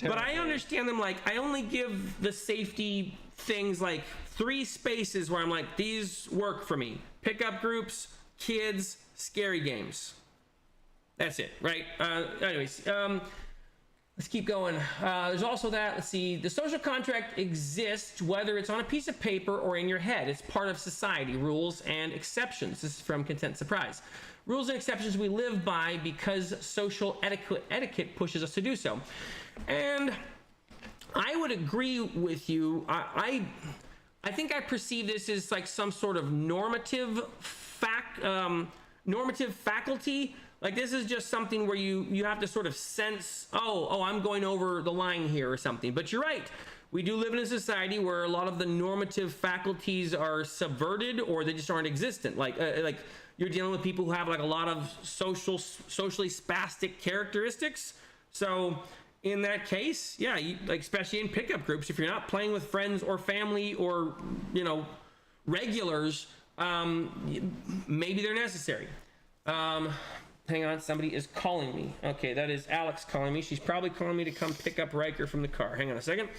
A: but I understand them, like, I only give the safety things like 3 spaces where I'm like, these work for me. Pickup groups, kids, scary games. That's it, right? Anyways, let's keep going. There's also that, let's see, the social contract exists whether it's on a piece of paper or in your head. It's part of society, rules and exceptions. This is from Content Surprise. Rules and exceptions we live by because social etiquette pushes us to do so. And I would agree with you. I think I perceive this as like some sort of normative faculty. Like, this is just something where you have to sort of sense, oh, I'm going over the line here or something. But you're right. We do live in a society where a lot of the normative faculties are subverted or they just aren't existent. Like you're dealing with people who have like a lot of socially spastic characteristics. So in that case, yeah, like especially in pickup groups, if you're not playing with friends or family or, you know, regulars, maybe they're necessary. Hang on, somebody is calling me. Okay, that is Alex calling me. She's probably calling me to come pick up Riker from the car. Hang on a second.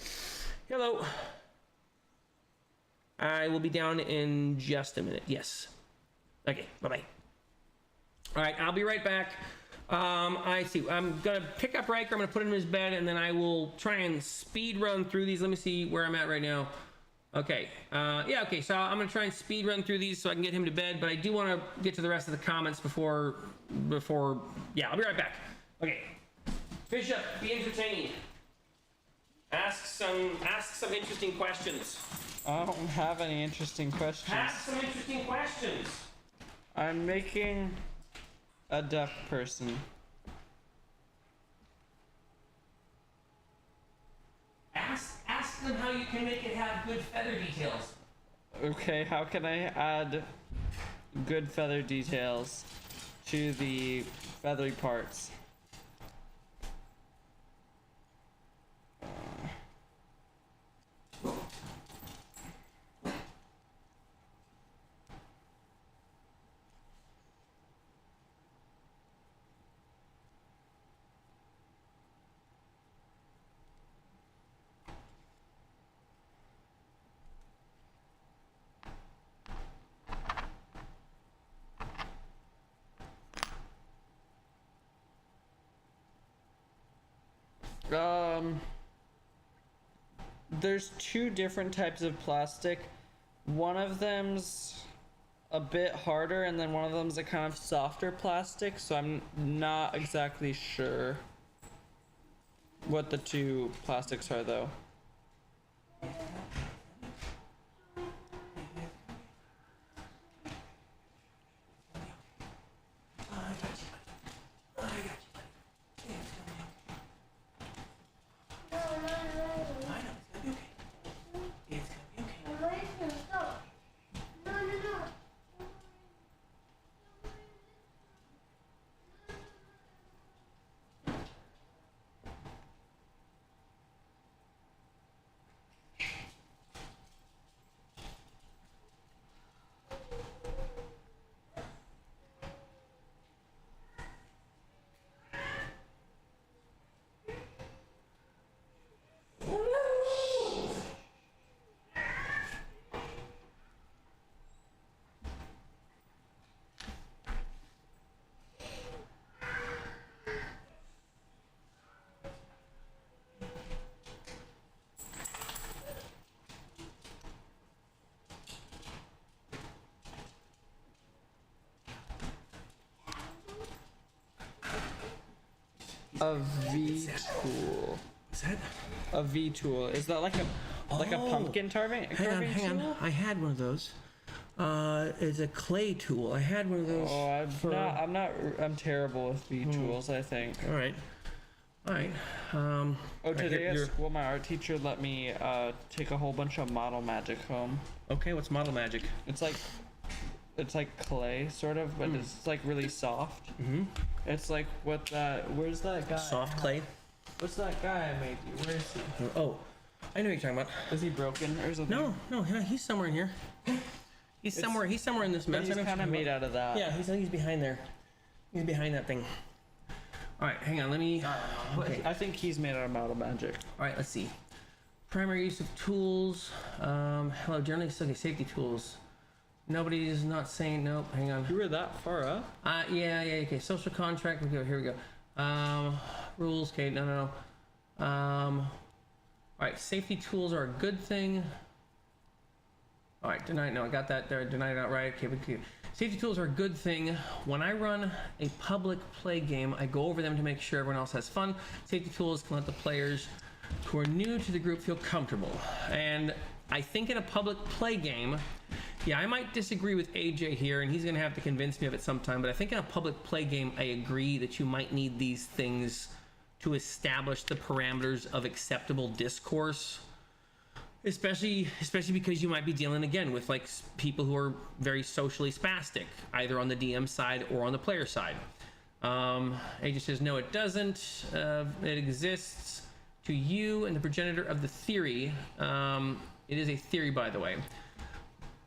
A: Hello. I will be down in just a minute. Yes. Okay, bye-bye. All right, I'll be right back. I see. I'm going to pick up Riker. I'm going to put him in his bed, and then I will try and speed run through these. Let me see where I'm at right now. Okay. Yeah, okay. So I'm going to try and speed run through these so I can get him to bed, but I do want to get to the rest of the comments before, yeah, I'll be right back. Okay. Bishop, be entertaining. Ask some interesting questions.
B: I don't have any interesting questions.
A: Ask some interesting questions.
B: I'm making a deaf person.
A: Ask them how you can make it have good feather details.
B: Okay, how can I add good feather details to the feathery parts? There's two different types of plastic. One of them's a bit harder, and then one of them's a kind of softer plastic, so I'm not exactly sure what the two plastics are, though. A V tool.
A: Is that?
B: A V tool. Is that like a pumpkin carving
A: Hang on.
B: tool?
A: I had one of those. It's a clay tool. I had one of those.
B: Oh, I'm terrible with V tools, I think.
A: All right.
B: Today at school, my art teacher let me take a whole bunch of model magic home.
A: Okay, what's model magic?
B: It's like clay, sort of, but it's like really soft.
A: Mm-hmm.
B: It's like where's that guy?
A: Soft clay.
B: What's that guy I made you? Where is he?
A: Oh, I know what you're talking about.
B: Is he broken or something?
A: No, he's somewhere in here. He's somewhere in this mess.
B: But he's kind of made out of that.
A: Yeah, I think he's behind there. He's behind that thing. All right, hang on. Let me. Okay.
B: I think he's made out of model magic.
A: All right, let's see. Primary use of tools. Hello, generally, okay, safety tools. Nobody is not saying nope. Hang on.
B: You were that far up?
A: Yeah. Okay. Social contract. Here we go. Rules. Okay. No. All right. Safety tools are a good thing. All right. Denied. No, I got that there. Denied outright. Okay. Safety tools are a good thing. When I run a public play game, I go over them to make sure everyone else has fun. Safety tools can let the players who are new to the group feel comfortable. And I think in a public play game, yeah, I might disagree with AJ here, and he's going to have to convince me of it sometime, but I think in a public play game, I agree that you might need these things to establish the parameters of acceptable discourse, especially because you might be dealing, again, with like people who are very socially spastic, either on the DM side or on the player side. AJ says, no, it doesn't. It exists to you and the progenitor of the theory. It is a theory, by the way.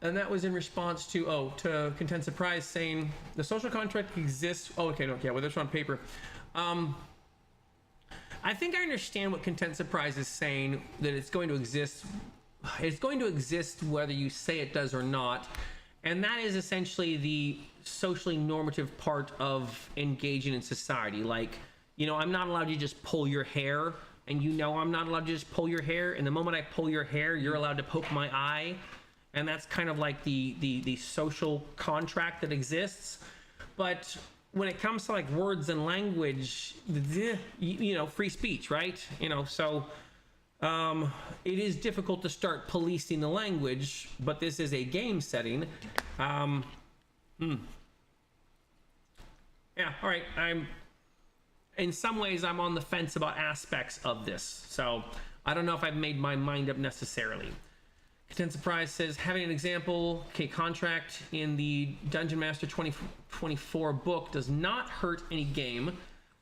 A: And that was in response to Content Surprise saying the social contract exists. Oh, okay, no, yeah, well, that's on paper. I think I understand what Content Surprise is saying, that it's going to exist. It's going to exist whether you say it does or not. And that is essentially the socially normative part of engaging in society. Like, I'm not allowed to just pull your hair, and I'm not allowed to just pull your hair. And the moment I pull your hair, you're allowed to poke my eye. And that's kind of like the social contract that exists. But when it comes to like words and language, free speech, right? So it is difficult to start policing the language, but this is a game setting. Yeah, all right. In some ways, I'm on the fence about aspects of this. So I don't know if I've made my mind up necessarily. Content Surprise says, having an example, contract in the Dungeon Master 2024 book does not hurt any game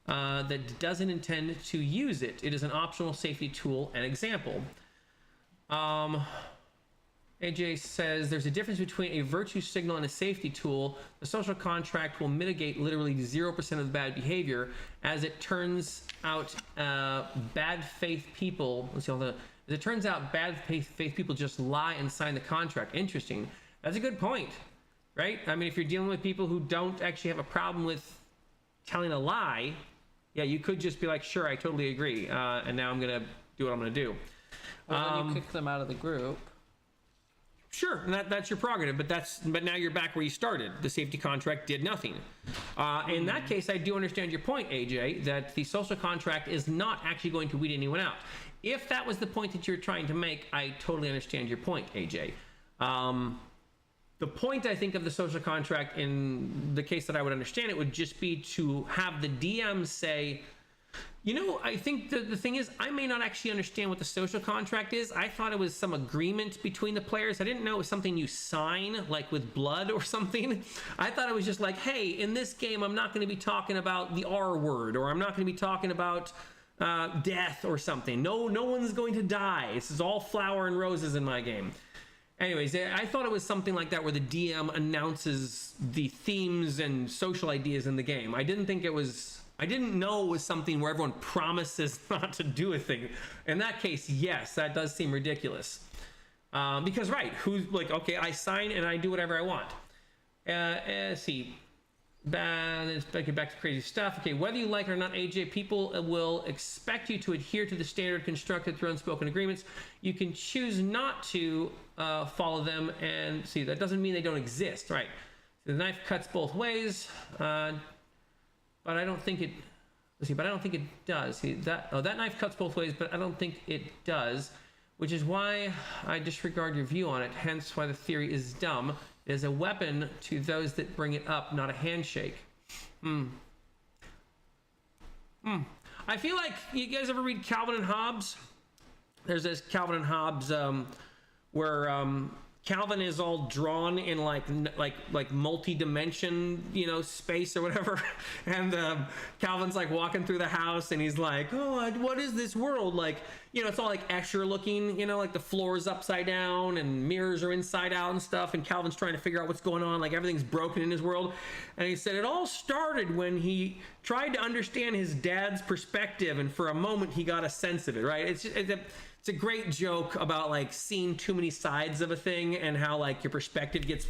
A: that doesn't intend to use it. It is an optional safety tool and example. AJ says, there's a difference between a virtue signal and a safety tool. The social contract will mitigate literally 0% of the bad behavior. As it turns out, bad faith people, as it turns out, bad faith people just lie and sign the contract. Interesting. That's a good point, right? I mean, if you're dealing with people who don't actually have a problem with telling a lie, Yeah, you could just be like, sure, I totally agree, and now I'm gonna do what I'm gonna do.
B: Well, then you kick them out of the group.
A: Sure, and that's your prerogative, but now you're back where you started. The safety contract did nothing. In that case, I do understand your point, AJ, that the social contract is not actually going to weed anyone out. If that was the point that you're trying to make, I totally understand your point, AJ. The point, I think, of the social contract in the case that I would understand it would just be to have the DM say, you know, I think the thing is, I may not actually understand what the social contract is. I thought it was some agreement between the players. I didn't know it was something you sign, like with blood or something. I thought it was just like, hey, in this game, I'm not going to be talking about the R word, or I'm not going to be talking about death or something. No one's going to die. This is all flower and roses in my game. Anyways, I thought it was something like that where the DM announces the themes and social ideas in the game. I didn't know it was something where everyone promises not to do a thing. In that case, yes, that does seem ridiculous. Because, right, who's like, okay, I sign and I do whatever I want. Let's see. Let's get back to crazy stuff. Okay, whether you like it or not, AJ, people will expect you to adhere to the standard constructed through unspoken agreements. You can choose not to follow them, and see, that doesn't mean they don't exist, right? So the knife cuts both ways, but I don't think it. Let's see, but I don't think it does. See that? Oh, that knife cuts both ways, but I don't think it does, which is why I disregard your view on it. Hence, why the theory is dumb. It is a weapon to those that bring it up, not a handshake. I feel like you guys ever read Calvin and Hobbes? There's this Calvin and Hobbes where Calvin is all drawn in like multi-dimension, space or whatever, and Calvin's like walking through the house and he's like, oh, what is this world like? It's all like Escher looking, like the floor is upside down and mirrors are inside out and stuff, and Calvin's trying to figure out what's going on, like everything's broken in his world. And he said it all started when he tried to understand his dad's perspective, and for a moment he got a sense of it, right? It's a great joke about like seeing too many sides of a thing and how like your perspective gets,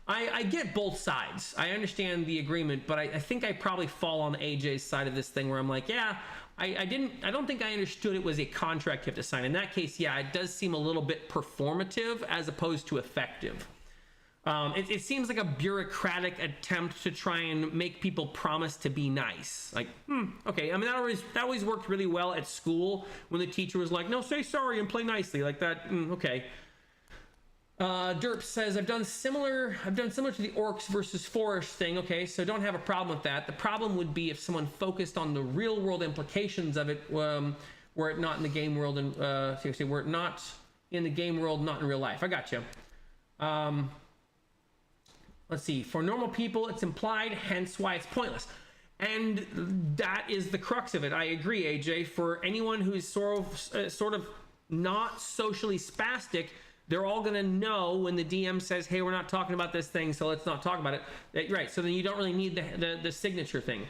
A: I get both sides. I understand the agreement, but I think I probably fall on AJ's side of this thing where I'm like, yeah, I don't think I understood it was a contract you have to sign. In that case, yeah, it does seem a little bit performative as opposed to effective. It seems like a bureaucratic attempt to try and make people promise to be nice. Like, okay. I mean, that always worked really well at school when the teacher was like, no, say sorry and play nicely. Like that, okay. Derp says, I've done similar to the orcs versus forest thing. Okay, so don't have a problem with that. The problem would be if someone focused on the real world implications of it, were it not in the game world, and seriously, were it not in the game world, not in real life. I got you. Let's see. For normal people, it's implied, hence why it's pointless. And that is the crux of it. I agree, AJ. For anyone who's sort of not socially spastic, they're all going to know when the DM says, hey, we're not talking about this thing, so let's not talk about it. Right, so then you don't really need the signature thing.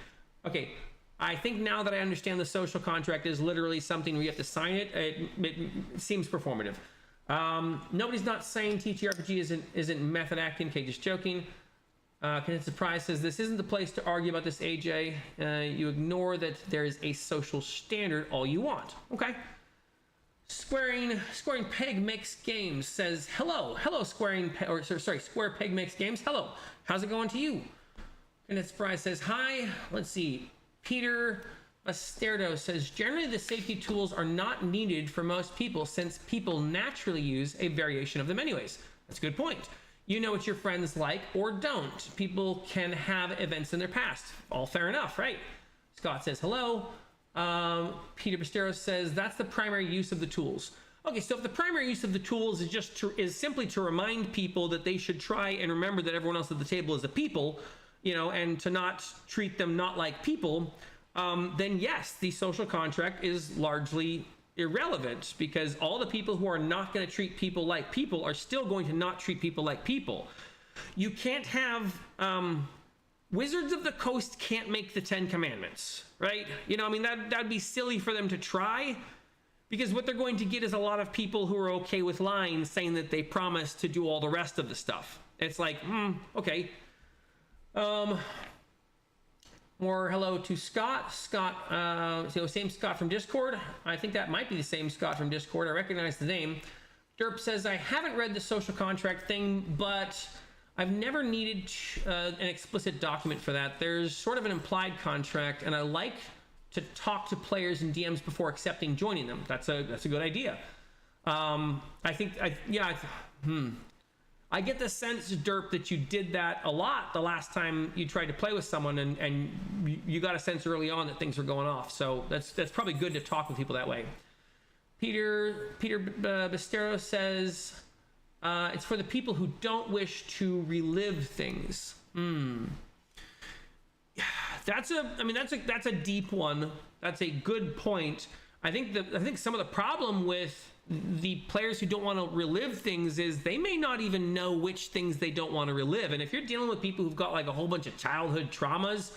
A: Okay, I think now that I understand the social contract is literally something where you have to sign it, it seems performative. Nobody's not saying TTRPG isn't method acting. Okay, just joking. Kenneth Surprise says, this isn't the place to argue about this, AJ. You ignore that there is a social standard all you want. Okay. Squaring Peg Makes Games says, hello Square Peg Makes Games. Hello, how's it going to you? Kenneth Surprise says, hi. Let's see. Peter Basterdo says, generally the safety tools are not needed for most people since people naturally use a variation of them anyways. That's a good point. You know what your friends like or don't. People can have events in their past. All fair enough, right? Scott says, hello. Peter Basteros says, that's the primary use of the tools. Okay, so if the primary use of the tools is simply to remind people that they should try and remember that everyone else at the table is a people, and to not treat them not like people, then yes, the social contract is largely irrelevant, because all the people who are not going to treat people like people are still going to not treat people like people. You can't have Wizards of the Coast can't make the 10 Commandments, right? That'd be silly for them to try, because what they're going to get is a lot of people who are okay with lying, saying that they promise to do all the rest of the stuff. It's like, okay. More hello to Scott. Scott, so same Scott from Discord. I think that might be the same Scott from Discord. I recognize the name. Derp says, I haven't read the social contract thing, but I've never needed an explicit document for that. There's sort of an implied contract, and I like to talk to players and DMs before accepting joining them. That's a good idea. I get the sense, Derp, that you did that a lot the last time you tried to play with someone, and you got a sense early on that things were going off. So that's probably good to talk with people that way. Peter Bastero says, it's for the people who don't wish to relive things. That's a deep one. That's a good point. I think some of the problem with the players who don't want to relive things is they may not even know which things they don't want to relive. And if you're dealing with people who've got like a whole bunch of childhood traumas,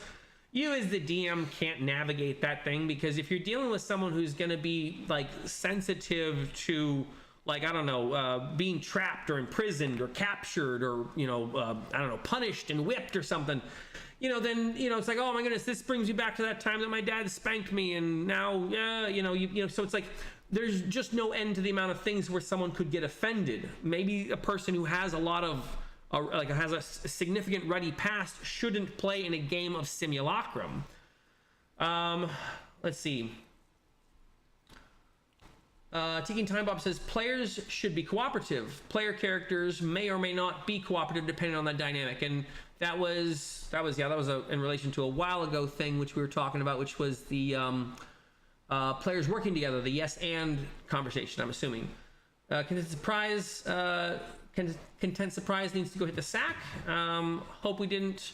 A: you as the DM can't navigate that thing, because if you're dealing with someone who's going to be like sensitive to, like, I don't know, being trapped or imprisoned or captured or, punished and whipped or something, then, it's like, oh my goodness, this brings you back to that time that my dad spanked me. And now, so it's like, there's just no end to the amount of things where someone could get offended. Maybe a person who has a lot of, has a significant ruddy past shouldn't play in a game of simulacrum. Let's see. Ticking Time Bob says, players should be cooperative. Player characters may or may not be cooperative depending on that dynamic. And that was in relation to a while ago thing, which we were talking about, which was the, players working together, the yes and conversation, I'm assuming. Content surprise needs to go hit the sack. Hope we didn't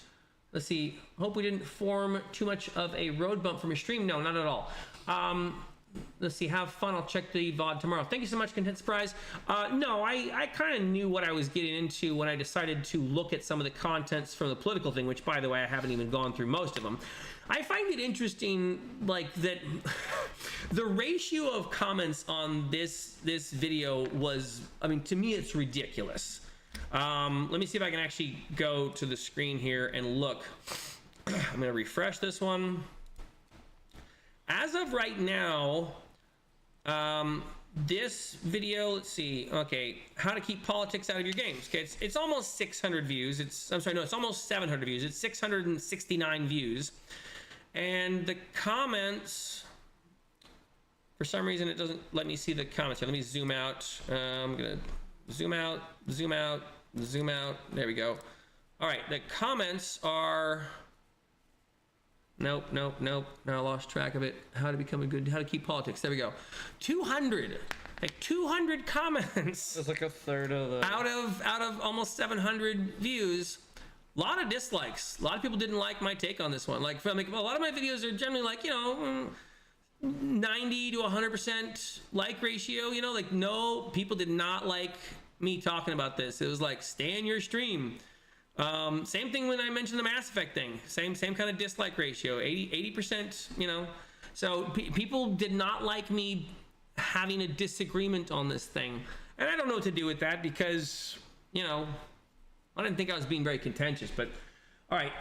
A: form too much of a road bump from your stream. No, not at all. Let's see, have fun. I'll check the VOD tomorrow. Thank you so much, Content Surprise. No, I kind of knew what I was getting into when I decided to look at some of the contents from the political thing, which, by the way, I haven't even gone through most of them. I find it interesting, like, that the ratio of comments on this video was, to me, it's ridiculous. Let me see if I can actually go to the screen here and look. I'm going to refresh this one. As of right now, this video, let's see, okay, how to keep politics out of your games. Okay, it's almost 600 views. It's almost 700 views. It's 669 views. And the comments, for some reason, it doesn't let me see the comments here. Let me zoom out. I'm going to zoom out. There we go. All right, the comments are... Nope. Now I lost track of it. How to keep politics. There we go. 200 comments.
B: It's like a third of the...
A: Out of almost 700 views. A lot of dislikes. A lot of people didn't like my take on this one. Like, a lot of my videos are generally like, 90 to 100% like ratio. No, people did not like me talking about this. It was like, stay in your stream. Same thing when I mentioned the Mass Effect thing. Same kind of dislike ratio, 80%, So people did not like me having a disagreement on this thing. And I don't know what to do with that because, I didn't think I was being very contentious, but all right.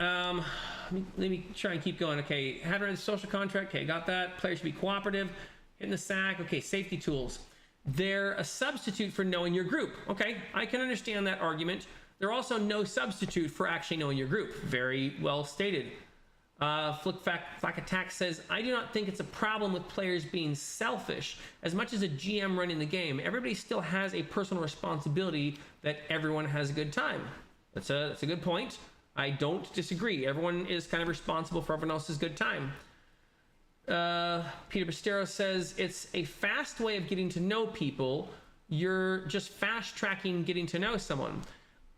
A: Let me try and keep going. Okay, haven't read the social contract. Okay, got that. Players should be cooperative. Hitting the sack. Okay, safety tools. They're a substitute for knowing your group. Okay, I can understand that argument. They're also no substitute for actually knowing your group. Very well stated. Flack Attack says, I do not think it's a problem with players being selfish as much as a GM running the game. Everybody still has a personal responsibility that everyone has a good time. That's a good point. I don't disagree. Everyone is kind of responsible for everyone else's good time. Peter Bastero says, it's a fast way of getting to know people. You're just fast tracking getting to know someone.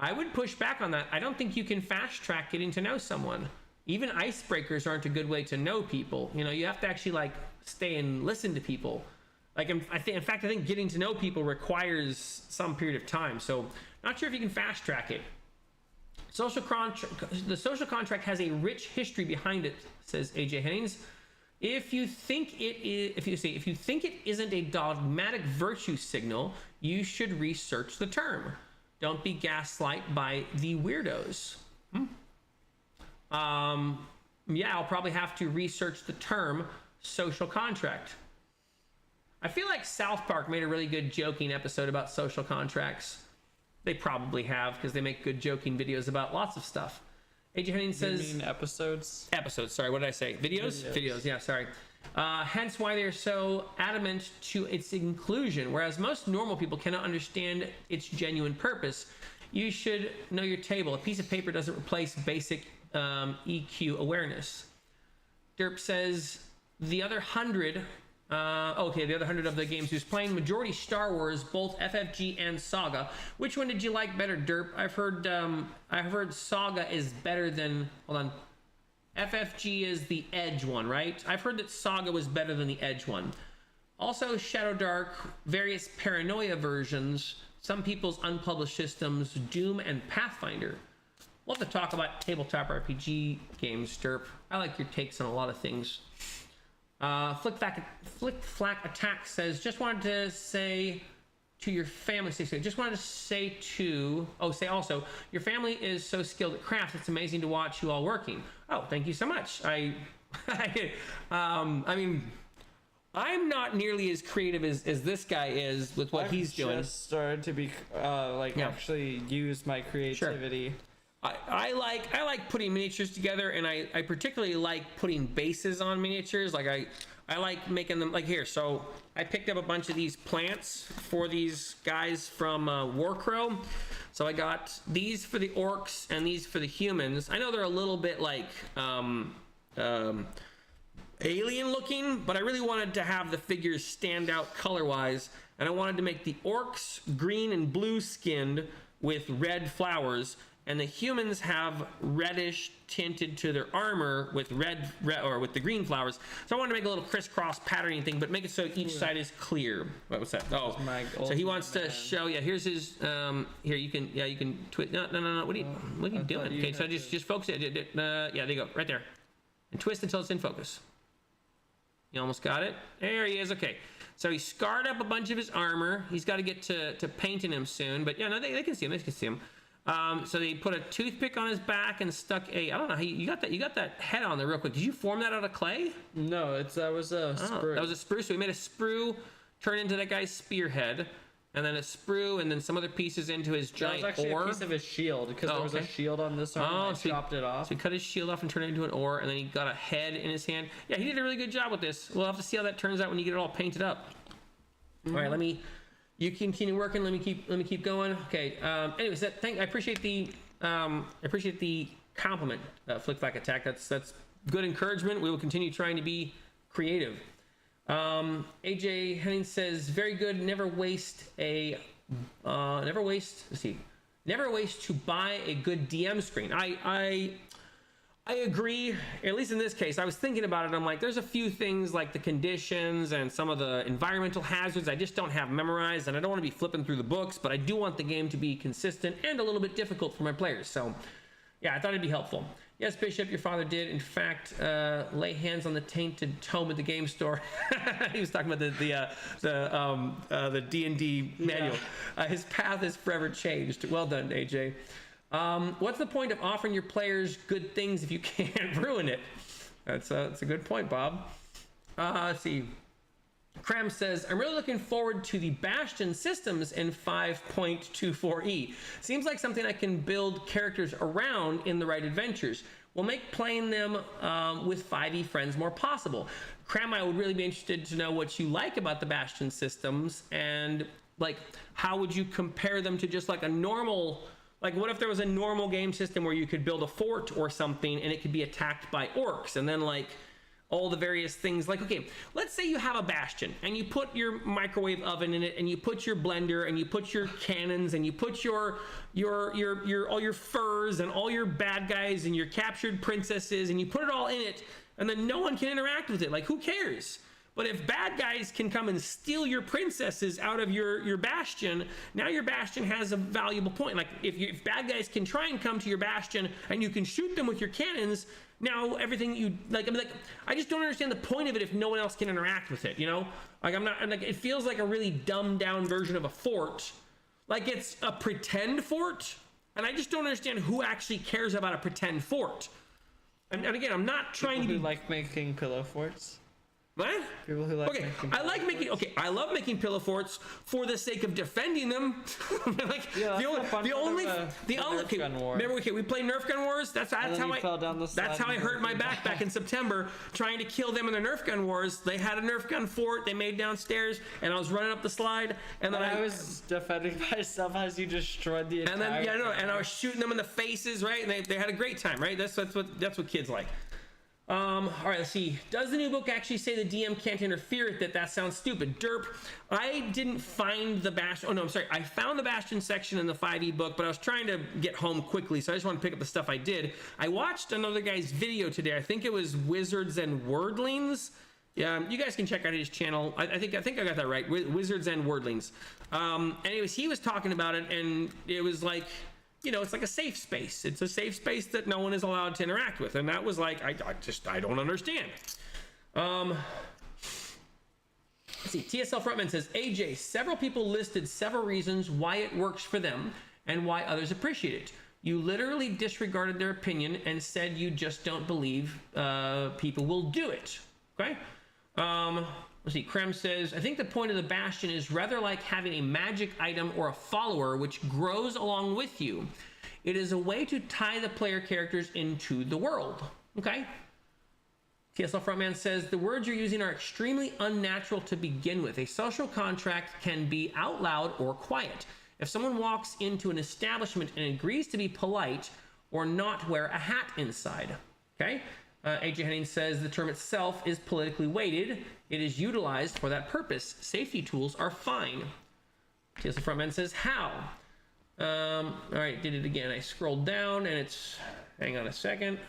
A: I would push back on that. I don't think you can fast track getting to know someone. Even icebreakers aren't a good way to know people. You have to actually stay and listen to people. In fact, I think getting to know people requires some period of time. So not sure if you can fast track it. The social contract has a rich history behind it, says AJ Hennings. If you think it isn't a dogmatic virtue signal, you should research the term. Don't be gaslight by the weirdos. yeah, I'll probably have to research the term social contract. I feel like South Park made a really good joking episode about social contracts. They probably have, because they make good joking videos about lots of stuff. AJ Henning says...
B: You mean episodes?
A: Episodes, sorry, what did I say? Videos? Videos, yeah, sorry. Hence why they're so adamant to its inclusion, whereas most normal people cannot understand its genuine purpose. You should know your table. A piece of paper doesn't replace basic EQ awareness. Derp says the other 100... the other 100 of the games he was playing, majority Star Wars, both FFG and Saga. Which one did you like better, Derp? I've heard Saga is better than, hold on, FFG is the Edge one, right? I've heard that Saga was better than the Edge one. Also, Shadow Dark, various Paranoia versions, some people's unpublished systems, Doom and Pathfinder. We'll have to talk about tabletop RPG games, Derp. I like your takes on a lot of things. Flick Flack Attack says, just wanted to say to your family, say also, your family is so skilled at crafts, it's amazing to watch you all working. Oh, thank you so much. I mean, I'm not nearly as creative as this guy is with what he's doing.
B: I've just started to be, actually use my creativity.
A: Sure. I like putting miniatures together, and I particularly like putting bases on miniatures. Like I like making them like here. So I picked up a bunch of these plants for these guys from Warcrow. So I got these for the orcs and these for the humans. I know they're a little bit like alien looking, but I really wanted to have the figures stand out color wise, and I wanted to make the orcs green and blue skinned with red flowers, and the humans have reddish tinted to their armor with red or with the green flowers. So I wanted to make a little crisscross patterning thing, but make it so each side is clear. What was that? Oh, so he wants to show. Yeah, here's his. Here you can twist. No. What are you doing? Okay, so just focus it. Yeah, there you go, right there, and twist until it's in focus. You almost got it. There he is. Okay. So he scarred up a bunch of his armor. He's got to get to painting him soon. But yeah, no, they can see him. They can see him. So they put a toothpick on his back and stuck I don't know how you got that head on there real quick. Did you form that out of clay?
B: No, that was a sprue.
A: That was a sprue. So we made a sprue turn into that guy's spearhead, and then a sprue, and then some other pieces into his giant
B: oar. That was actually
A: a
B: piece of his shield, because there was a shield on this arm, and I chopped it off.
A: So he cut his shield off and turned it into an oar, and then he got a head in his hand. Yeah, he did a really good job with this. We'll have to see how that turns out when you get it all painted up. All right, you continue working. Let me keep going. Okay. Anyways, I appreciate the compliment, Flick Flack Attack. That's good encouragement. We will continue trying to be creative. AJ Henning says, very good. Never waste to buy a good DM screen. I agree, at least in this case. I was thinking about it. I'm like, there's a few things like the conditions and some of the environmental hazards I just don't have memorized, and I don't want to be flipping through the books, but I do want the game to be consistent and a little bit difficult for my players. So yeah, I thought it'd be helpful. Yes, Bishop, your father did, in fact, lay hands on the tainted tome at the game store. He was talking about the D&D manual. His path is forever changed. Well done, AJ. What's the point of offering your players good things if you can't ruin it? That's a good point, Bob. Let's see. Cram says, I'm really looking forward to the Bastion systems in 5.24e. Seems like something I can build characters around in the right adventures. Will make playing them with 5e friends more possible. Cram, I would really be interested to know what you like about the Bastion systems, and like, how would you compare them to just like a normal... Like, what if there was a normal game system where you could build a fort or something and it could be attacked by orcs, and then like all the various things, like, okay, let's say you have a bastion and you put your microwave oven in it, and you put your blender, and you put your cannons, and you put your all your furs and all your bad guys and your captured princesses, and you put it all in it, and then no one can interact with it. Like, who cares? But if bad guys can come and steal your princesses out of your bastion, now your bastion has a valuable point. Like, if bad guys can try and come to your bastion and you can shoot them with your cannons, now everything you like, I just don't understand the point of it if no one else can interact with it, you know? Like, it feels like a really dumbed down version of a fort. Like, it's a pretend fort, and I just don't understand who actually cares about a pretend fort. And again, I'm not trying
B: People
A: to
B: who
A: be
B: like making pillow forts.
A: what?
B: People who like
A: Okay,
B: making
A: I like making. Okay, I love making pillow forts for the sake of defending them. Like
B: Yeah,
A: the only,
B: that's the fun
A: the
B: part
A: only,
B: of
A: the
B: the
A: only.
B: Nerf
A: Okay,
B: gun war.
A: remember? Okay, we played Nerf gun wars. That's
B: then
A: how
B: you
A: I
B: fell down the slide
A: That's how I
B: and
A: hurt my
B: broke your
A: back in September trying to kill them in the Nerf gun wars. They had a Nerf gun fort they made downstairs, and I was running up the slide, and then
B: I was defending myself as you destroyed the entire.
A: and then yeah, no, and I was shooting them in the faces, right? And they had a great time, right? That's what kids like. All right, let's see. Does the new book actually say the DM can't interfere with it? That sounds stupid. Derp. I didn't find the Bastion. Oh, no, I'm sorry. I found the Bastion section in the 5e book, but I was trying to get home quickly, so I just want to pick up the stuff I did. I watched another guy's video today. I think it was Wizards and Wordlings. Yeah, you guys can check out his channel. I think I got that right. Wizards and Wordlings. Anyways, he was talking about it, and it was like, you know, it's like a safe space. It's a safe space that no one is allowed to interact with. And that was like, I don't understand. Let's see, TSL Frontman says, AJ, several people listed several reasons why it works for them and why others appreciate it. You literally disregarded their opinion and said you just don't believe people will do it. Okay? Let's see, Krem says, I think the point of the Bastion is rather like having a magic item or a follower which grows along with you. It is a way to tie the player characters into the world. Okay? TSL Frontman says, the words you're using are extremely unnatural to begin with. A social contract can be out loud or quiet. If someone walks into an establishment and agrees to be polite or not wear a hat inside. Okay? AJ Henning says the term itself is politically weighted. It is utilized for that purpose. Safety tools are fine. TSL Frontman says how. All right, did it again. I scrolled down and it's, hang on a second.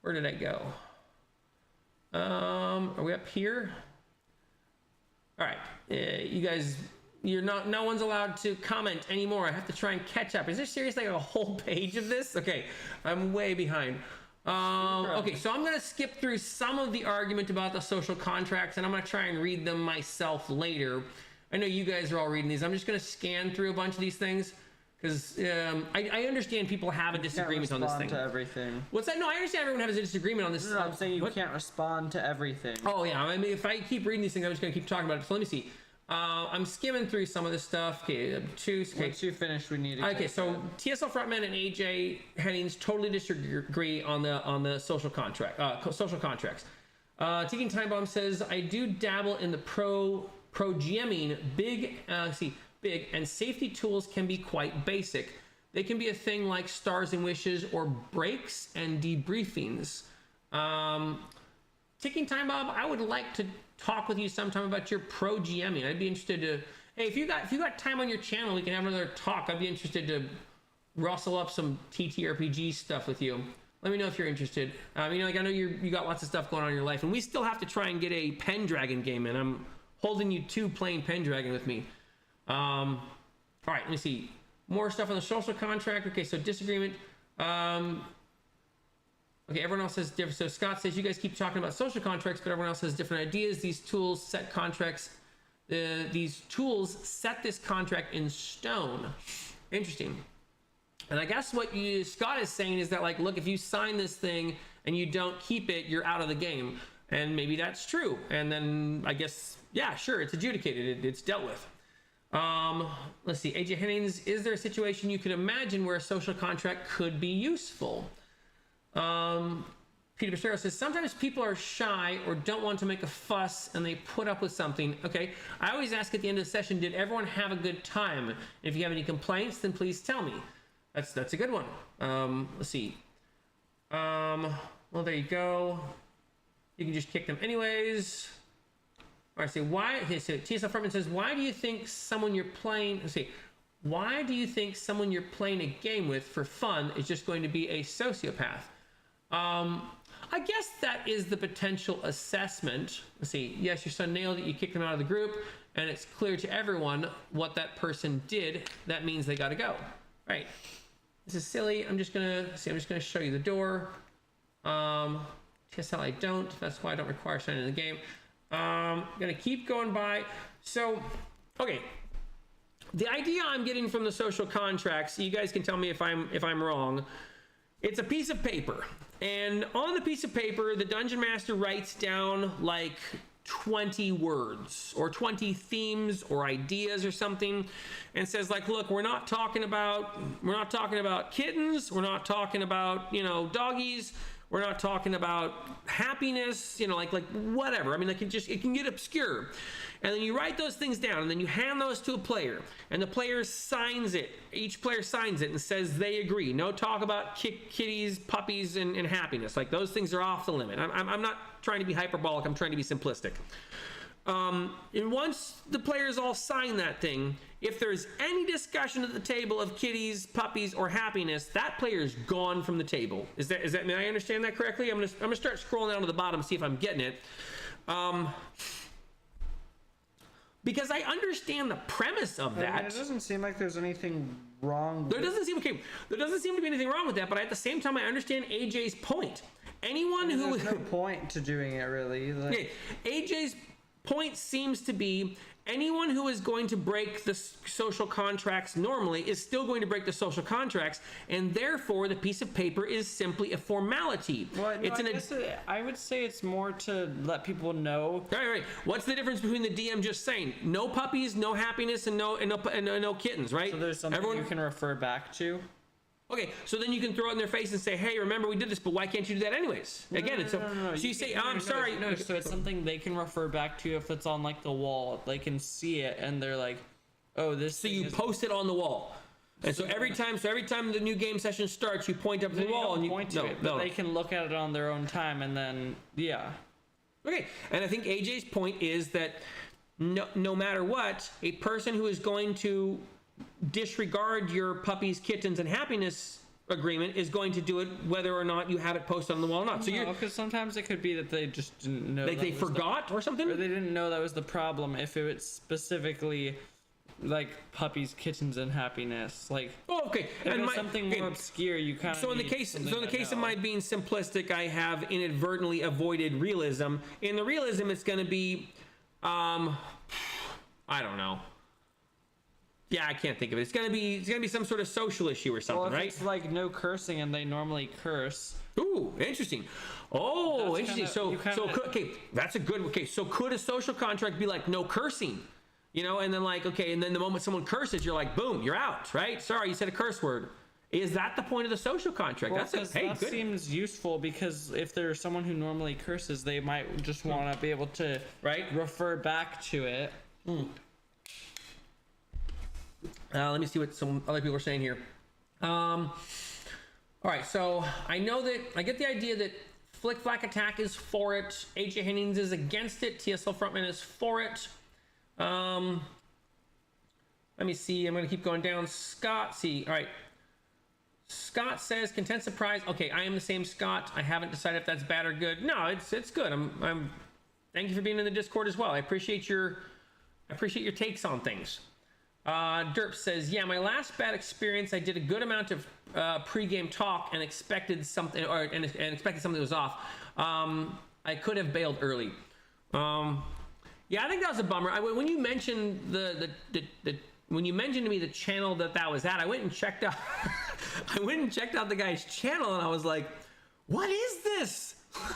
A: Where did I go? Are we up here? All right, you guys, no one's allowed to comment anymore. I have to try and catch up. Is there seriously like a whole page of this? Okay, I'm way behind. Okay, so I'm going to skip through some of the argument about the social contracts, and I'm going to try and read them myself later. I know you guys are all reading these. I'm just going to scan through a bunch of these things, because I understand people have a disagreement on this thing.
B: To everything.
A: What's that? No, I understand everyone has a disagreement on this.
B: No, I'm saying you can't respond to everything.
A: Oh, yeah. I mean, if I keep reading these things, I'm just going to keep talking about it. So let me see. I'm skimming through some of this stuff. Okay,
B: Once you finish, we need to.
A: Okay, so TSL Frontman and AJ Hennings totally disagree on the social contracts. Ticking Time Bomb says, I do dabble in the pro GMing. Big and safety tools can be quite basic. They can be a thing like stars and wishes or breaks and debriefings. Ticking Time Bomb, I would like to talk with you sometime about your pro GMing. I'd be interested to, hey, if you got time on your channel, we can have another talk. I'd be interested to rustle up some TTRPG stuff with you. Let me know if you're interested. You know, like I know you got lots of stuff going on in your life, and we still have to try and get a Pendragon game in. I'm holding you to playing Pendragon with me. All right, let me see. More stuff on the social contract. Okay, so disagreement. Okay, everyone else has different. So Scott says you guys keep talking about social contracts, but everyone else has different ideas. These tools set contracts. These tools set this contract in stone. Interesting. And I guess what Scott is saying is that, like, look, if you sign this thing and you don't keep it, you're out of the game. And maybe that's true. And then I guess, yeah, sure, it's adjudicated. It's dealt with. Let's see. AJ Hennings, is there a situation you could imagine where a social contract could be useful? Peter Pistero says, sometimes people are shy or don't want to make a fuss and they put up with something. Okay, I always ask at the end of the session, did everyone have a good time? If you have any complaints, then please tell me. That's a good one. Let's see. Well, there you go. You can just kick them anyways. All right, so why, so TSL Frontman says, why do you think someone you're playing, let's see, why do you think someone you're playing a game with for fun is just going to be a sociopath? I guess that is the potential assessment. Let's see. Yes, your son nailed it. You kicked them out of the group, and it's clear to everyone what that person did. That means they got to go. Right. This is silly. I'm just gonna show you the door. TSL I don't. That's why I don't require signing in the game. Gonna keep going by. So, okay. The idea I'm getting from the social contracts, you guys can tell me if I'm wrong, It's a piece of paper, and on the piece of paper, the dungeon master writes down like 20 words or 20 themes or ideas or something, and says like, look, we're not talking about kittens, we're not talking about, you know, doggies, we're not talking about happiness, you know, like whatever. I mean, like it can get obscure. And then you write those things down, and then you hand those to a player, and the player signs it. Each player signs it and says they agree. No talk about kitties, puppies, and happiness. Like, those things are off the limit. I'm not trying to be hyperbolic. I'm trying to be simplistic. And once the players all sign that thing, if there's any discussion at the table of kitties, puppies, or happiness, that player is gone from the table. Is that? May I understand that correctly? I'm gonna start scrolling down to the bottom, see if I'm getting it. Because I understand the premise of that.
B: I mean, it doesn't seem like there's anything wrong with
A: There doesn't seem to be anything wrong with that, but at the same time, I understand AJ's point. Anyone who...
B: There's no point to doing it, really. Like...
A: Okay. AJ's point seems to be anyone who is going to break the social contracts normally is still going to break the social contracts, and therefore the piece of paper is simply a formality.
B: Well, no, I would say it's more to let people know.
A: Right. What's the difference between the DM just saying no puppies, no happiness, and no kittens, right?
B: So there's something you can refer back to.
A: Okay, so then you can throw it in their face and say, hey, remember we did this, but why can't you do that anyways? Again, it's
B: no.
A: So you say, I'm sorry.
B: No, so it's something they can refer back to if it's on like the wall. They can see it and they're like, oh, this.
A: So you post it on the wall. And so every time the new game session starts, you point up to the wall and you
B: point to it, but they can look at it on their own time, and then
A: Okay, and I think AJ's point is that no matter what, a person who is going to disregard your puppies, kittens, and happiness agreement is going to do it whether or not you have it posted on the wall or not. So
B: because sometimes it could be that they just didn't know,
A: like they forgot or something,
B: or they didn't know that was the problem. If it was specifically like puppies, kittens, and happiness, like
A: okay,
B: and something more obscure, you kind of.
A: So in the case of my being simplistic, I have inadvertently avoided realism. In the realism, it's going to be, I don't know. Yeah, I can't think of it. It's gonna be some sort of social issue or something, right?
B: It's like no cursing, and they normally curse.
A: Ooh, interesting. Oh,
B: That's
A: interesting. Okay, that's a good. Okay, so could a social contract be like no cursing? You know, and then like and then the moment someone curses, you're like, boom, you're out, right? Sorry, you said a curse word. Is that the point of the social contract?
B: Well, that seems useful, because if there's someone who normally curses, they might just want to be able to refer back to it.
A: Let me see what some other people are saying here. All right, so I know that I get the idea that Flick Flack Attack is for it. AJ Hennings is against it. TSL Frontman is for it. Let me see. I'm going to keep going down. Scott, see. All right. Scott says content surprise. Okay, I am the same Scott. I haven't decided if that's bad or good. No, it's good. I'm. Thank you for being in the Discord as well. I appreciate your takes on things. Derp says, yeah, my last bad experience, I did a good amount of pre-game talk and expected something, and expected something was off. I could have bailed early. Yeah, I think that was a bummer. When you mentioned when you mentioned to me the channel that was at, I went and checked out. I went and checked out the guy's channel, and I was like, "What is this?"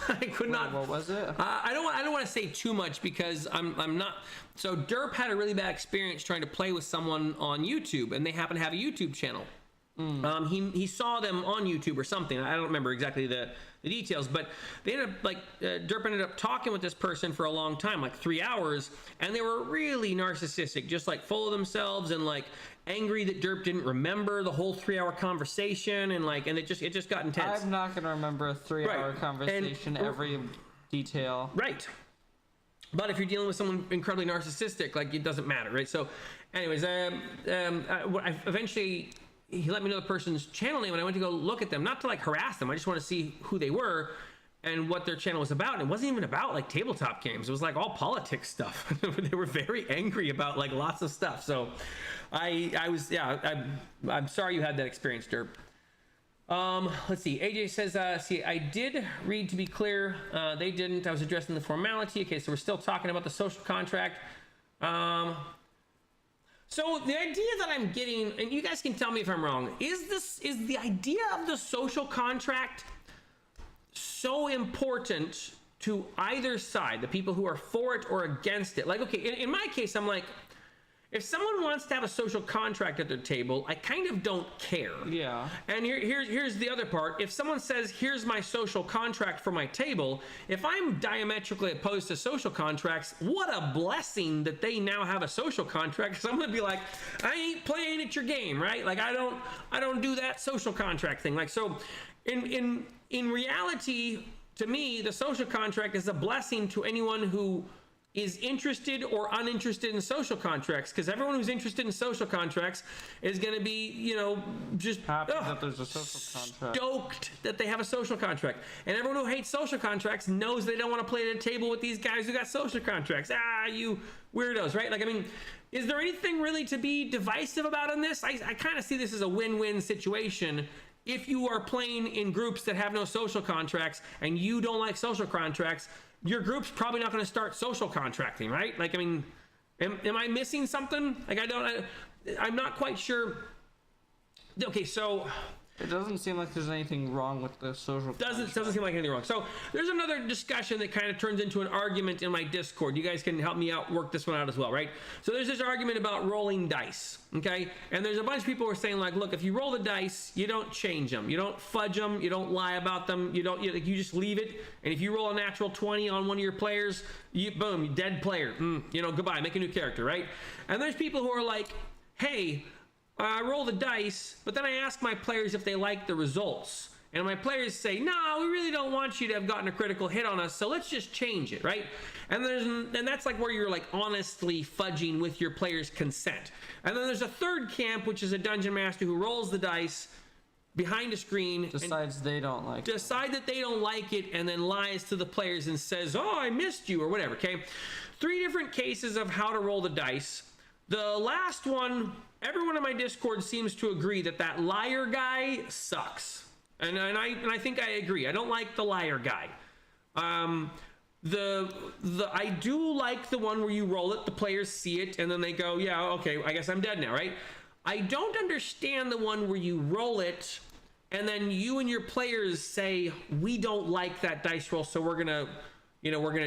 A: I could not.
B: What was it?
A: I don't want to say too much because I'm not. So Derp had a really bad experience trying to play with someone on YouTube, and they happen to have a YouTube channel. He saw them on YouTube or something. I don't remember exactly the details, but they ended up Derp ended up talking with this person for a long time, like 3 hours, and they were really narcissistic, just like full of themselves and like angry that Derp didn't remember the whole 3-hour conversation, and it just got intense.
B: I'm not gonna remember a 3-hour conversation, every detail.
A: Right. But if you're dealing with someone incredibly narcissistic, like, it doesn't matter, right? So, anyways, eventually he let me know the person's channel name, and I went to go look at them, not to like harass them. I just want to see who they were and what their channel was about. And it wasn't even about like tabletop games. It was like all politics stuff. They were very angry about like lots of stuff. So I'm sorry you had that experience, Derp. Let's see. AJ says, I did read, to be clear. They didn't. I was addressing the formality. Okay, so we're still talking about the social contract. So the idea that I'm getting, and you guys can tell me if I'm wrong, is the idea of the social contract so important to either side, the people who are for it or against it? Like, okay, in my case, I'm like, if someone wants to have a social contract at their table, I kind of don't care.
B: Yeah.
A: And here's the other part. If someone says, here's my social contract for my table, if I'm diametrically opposed to social contracts, what a blessing that they now have a social contract, because I'm going to be like, I ain't playing at your game, right? Like, I don't do that social contract thing. Like, so in reality, to me, the social contract is a blessing to anyone who is interested or uninterested in social contracts, because everyone who's interested in social contracts is going to be, you know, just
B: Happy that there's a social contract.
A: Stoked that they have a social contract. And everyone who hates social contracts knows they don't want to play at a table with these guys who got social contracts. You weirdos, right? Like, I mean, is there anything really to be divisive about in this? I kind of see this as a win-win situation. If you are playing in groups that have no social contracts and you don't like social contracts, your group's probably not going to start social contracting, right? Like, I mean, am I missing something? Like, I'm not quite sure. Okay, so
B: It doesn't seem like there's anything wrong with the social
A: doesn't
B: contract.
A: seem like anything wrong. So there's another discussion that kind of turns into an argument in my Discord. You guys can help me out, work this one out as well, right? So there's this argument about rolling dice, okay? And there's a bunch of people who are saying, like, look, if you roll the dice, you don't change them, you don't fudge them, you don't lie about them, you just leave it. And if you roll a natural 20 on one of your players, boom, dead player. Goodbye, make a new character, right? And there's people who are like, hey, I roll the dice, but then I ask my players if they like the results. And my players say, no, we really don't want you to have gotten a critical hit on us, so let's just change it, right? And that's like where you're like honestly fudging with your players' consent. And then there's a third camp, which is a dungeon master who rolls the dice behind a screen.
B: Decides they don't like
A: Decide that they don't like it, and then lies to the players and says, oh, I missed you, or whatever, okay? 3 different cases of how to roll the dice. The last one, everyone in my Discord seems to agree that liar guy sucks. And I think I agree. I don't like the liar guy. I do like the one where you roll it, the players see it, and then they go, yeah, okay, I guess I'm dead now, right? I don't understand the one where you roll it, and then you and your players say, we don't like that dice roll, so we're gonna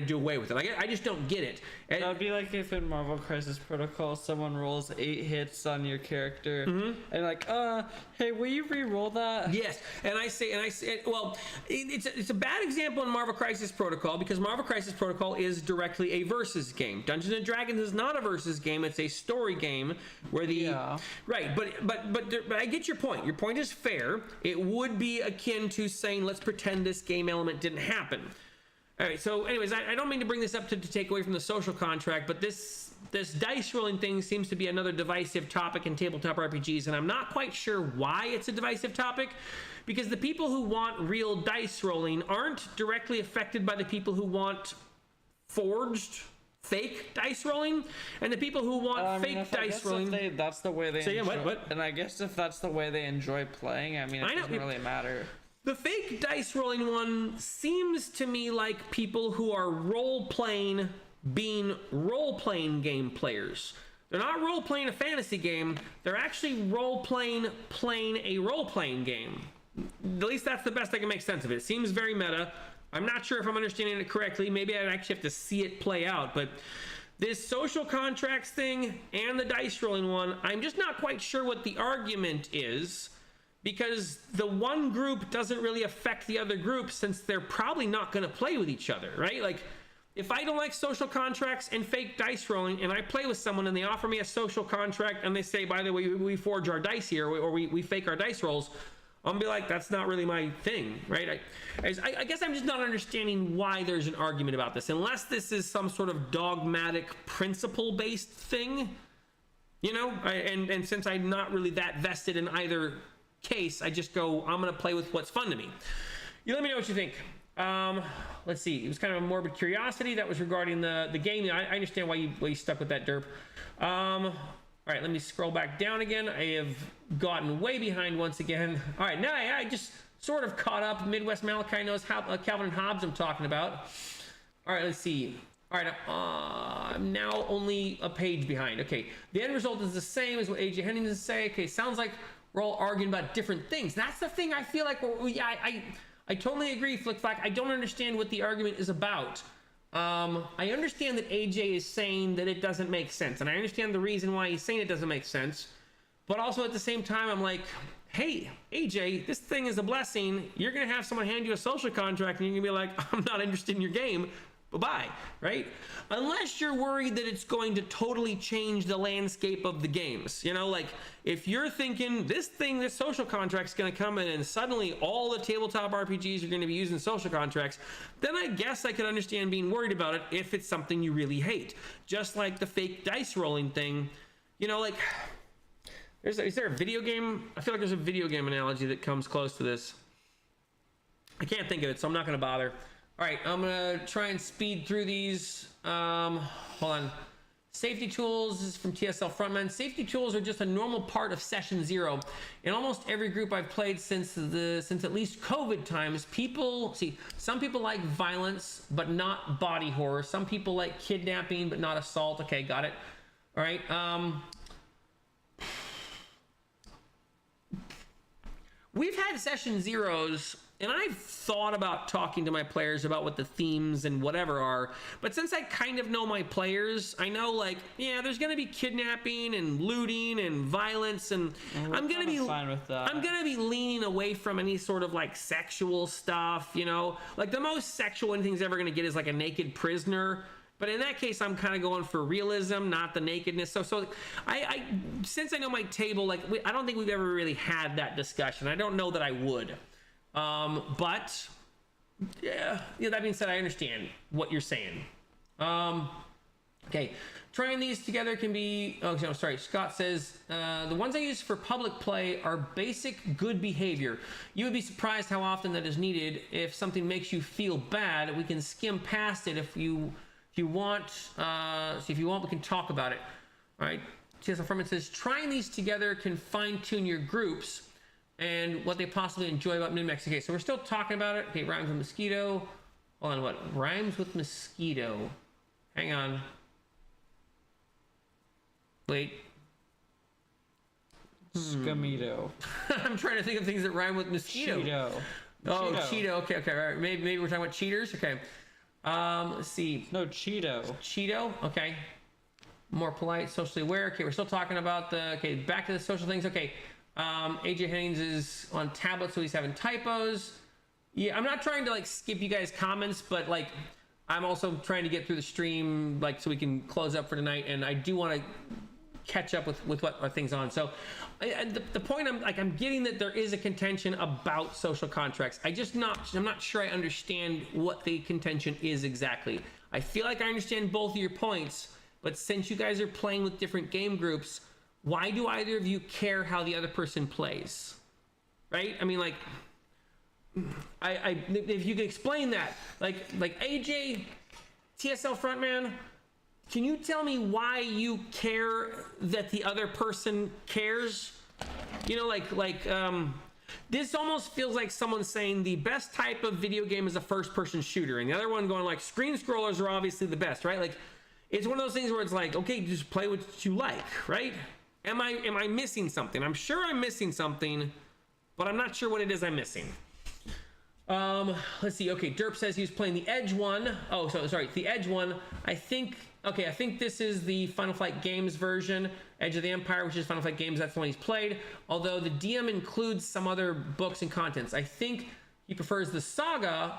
A: do away with it. Like, I just don't get it. And
B: that would be like if in Marvel Crisis Protocol someone rolls 8 hits on your character and like, hey, will you re-roll that?
A: yes, and I say, well, it's a bad example in Marvel Crisis Protocol, because Marvel Crisis Protocol is directly a versus game. Dungeons and Dragons is not a versus game; it's a story game where right. But I get your point. Your point is fair. It would be akin to saying, let's pretend this game element didn't happen. All right, so anyways, I don't mean to bring this up to take away from the social contract, but this dice rolling thing seems to be another divisive topic in tabletop RPGs, and I'm not quite sure why it's a divisive topic, because the people who want real dice rolling aren't directly affected by the people who want forged, fake dice rolling, and the people who want fake dice rolling.
B: That's the way they
A: So,
B: enjoy.
A: what?
B: And I guess if that's the way they enjoy playing, I mean, it doesn't really matter.
A: The fake dice rolling one seems to me like people who are role-playing being role-playing game players. They're not role-playing a fantasy game. They're actually playing a role-playing game. At least that's the best I can make sense of it. It seems very meta. I'm not sure if I'm understanding it correctly. Maybe I'd actually have to see it play out. But this social contracts thing and the dice rolling one, I'm just not quite sure what the argument is, because the one group doesn't really affect the other group, since they're probably not going to play with each other, right? Like, if I don't like social contracts and fake dice rolling, and I play with someone and they offer me a social contract and they say, by the way, we forge our dice here, or we fake our dice rolls, I'm gonna be like, that's not really my thing, right? I guess I'm just not understanding why there's an argument about this, unless this is some sort of dogmatic principle-based thing, and since I'm not really that vested in either case, I just go, I'm gonna play with what's fun to me. You let me know what you think. Let's see, it was kind of a morbid curiosity that was regarding the game. I understand why you stuck with that, Derp. All right, let me scroll back down again. I have gotten way behind once again. All right, now I just sort of caught up. Midwest Malachi knows how Calvin and Hobbes I'm talking about. All right, let's see. All right, I'm now only a page behind. Okay, the end result is the same as what AJ Hennings is saying. Okay, sounds like we're all arguing about different things. That's the thing I feel like, I totally agree, Flickflack. I don't understand what the argument is about. I understand that AJ is saying that it doesn't make sense, and I understand the reason why he's saying it doesn't make sense, but also at the same time, I'm like, hey, AJ, this thing is a blessing. You're going to have someone hand you a social contract, and you're going to be like, I'm not interested in your game. Bye-bye, right? Unless you're worried that it's going to totally change the landscape of the games. You know, like, if you're thinking this social contract's going to come in and suddenly all the tabletop RPGs are going to be using social contracts, then I guess I could understand being worried about it if it's something you really hate. Just like the fake dice rolling thing. You know, like, is there a video game? I feel like there's a video game analogy that comes close to this. I can't think of it, so I'm not going to bother. All right, I'm gonna try and speed through these. Hold on. Safety tools is from TSL Frontman. Safety tools are just a normal part of session 0. In almost every group I've played since at least COVID times, some people like violence, but not body horror. Some people like kidnapping, but not assault. Okay, got it. All right. We've had session 0s, and I've thought about talking to my players about what the themes and whatever are, but since I kind of know my players, I know, like, yeah, there's going to be kidnapping and looting and violence, and I'm going to be
B: fine with that.
A: I'm going to be leaning away from any sort of, like, sexual stuff, you know? Like, the most sexual anything's ever going to get is, like, a naked prisoner. But in that case, I'm kind of going for realism, not the nakedness. So I since I know my table, like, I don't think we've ever really had that discussion. I don't know that I would. But yeah, that being said, I understand what you're saying. Okay, trying these together can be. Oh, no, sorry. Scott says the ones I use for public play are basic good behavior. You would be surprised how often that is needed. If something makes you feel bad, we can skim past it. If you want, we can talk about it. All right. TSL Furman says trying these together can fine-tune your groups and what they possibly enjoy about min-max. Okay, so we're still talking about it. Okay, rhymes with mosquito. Hold on, what? Rhymes with mosquito. Hang on. Wait.
B: Scamito.
A: I'm trying to think of things that rhyme with mosquito.
B: Cheeto.
A: Oh, Cheeto. Okay, all right. Maybe we're talking about cheaters. Okay. Let's see.
B: No, Cheeto.
A: Cheeto. Okay. More polite, socially aware. Okay, we're still talking about back to the social things. Okay. AJ Hennings is on tablet, so he's having typos. Yeah, I'm not trying to, like, skip you guys' comments, but, like, I'm also trying to get through the stream, like, so we can close up for tonight, and I do want to catch up with what are things on. So the point I'm getting that there is a contention about social contracts. I'm not sure I understand what the contention is exactly. I feel like I understand both of your points, but since you guys are playing with different game groups, why do either of you care how the other person plays? Right? I mean, like, if you could explain that, like AJ, TSL Frontman, can you tell me why you care that the other person cares? You know, this almost feels like someone saying the best type of video game is a first-person shooter, and the other one going, like, screen scrollers are obviously the best, right? Like, it's one of those things where it's like, okay, just play what you like, right? Am I missing something? I'm sure I'm missing something, but I'm not sure what it is I'm missing. Let's see. Okay, Derp says he was playing the Edge one. Oh, so sorry, the Edge one. I think this is the Final Flight Games version, Edge of the Empire, which is Final Flight Games. That's the one he's played. Although the DM includes some other books and contents. I think he prefers the Saga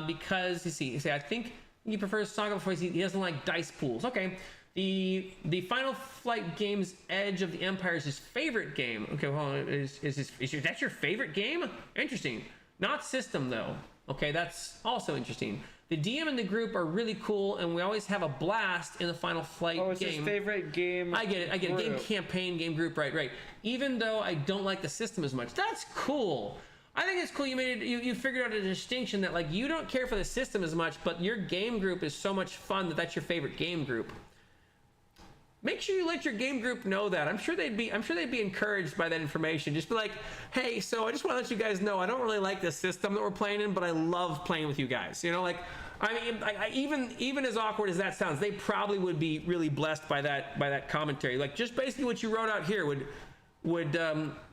A: because I think he prefers Saga because he doesn't like dice pools. Okay. The Final Flight Games Edge of the Empire is his favorite game. Okay, well, is that your favorite game? Interesting. Not system, though. Okay, that's also interesting. The DM and the group are really cool, and we always have a blast in the Final Flight game.
B: Oh, it's his favorite game.
A: I get it. Game campaign, game group, right. Even though I don't like the system as much. That's cool. I think it's cool you figured out a distinction that, like, you don't care for the system as much, but your game group is so much fun that's your favorite game group. Make sure you let your game group know that. I'm sure they'd be encouraged by that information. Just be like, hey, so I just want to let you guys know I don't really like the system that we're playing in, but I love playing with you guys. You know, like, I mean, even as awkward as that sounds, they probably would be really blessed by that commentary. Like, just basically what you wrote out here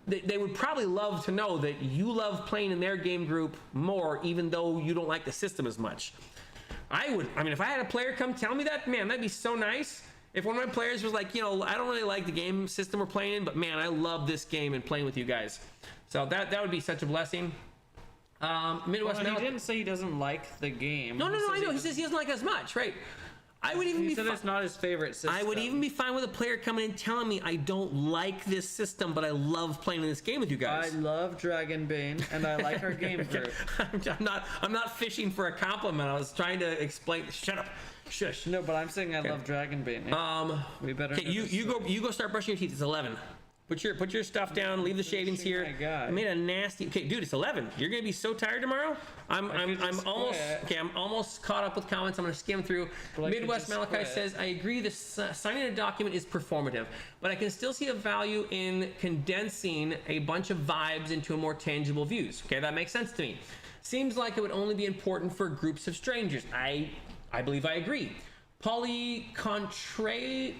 A: they would probably love to know that you love playing in their game group more, even though you don't like the system as much. I mean, if I had a player come tell me that, man, that'd be so nice. If one of my players was like, I don't really like the game system we're playing in, but man, I love this game and playing with you guys. So that would be such a blessing. Midwest.
B: Well, he didn't say he doesn't like the game.
A: No, I know. He says he doesn't like it as much, right? I would even
B: he said it's not his favorite system.
A: I would even be fine with a player coming in telling me I don't like this system, but I love playing in this game with you guys.
B: I love Dragonbane, and I like our game group.
A: I'm not fishing for a compliment. I was trying to explain. Shut up. Shush.
B: No, but I'm saying I love Dragonbane. We better.
A: Okay, you go start brushing your teeth. It's 11. Put your stuff down. Leave the shavings here. I made a nasty. Okay, dude, it's 11. You're gonna be so tired tomorrow. I'm almost caught up with comments. I'm gonna skim through. Midwest Malachi says, I agree. The signing a document is performative, but I can still see a value in condensing a bunch of vibes into a more tangible views. Okay, that makes sense to me. Seems like it would only be important for groups of strangers. I believe I agree. Polly Contrail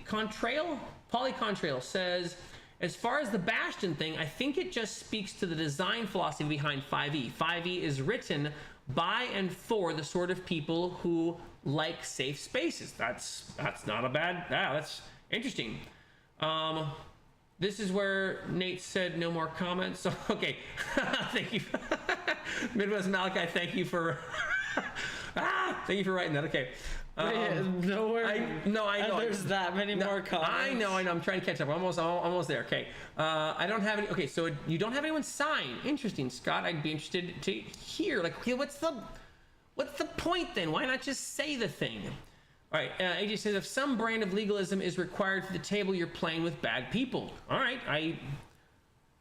A: says, as far as the Bastion thing, I think it just speaks to the design philosophy behind 5e. 5e is written by and for the sort of people who like safe spaces. That's not a bad. That's interesting. This is where Nate said no more comments. So okay, thank you, Midwest Malachi. Thank you for thank you for writing that. Okay.
B: Nowhere.
A: I know.
B: There's that many more comments.
A: I know. I'm trying to catch up. Almost there. Okay. I don't have any. Okay, so you don't have anyone sign. Interesting, Scott. I'd be interested to hear. Like, okay, what's the point then? Why not just say the thing? All right. AJ says, if some brand of legalism is required for the table, you're playing with bad people. All right.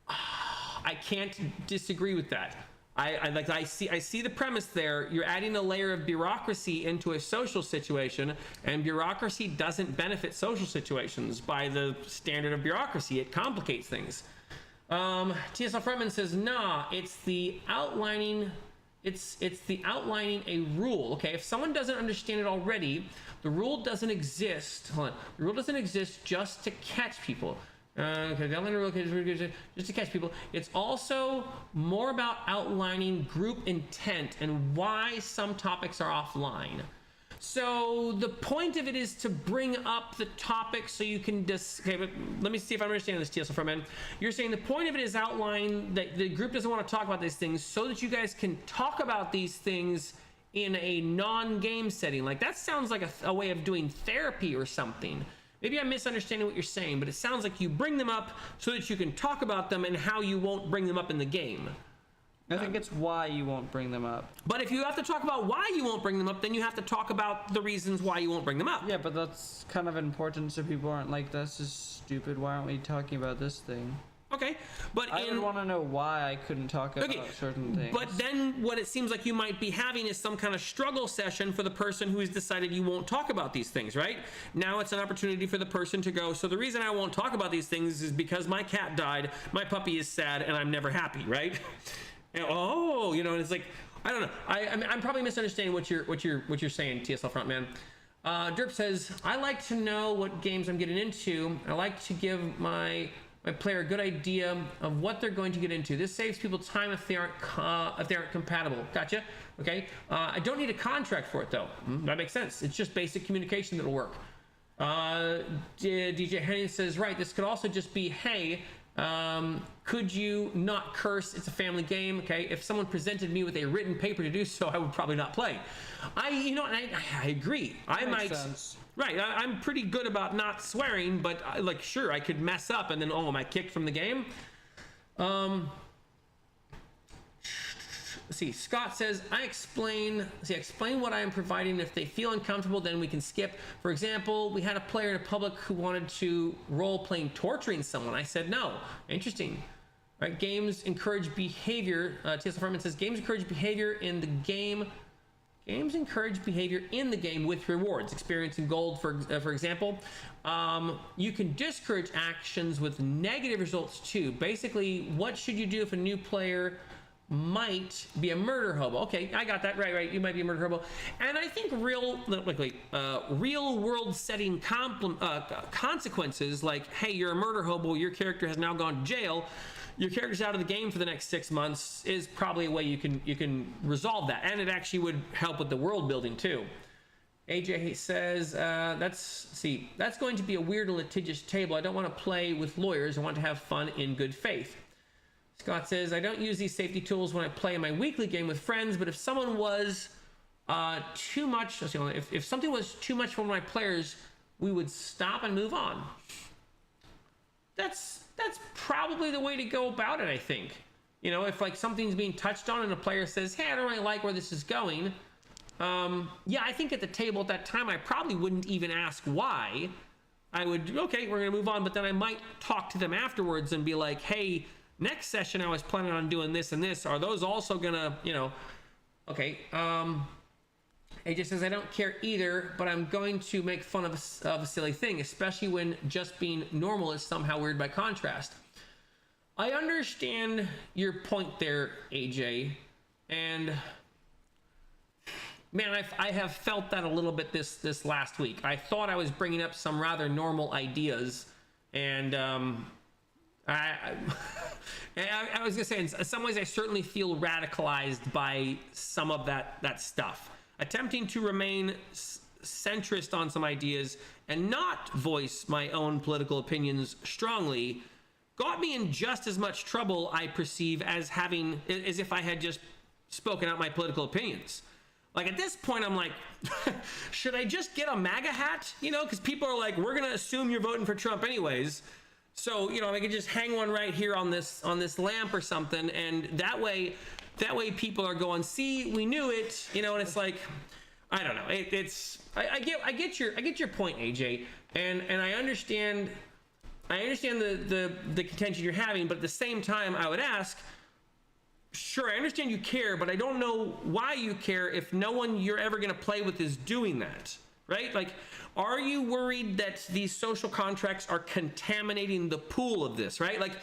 A: I can't disagree with that. I see the premise there. You're adding a layer of bureaucracy into a social situation, and bureaucracy doesn't benefit social situations by the standard of bureaucracy. It complicates things. TSL Frontman says, nah, it's the outlining a rule. Okay, if someone doesn't understand it already, the rule doesn't exist. Hold on. The rule doesn't exist just to catch people. Okay, the outline rule just to catch people. It's also more about outlining group intent and why some topics are offline. So the point of it is to bring up the topic so you can okay, but let me see if I'm understanding this, TSL Frontman. You're saying the point of it is outline that the group doesn't want to talk about these things so that you guys can talk about these things in a non-game setting. Like, that sounds like a way of doing therapy or something. Maybe I'm misunderstanding what you're saying, but it sounds like you bring them up so that you can talk about them and how you won't bring them up in the game.
B: I think it's why you won't bring them up.
A: But if you have to talk about why you won't bring them up, then you have to talk about the reasons why you won't bring them up.
B: Yeah, but that's kind of important so people aren't like, this is stupid, why aren't we talking about this thing?
A: Okay, but
B: I would want to know why I couldn't talk about certain things.
A: But then what it seems like you might be having is some kind of struggle session for the person who's decided you won't talk about these things, right? Now it's an opportunity for the person to go, so the reason I won't talk about these things is because my cat died, my puppy is sad, and I'm never happy, right? And, and it's like, I don't know. I'm probably misunderstanding what you're saying, TSL Frontman. Derp says, I like to know what games I'm getting into. I like to give my player a good idea of what they're going to get into. This saves people time if they aren't compatible. Gotcha. Okay. I don't need a contract for it though. That makes sense. It's just basic communication that'll work. DJ Henning says, right, this could also just be, hey, could you not curse? It's a family game. Okay. If someone presented me with a written paper to do so, I would probably not play. I agree.
B: That makes sense.
A: Right, I'm pretty good about not swearing, but sure, I could mess up and then, am I kicked from the game? Let's see, Scott says, explain what I am providing. If they feel uncomfortable, then we can skip. For example, we had a player in a public who wanted to role-playing torturing someone. I said no. Interesting. Right, games encourage behavior. TSL Frontman says, games encourage behavior in the game. Games encourage behavior in the game with rewards, experience and gold, for example. You can discourage actions with negative results too. Basically, what should you do if a new player might be a murder hobo. Okay, I got that right. You might be a murder hobo. And I think real world setting consequences, like, hey, you're a murder hobo, your character has now gone to jail, your character's out of the game for the next 6 months, is probably a way you can resolve that. And it actually would help with the world building too. AJ says, that's going to be a weird and litigious table. I don't want to play with lawyers. I want to have fun in good faith. Scott says, I don't use these safety tools when I play my weekly game with friends, but if someone was too much, if something was too much for one of my players, we would stop and move on. That's probably the way to go about it, I think. You know, if like something's being touched on and a player says, hey, I don't really like where this is going. Yeah, I think at the table at that time, I probably wouldn't even ask why. I would, okay, we're going to move on, but then I might talk to them afterwards and be like, hey, next session I was planning on doing this and this. Are those also going to, you know, okay. It just says, I don't care either, but I'm going to make fun of a silly thing, especially when just being normal is somehow weird by contrast. I understand your point there, AJ, and man, I have felt that a little bit this last week. I thought I was bringing up some rather normal ideas, and I was gonna say, in some ways, I certainly feel radicalized by some of that stuff. Attempting to remain centrist on some ideas and not voice my own political opinions strongly got me in just as much trouble, I perceive, as if I had just spoken out my political opinions. Like at this point, I'm like, should I just get a MAGA hat? You know, because people are like, we're gonna assume you're voting for Trump anyways. So, you know, I could just hang one right here on this lamp or something, and that way people are going, see, we knew it, you know. And it's like, I don't know. I get your point, AJ, and I understand the contention you're having, but at the same time, I would ask, sure, I understand you care, but I don't know why you care if no one you're ever going to play with is doing that, right? Like, are you worried that these social contracts are contaminating the pool of this, right? Like,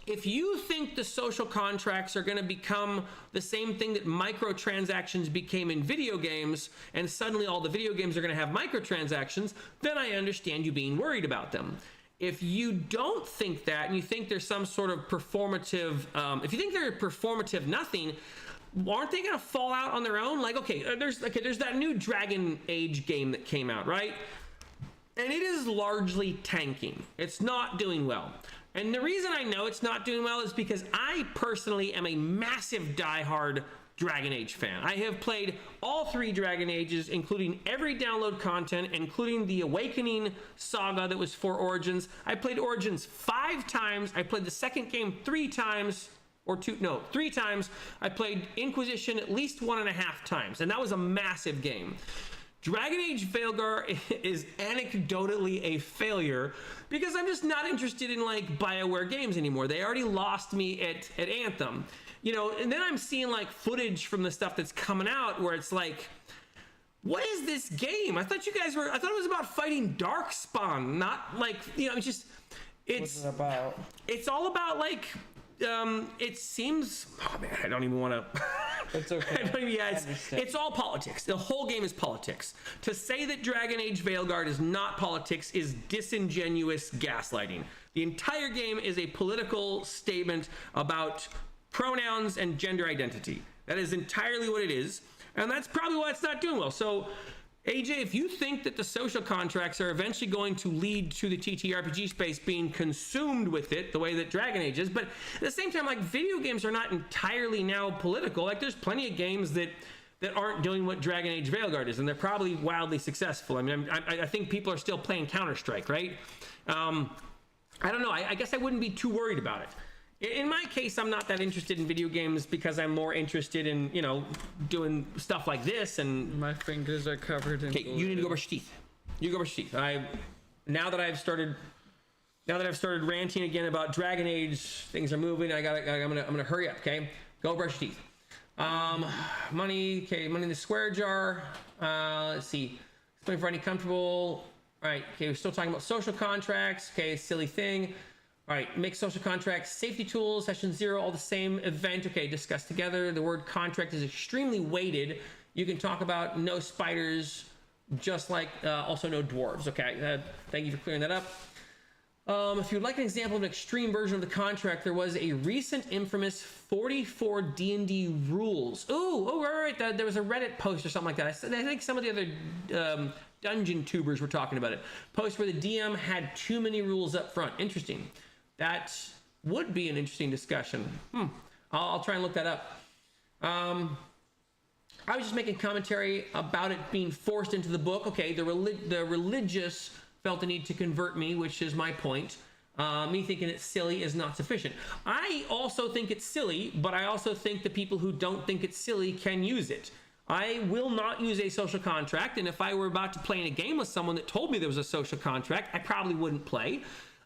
A: if you think the social contracts are going to become the same thing that microtransactions became in video games, and suddenly all the video games are going to have microtransactions, then I understand you being worried about them. If you don't think that, and you think there's some sort of performative, if you think they're performative nothing, aren't they going to fall out on their own? Like, there's that new Dragon Age game that came out, right? And it is largely tanking. It's not doing well. And the reason I know it's not doing well is because I personally am a massive diehard Dragon Age fan. I have played all 3 Dragon Ages, including every download content, including the Awakening saga that was for Origins. I played Origins 5 times. I played the second game 3 times. 3 times. I played Inquisition at least 1.5 times, and that was a massive game. Dragon Age Veilguard is anecdotally a failure because I'm just not interested in like BioWare games anymore. They already lost me at Anthem, you know. And then I'm seeing like footage from the stuff that's coming out where it's like, what is this game? I thought it was about fighting Darkspawn, not like, you know, what's it about? It's all about like, it seems, oh man, I don't even want to.
B: It's okay.
A: It's all politics. The whole game is politics. To say that Dragon Age Veilguard is not politics is disingenuous gaslighting. The entire game is a political statement about pronouns and gender identity. That is entirely what it is, and that's probably why it's not doing well. So, AJ, if you think that the social contracts are eventually going to lead to the TTRPG space being consumed with it, the way that Dragon Age is, but at the same time, like, video games are not entirely now political. Like, there's plenty of games that aren't doing what Dragon Age Veilguard is, and they're probably wildly successful. I mean, I think people are still playing Counter-Strike, right? I don't know. I guess I wouldn't be too worried about it. In my case, I'm not that interested in video games because I'm more interested in, you know, doing stuff like this. And
B: my fingers are covered in.
A: Okay, you need to go brush your teeth. You go brush your teeth. Now that I've started ranting again about Dragon Age, things are moving. I'm gonna hurry up. Okay, go brush your teeth. Money. Okay, money in the square jar. Let's see. Explain for any comfortable. All right. Okay, we're still talking about social contracts. Okay, silly thing. All right, make social contracts, safety tools, session 0, all the same event. Okay, discuss together. The word contract is extremely weighted. You can talk about no spiders, just like also no dwarves. Okay, thank you for clearing that up. If you'd like an example of an extreme version of the contract, there was a recent infamous 44 D&D rules. Right. There was a Reddit post or something like that. I think some of the other dungeon tubers were talking about it. Post where the DM had too many rules up front. Interesting. That would be an interesting discussion. I'll try and look that up. I was just making commentary about it being forced into the book. Okay, the religious felt the need to convert me, which is my point. Me thinking it's silly is not sufficient. I also think it's silly, but I also think the people who don't think it's silly can use it. I will not use a social contract, and if I were about to play in a game with someone that told me there was a social contract, I probably wouldn't play.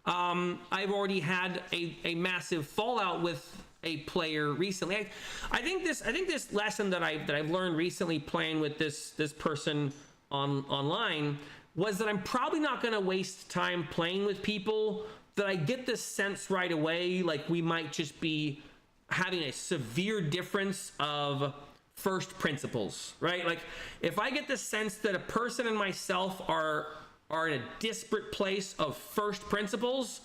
A: I've already had a massive fallout with a player recently. I think this lesson that I've learned recently playing with this person online was that I'm probably not going to waste time playing with people that I get this sense right away, like we might just be having a severe difference of first principles, right? Like if I get the sense that a person and myself are in a disparate place of first principles,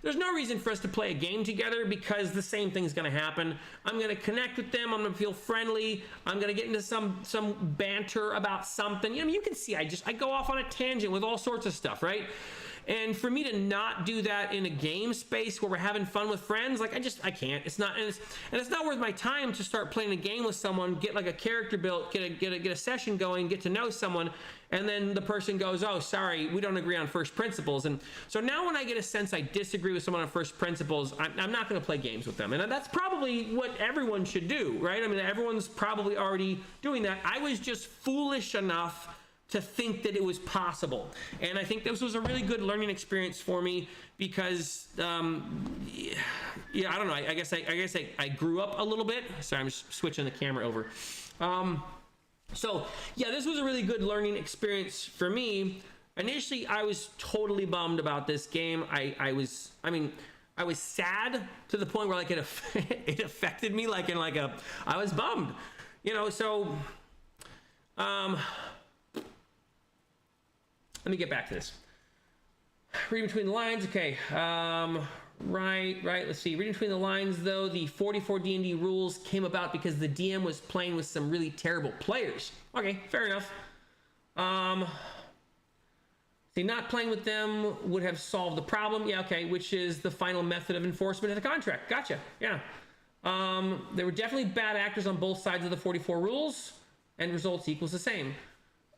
A: there's no reason for us to play a game together because the same thing's going to happen. I'm going to connect with them. I'm going to feel friendly. I'm going to get into some banter about something. You can see I go off on a tangent with all sorts of stuff, right? And for me to not do that in a game space where we're having fun with friends, like I can't. It's not, and it's not worth my time to start playing a game with someone, get like a character built, get a session going, get to know someone, and then the person goes, "Oh, sorry, we don't agree on first principles." And so now when I get a sense I disagree with someone on first principles, I'm not going to play games with them. And that's probably what everyone should do, right? I mean, everyone's probably already doing that. I was just foolish enough to think that it was possible. And I think this was a really good learning experience for me because, I don't know. I guess I grew up a little bit. Sorry, I'm just switching the camera over. So yeah, this was a really good learning experience for me. Initially, I was totally bummed about this game. I was sad to the point where like it affected me I was bummed, so, let me get back to this. Reading between the lines, okay. Right. Let's see. Reading between the lines, though, the 44 D&D rules came about because the DM was playing with some really terrible players. Okay, fair enough. See, not playing with them would have solved the problem. Yeah, okay, which is the final method of enforcement of the contract. Gotcha. Yeah. There were definitely bad actors on both sides of the 44 rules, and results equals the same.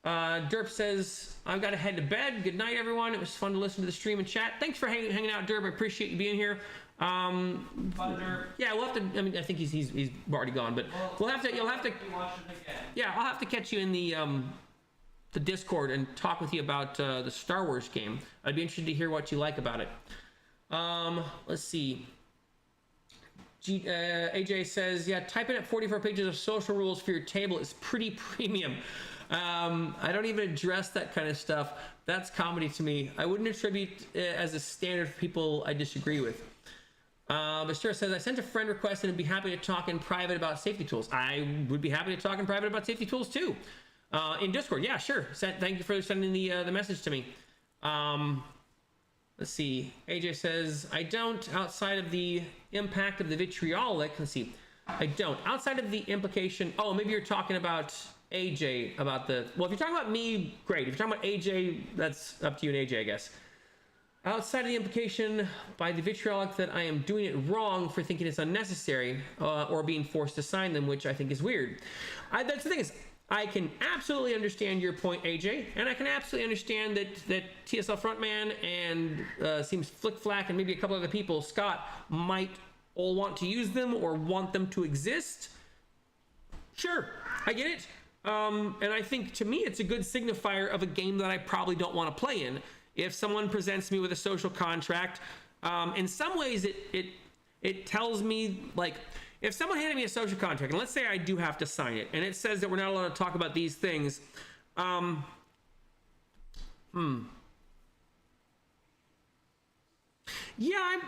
A: Derp says, I've got to head to bed. Good night, everyone. It was fun to listen to the stream and chat. Thanks for hanging out, Derp. I appreciate you being here.
B: Bye, Derp.
A: Yeah, we'll have to. I mean, I think he's already gone, but you'll have to. Yeah, I'll have to catch you in the Discord and talk with you about the Star Wars game. I'd be interested to hear what you like about it. Let's see. AJ says, yeah, typing up 44 pages of social rules for your table is pretty premium. I don't even address that kind of stuff. That's comedy to me. I wouldn't attribute it as a standard for people I disagree with. Bastura says, I sent a friend request and would be happy to talk in private about safety tools. I would be happy to talk in private about safety tools too. In Discord, yeah, sure. Thank you for sending the message to me. Let's see. AJ says, I don't, outside of the impact of the vitriolic, let's see. I don't. Outside of the implication, maybe you're talking about AJ, well, if you're talking about me, great. If you're talking about AJ, that's up to you and AJ, I guess. Outside of the implication by the vitriolic that I am doing it wrong for thinking it's unnecessary or being forced to sign them, which I think is weird. That's the thing is, I can absolutely understand your point, AJ, and I can absolutely understand that TSL Frontman and seems Flick Flack and maybe a couple other people, Scott, might all want to use them or want them to exist. Sure, I get it. And I think to me it's a good signifier of a game that I probably don't want to play in. If someone presents me with a social contract, in some ways it tells me, like, if someone handed me a social contract, and let's say I do have to sign it, and it says that we're not allowed to talk about these things, Yeah,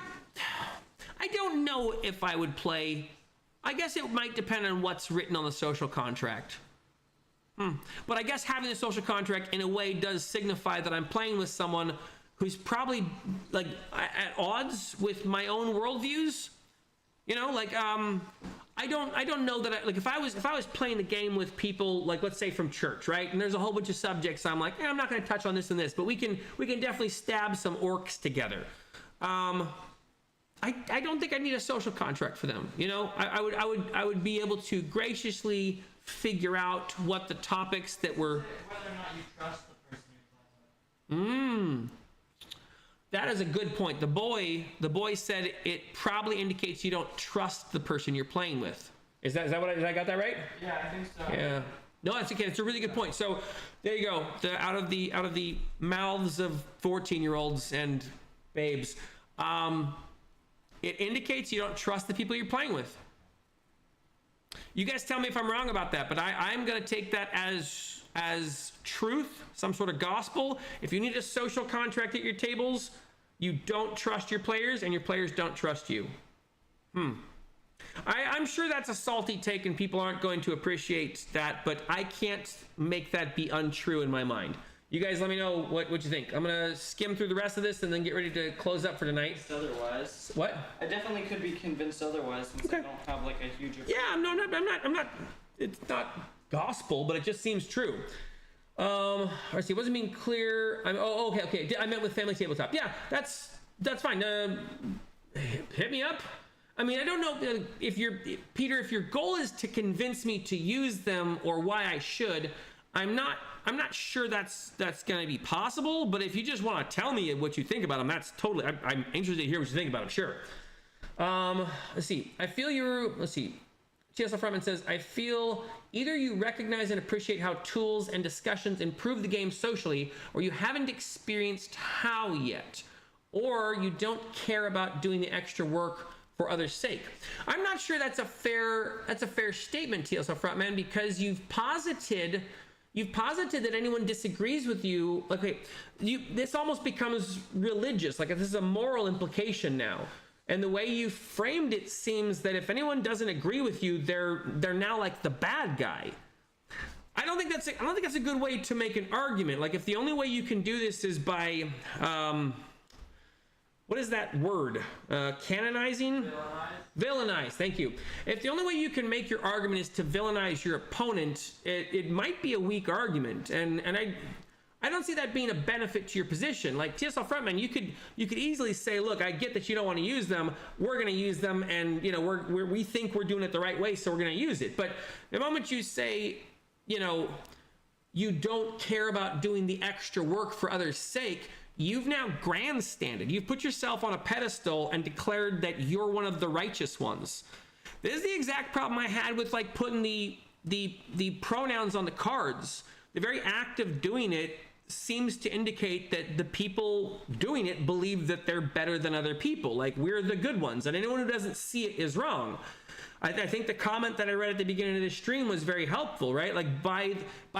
A: I don't know if I would play. I guess it might depend on what's written on the social contract. But I guess having the social contract in a way does signify that I'm playing with someone who's probably like at odds with my own worldviews. You know, like I don't know that like if I was playing the game with people like, let's say, from church, right? And there's a whole bunch of subjects I'm like, I'm not going to touch on this and this, but we can definitely stab some orcs together. I don't think I need a social contract for them. You know, I would be able to graciously figure out what the topics that were.
B: Whether or not you trust the person you're playing with.
A: That is a good point. The boy said it probably indicates you don't trust the person you're playing with. Is that what I got that right?
B: Yeah, I think so.
A: Yeah. No, that's okay. It's a really good point. So there you go. Out of the mouths of 14-year-olds and babes, it indicates you don't trust the people you're playing with. You guys tell me if I'm wrong about that, but I'm going to take that as truth, some sort of gospel. If you need a social contract at your tables, you don't trust your players and your players don't trust you. I'm sure that's a salty take and people aren't going to appreciate that, but I can't make that be untrue in my mind. You guys let me know what you think. I'm going to skim through the rest of this and then get ready to close up for tonight.
B: Otherwise.
A: What?
B: I definitely could be convinced otherwise since I don't have like a huge...
A: Yeah, I'm not, it's not gospel, but it just seems true. Let's see, it wasn't being clear. Okay. I meant with family tabletop. Yeah, that's fine. Hit me up. I mean, I don't know if Peter, if your goal is to convince me to use them or why I should, I'm not sure that's going to be possible, but if you just want to tell me what you think about them, that's totally, I'm interested to hear what you think about them, sure. Let's see. TSL Frontman says, I feel either you recognize and appreciate how tools and discussions improve the game socially, or you haven't experienced how yet, or you don't care about doing the extra work for others' sake. I'm not sure that's a fair statement, TSL Frontman, because you've posited that anyone disagrees with you. Okay, this almost becomes religious, like this is a moral implication now. And the way you framed it seems that if anyone doesn't agree with you, they're now like the bad guy. I don't think that's a good way to make an argument. Like if the only way you can do this is by what is that word? Canonizing? Villainize, thank you. If the only way you can make your argument is to villainize your opponent, it might be a weak argument. And I don't see that being a benefit to your position. Like TSL Frontman, you could easily say, look, I get that you don't want to use them. We're going to use them, and you know we think we're doing it the right way, so we're going to use it. But the moment you say, you know, you don't care about doing the extra work for others' sake, you've now grandstanded. You've put yourself on a pedestal and declared that you're one of the righteous ones. This is the exact problem I had with like putting the pronouns on the cards. The very act of doing it seems to indicate that the people doing it believe that they're better than other people. Like we're the good ones, and anyone who doesn't see it is wrong. I think the comment that I read at the beginning of this stream was very helpful, right? Like by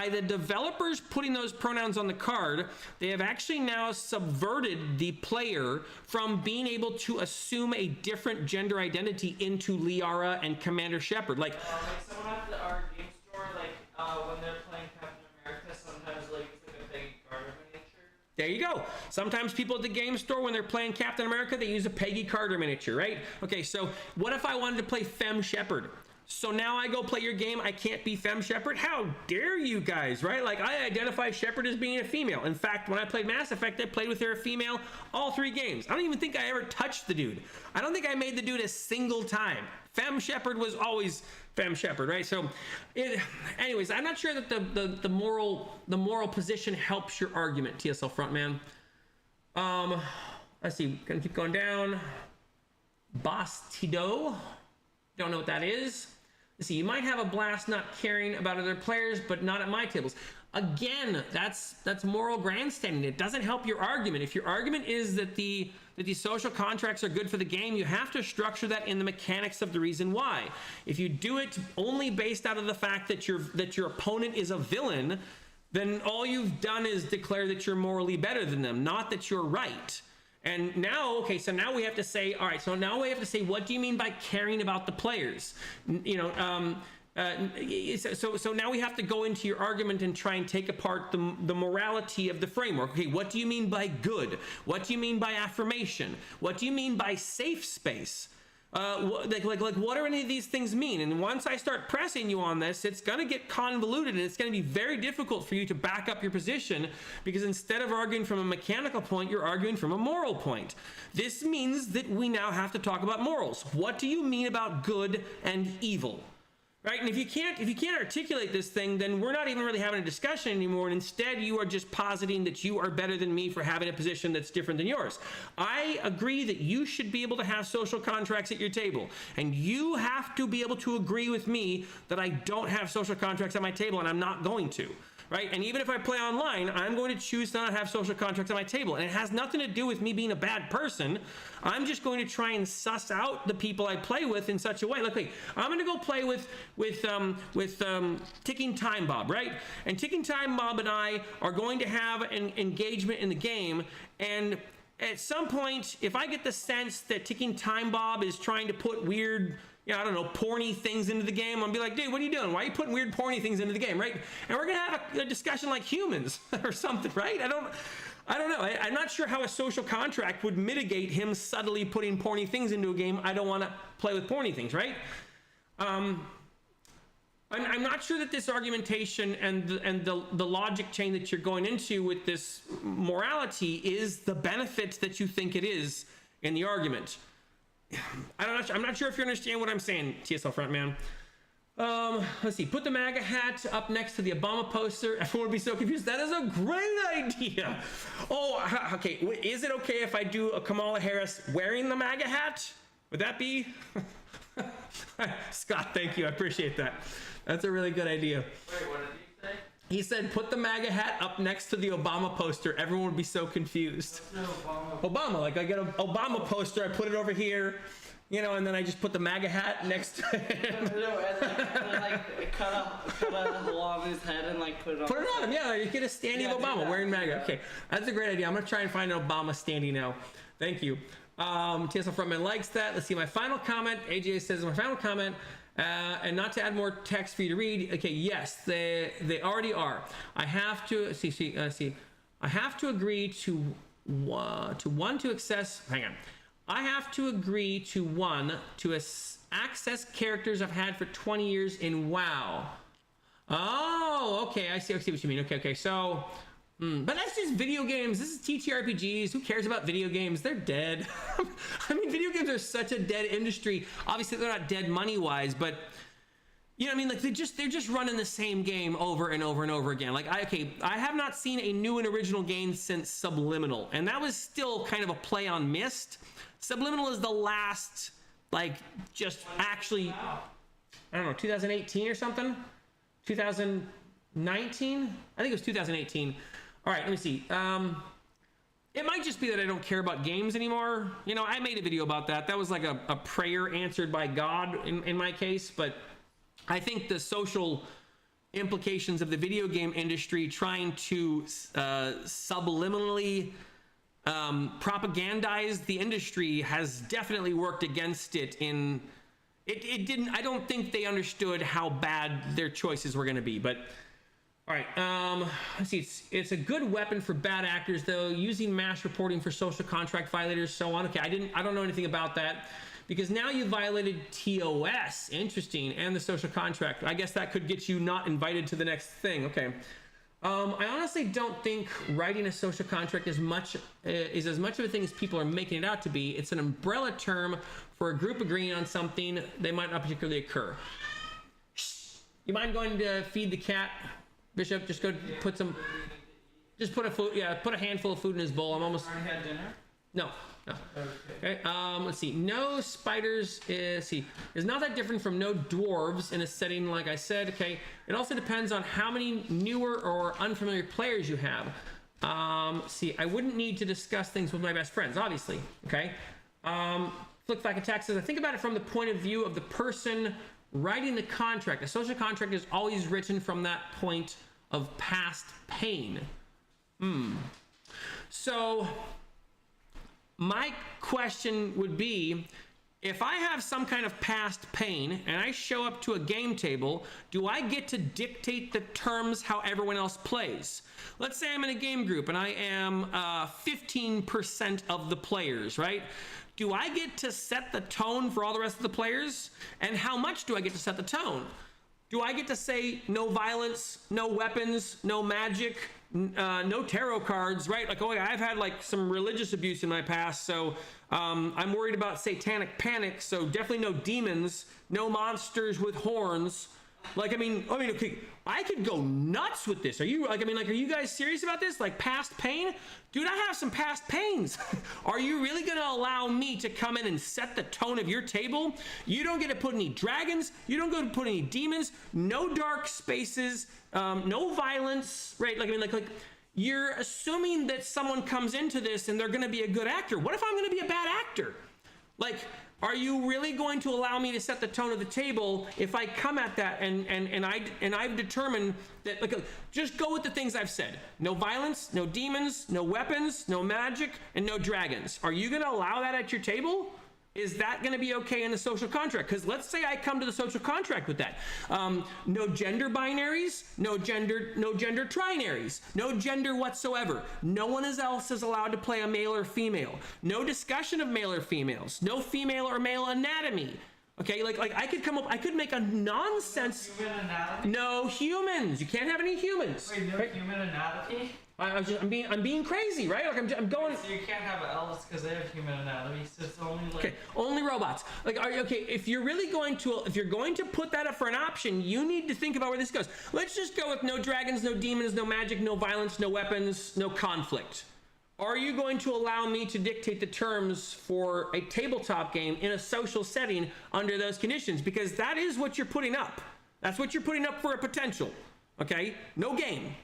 A: the developers putting those pronouns on the card, they have actually now subverted the player from being able to assume a different gender identity into Liara and Commander Shepard. Like
B: someone at our game store, when they're playing Captain America, sometimes it's like a Peggy Carter miniature.
A: There you go. Sometimes people at the game store, when they're playing Captain America, they use a Peggy Carter miniature, right? Okay, so what if I wanted to play Femme Shepard? So now I go play your game, I can't be Femme Shepard? How dare you guys, right? Like, I identify Shepard as being a female. In fact, when I played Mass Effect, I played with her a female all 3 games. I don't even think I ever touched the dude. I don't think I made the dude a single time. Femme Shepard was always Femme Shepard, right? So, anyways, I'm not sure that the moral position helps your argument, TSL Frontman. Let's see, gonna keep going down. Bastido, don't know what that is. Let's see, you might have a blast not caring about other players, but not at my tables. Again, that's moral grandstanding. It doesn't help your argument. If your argument is that the social contracts are good for the game, you have to structure that in the mechanics of the reason why. If you do it only based out of the fact that your opponent is a villain, then all you've done is declare that you're morally better than them, not that you're right. And now, okay, so now we have to say, all right, so now we have to say, what do you mean by caring about the players? You know, so now we have to go into your argument and try and take apart the morality of the framework. Okay, what do you mean by good? What do you mean by affirmation? What do you mean by safe space? What do any of these things mean? And once I start pressing you on this, it's going to get convoluted, and it's going to be very difficult for you to back up your position, because instead of arguing from a mechanical point, you're arguing from a moral point. This means that we now have to talk about morals. What do you mean about good and evil? Right? And if you can't articulate this thing, then we're not even really having a discussion anymore. And instead, you are just positing that you are better than me for having a position that's different than yours. I agree that you should be able to have social contracts at your table. And you have to be able to agree with me that I don't have social contracts at my table, and I'm not going to. Right? And even if I play online, I'm going to choose to not have social contracts at my table. And it has nothing to do with me being a bad person. I'm just going to try and suss out the people I play with in such a way. Look, I'm going to go play with Ticking Time Bob, right? And Ticking Time Bob and I are going to have an engagement in the game. And at some point, if I get the sense that Ticking Time Bob is trying to put weird, I don't know, porny things into the game, I'll be like, dude, what are you doing? Why are you putting weird porny things into the game, right? And we're gonna have a discussion like humans or something, right? I don't know. I'm not sure how a social contract would mitigate him subtly putting porny things into a game. I don't want to play with porny things, right? I'm not sure that this argumentation and the logic chain that you're going into with this morality is the benefit that you think it is in the argument. I'm not sure if you understand what I'm saying, TSL Frontman. Let's see. Put the MAGA hat up next to the Obama poster. Everyone would be so confused. That is a great idea. Oh, okay. Is it okay if I do a Kamala Harris wearing the MAGA hat? Would that be? Scott, thank you. I appreciate that. That's a really good idea.
B: Wait, what did he say?
A: He said, put the MAGA hat up next to the Obama poster. Everyone would be so confused. Obama, like I get an Obama poster, I put it over here, and then I just put the MAGA hat next to him.
B: No, and cut a hole on his head and put it on.
A: Put it on him, yeah. You get a standing of Obama wearing MAGA. Okay, that's a great idea. I'm gonna try and find an Obama standing now. Thank you. TSL Frontman likes that. Let's see, my final comment. AJ says my final comment. And not to add more text for you to read. Okay, yes, they already are. I have to I have to agree to access. Hang on. I have to agree to access characters I've had for 20 years in WoW. Oh, okay. I see what you mean. Okay. So, but that's just video games. This is TTRPGs. Who cares about video games? They're dead. I mean, video games are such a dead industry. Obviously, they're not dead money-wise, but they're just running the same game over and over and over again. I have not seen a new and original game since Subliminal, and that was still kind of a play on Myst. Subliminal is the last, just actually, I don't know, 2018 or something? 2019? I think it was 2018. All right, let me see. It might just be that I don't care about games anymore. I made a video about that. That was like a prayer answered by God in my case, but I think the social implications of the video game industry trying to subliminally propagandize the industry has definitely worked against it. I don't think they understood how bad their choices were going to be, but all right. Let's see. It's a good weapon for bad actors, though. Using mass reporting for social contract violators, so on. Okay, I don't know anything about that, because now you violated TOS. Interesting, and the social contract. I guess that could get you not invited to the next thing. Okay. I honestly don't think writing a social contract is as much of a thing as people are making it out to be. It's an umbrella term for a group agreeing on something they might not particularly occur. You mind going to feed the cat? Bishop, just go put a handful of food in his bowl. I'm almost.
B: Already had dinner?
A: No. Okay. Let's see. No spiders. Is not that different from no dwarves in a setting like I said. Okay. It also depends on how many newer or unfamiliar players you have. I wouldn't need to discuss things with my best friends, obviously. Okay. Flickback Attack says, I think about it from the point of view of the person writing the contract. A social contract is always written from that point of past pain. So my question would be, if I have some kind of past pain and I show up to a game table, do I get to dictate the terms how everyone else plays? Let's say I'm in a game group and I am 15% of the players, right? Do I get to set the tone for all the rest of the players? And how much do I get to set the tone? Do I get to say no violence, no weapons, no magic, no tarot cards, right? Like, oh, I've had like some religious abuse in my past, so I'm worried about satanic panic, so definitely no demons, no monsters with horns. Like, I mean, okay, I could go nuts with this. Are you guys serious about this? Like past pain? Dude, I have some past pains. Are you really gonna allow me to come in and set the tone of your table? You don't get to put any dragons. You don't get to put any demons. No dark spaces. No violence, right? Like you're assuming that someone comes into this and they're gonna be a good actor. What if I'm gonna be a bad actor? Like, are you really going to allow me to set the tone of the table if I come at that and I've determined that, like, just go with the things I've said. No violence, no demons, no weapons, no magic, and no dragons. Are you going to allow that at your table? Is that going to be okay in the social contract? Because let's say I come to the social contract with that. No gender binaries, no gender trinaries, no gender whatsoever. No one else is allowed to play a male or female. No discussion of male or females. No female or male anatomy. Okay, like I could make a nonsense.
B: Human anatomy?
A: No humans. You can't have any humans.
B: Wait, no
A: right?
B: human anatomy?
A: I'm being crazy, right? Like I'm going.
B: So you can't have Elvis because they have human anatomy. So it's only like.
A: Okay, only robots. Like, are you okay? If you're going to put that up for an option, you need to think about where this goes. Let's just go with no dragons, no demons, no magic, no violence, no weapons, no conflict. Are you going to allow me to dictate the terms for a tabletop game in a social setting under those conditions? Because that is what you're putting up. That's what you're putting up for a potential. Okay, no game.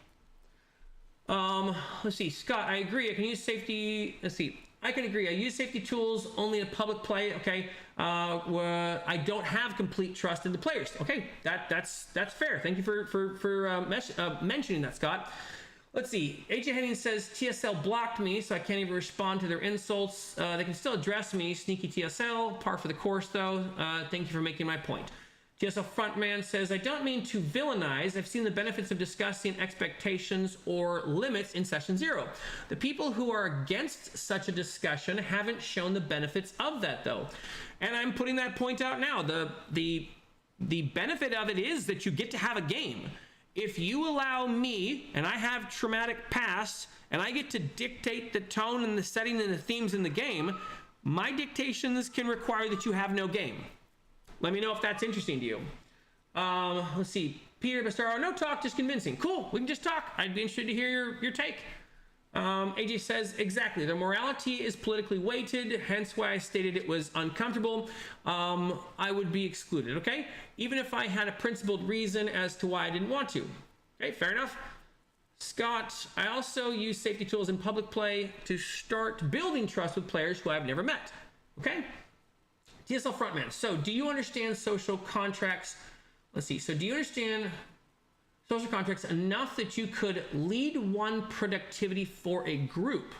A: Let's see, Scott, I agree. I can use safety. Let's see, I can agree. I use safety tools only in public play. Okay, I don't have complete trust in the players. Okay, that's fair. Thank you for mentioning that, Scott. Let's see. AJ Henning says TSL blocked me, so I can't even respond to their insults. They can still address me. Sneaky TSL, par for the course though. Thank you for making my point. TSL Frontman says, I don't mean to villainize. I've seen the benefits of discussing expectations or limits in session 0. The people who are against such a discussion haven't shown the benefits of that though. And I'm putting that point out now. The benefit of it is that you get to have a game. If you allow me, and I have traumatic past, and I get to dictate the tone and the setting and the themes in the game, my dictations can require that you have no game. Let me know if that's interesting to you. Let's see. Peter Bastaro, no talk, just convincing. Cool, we can just talk. I'd be interested to hear your take. AJ says, exactly. Their morality is politically weighted, hence why I stated it was uncomfortable. I would be excluded, okay? Even if I had a principled reason as to why I didn't want to. Okay, fair enough. Scott, I also use safety tools in public play to start building trust with players who I've never met. Okay? TSL Frontman, so do you understand social contracts? Let's see. So do you understand social contracts enough that you could lead one productivity for a group?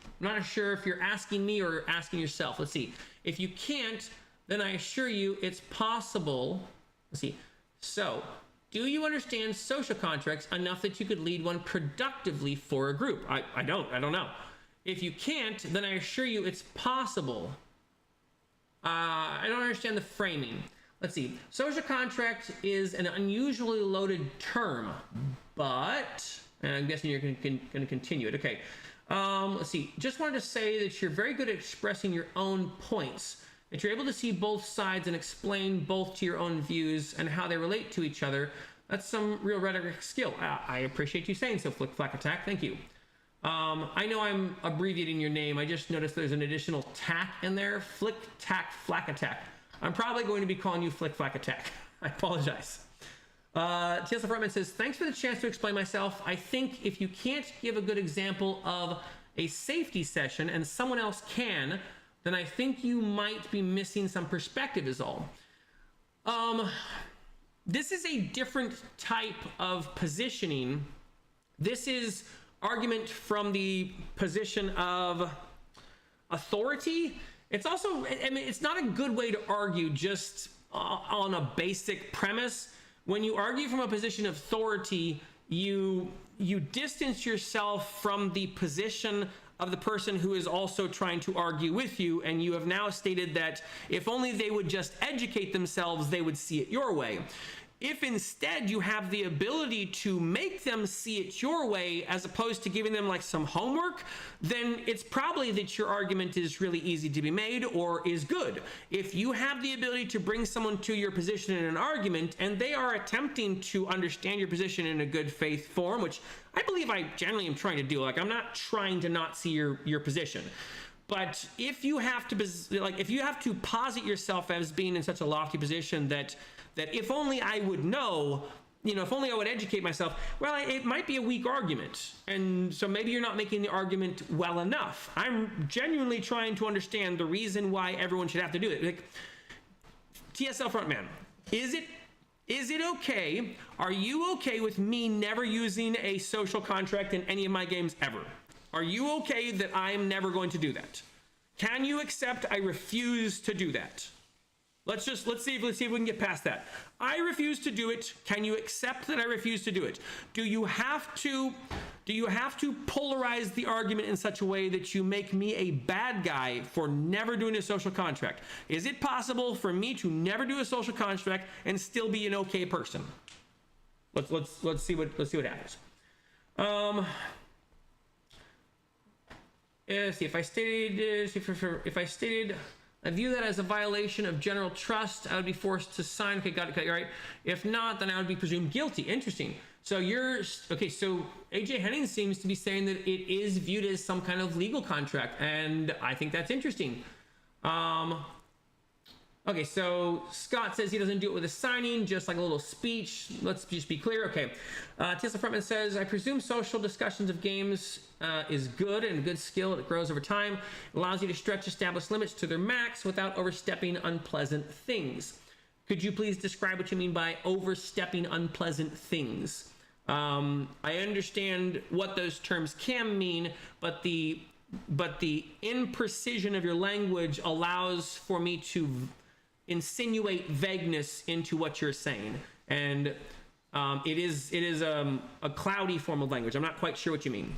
A: I'm not sure if you're asking me or asking yourself. Let's see. If you can't, then I assure you it's possible. Let's see. So, do you understand social contracts enough that you could lead one productively for a group? I don't know. If you can't, then I assure you it's possible. I don't understand the framing. Let's see. Social contract is an unusually loaded term, but, and I'm guessing you're going to continue it. Okay. Let's see. Just wanted to say that you're very good at expressing your own points, that you're able to see both sides and explain both to your own views and how they relate to each other. That's some real rhetoric skill. I appreciate you saying so, Flick Flack Attack. Thank you. I know I'm abbreviating your name. I just noticed there's an additional tack in there. Flick Tack Flack Attack. I'm probably going to be calling you Flick Flack Attack. I apologize. TSL Frontman says, thanks for the chance to explain myself. I think if you can't give a good example of a safety session and someone else can, then I think you might be missing some perspective is all. This is a different type of positioning. This is argument from the position of, authority. It's also, I mean, it's not a good way to argue just on a basic premise. When you argue from a position of authority, you distance yourself from the position of the person who is also trying to argue with you, and you have now stated that if only they would just educate themselves, they would see it your way. If instead you have the ability to make them see it your way as opposed to giving them like some homework, then it's probably that your argument is really easy to be made or is good. If you have the ability to bring someone to your position in an argument and they are attempting to understand your position in a good faith form, which I believe I generally am trying to do, like I'm not trying to not see your position. But if you have to posit yourself as being in such a lofty position that if only I would know, if only I would educate myself, well, it might be a weak argument. And so maybe you're not making the argument well enough. I'm genuinely trying to understand the reason why everyone should have to do it. Like, TSL Frontman, is it okay? Are you okay with me never using a social contract in any of my games ever? Are you okay that I'm never going to do that? Can you accept I refuse to do that? Let's see if we can get past that. I refuse to do it. Can you accept that I refuse to do it? Do you have to polarize the argument in such a way that you make me a bad guy for never doing a social contract? Is it possible for me to never do a social contract and still be an okay person? Let's see what happens. See if I stated I view that as a violation of general trust, I would be forced to sign. Okay, got it, right. If not, then I would be presumed guilty. Interesting. So so AJ Henning seems to be saying that it is viewed as some kind of legal contract, and I think that's interesting. Okay, so Scott says he doesn't do it with a signing, just like a little speech. Let's just be clear. Okay. Tesla Frontman says, I presume social discussions of games is good and a good skill. It grows over time. It allows you to stretch established limits to their max without overstepping unpleasant things. Could you please describe what you mean by overstepping unpleasant things? I understand what those terms can mean, but the imprecision of your language allows for me to insinuate vagueness into what you're saying, and it is a cloudy form of language. I'm not quite sure what you mean.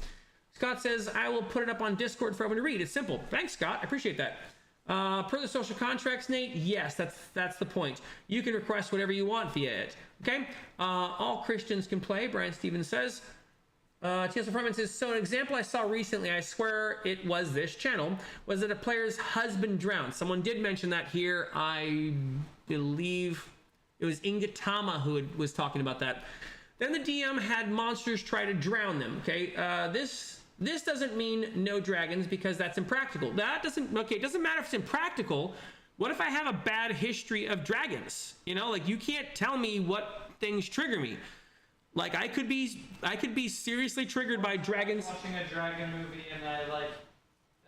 A: Scott says, I will put it up on Discord for everyone to read. It's simple. Thanks, Scott. I appreciate that. Per the social contracts, Nate, yes, that's the point. You can request whatever you want via it. Okay? All Christians can play, Brian Stevens says. TSL Frontman says, so an example I saw recently, I swear it was this channel, was that a player's husband drowned. Someone did mention that here. I believe it was Ingatama who was talking about that. Then the DM had monsters try to drown them. Okay, this doesn't mean no dragons because that's impractical. It doesn't matter if it's impractical. What if I have a bad history of dragons? Like you can't tell me what things trigger me. Like I could be seriously triggered by dragons.
B: Watching a dragon movie and that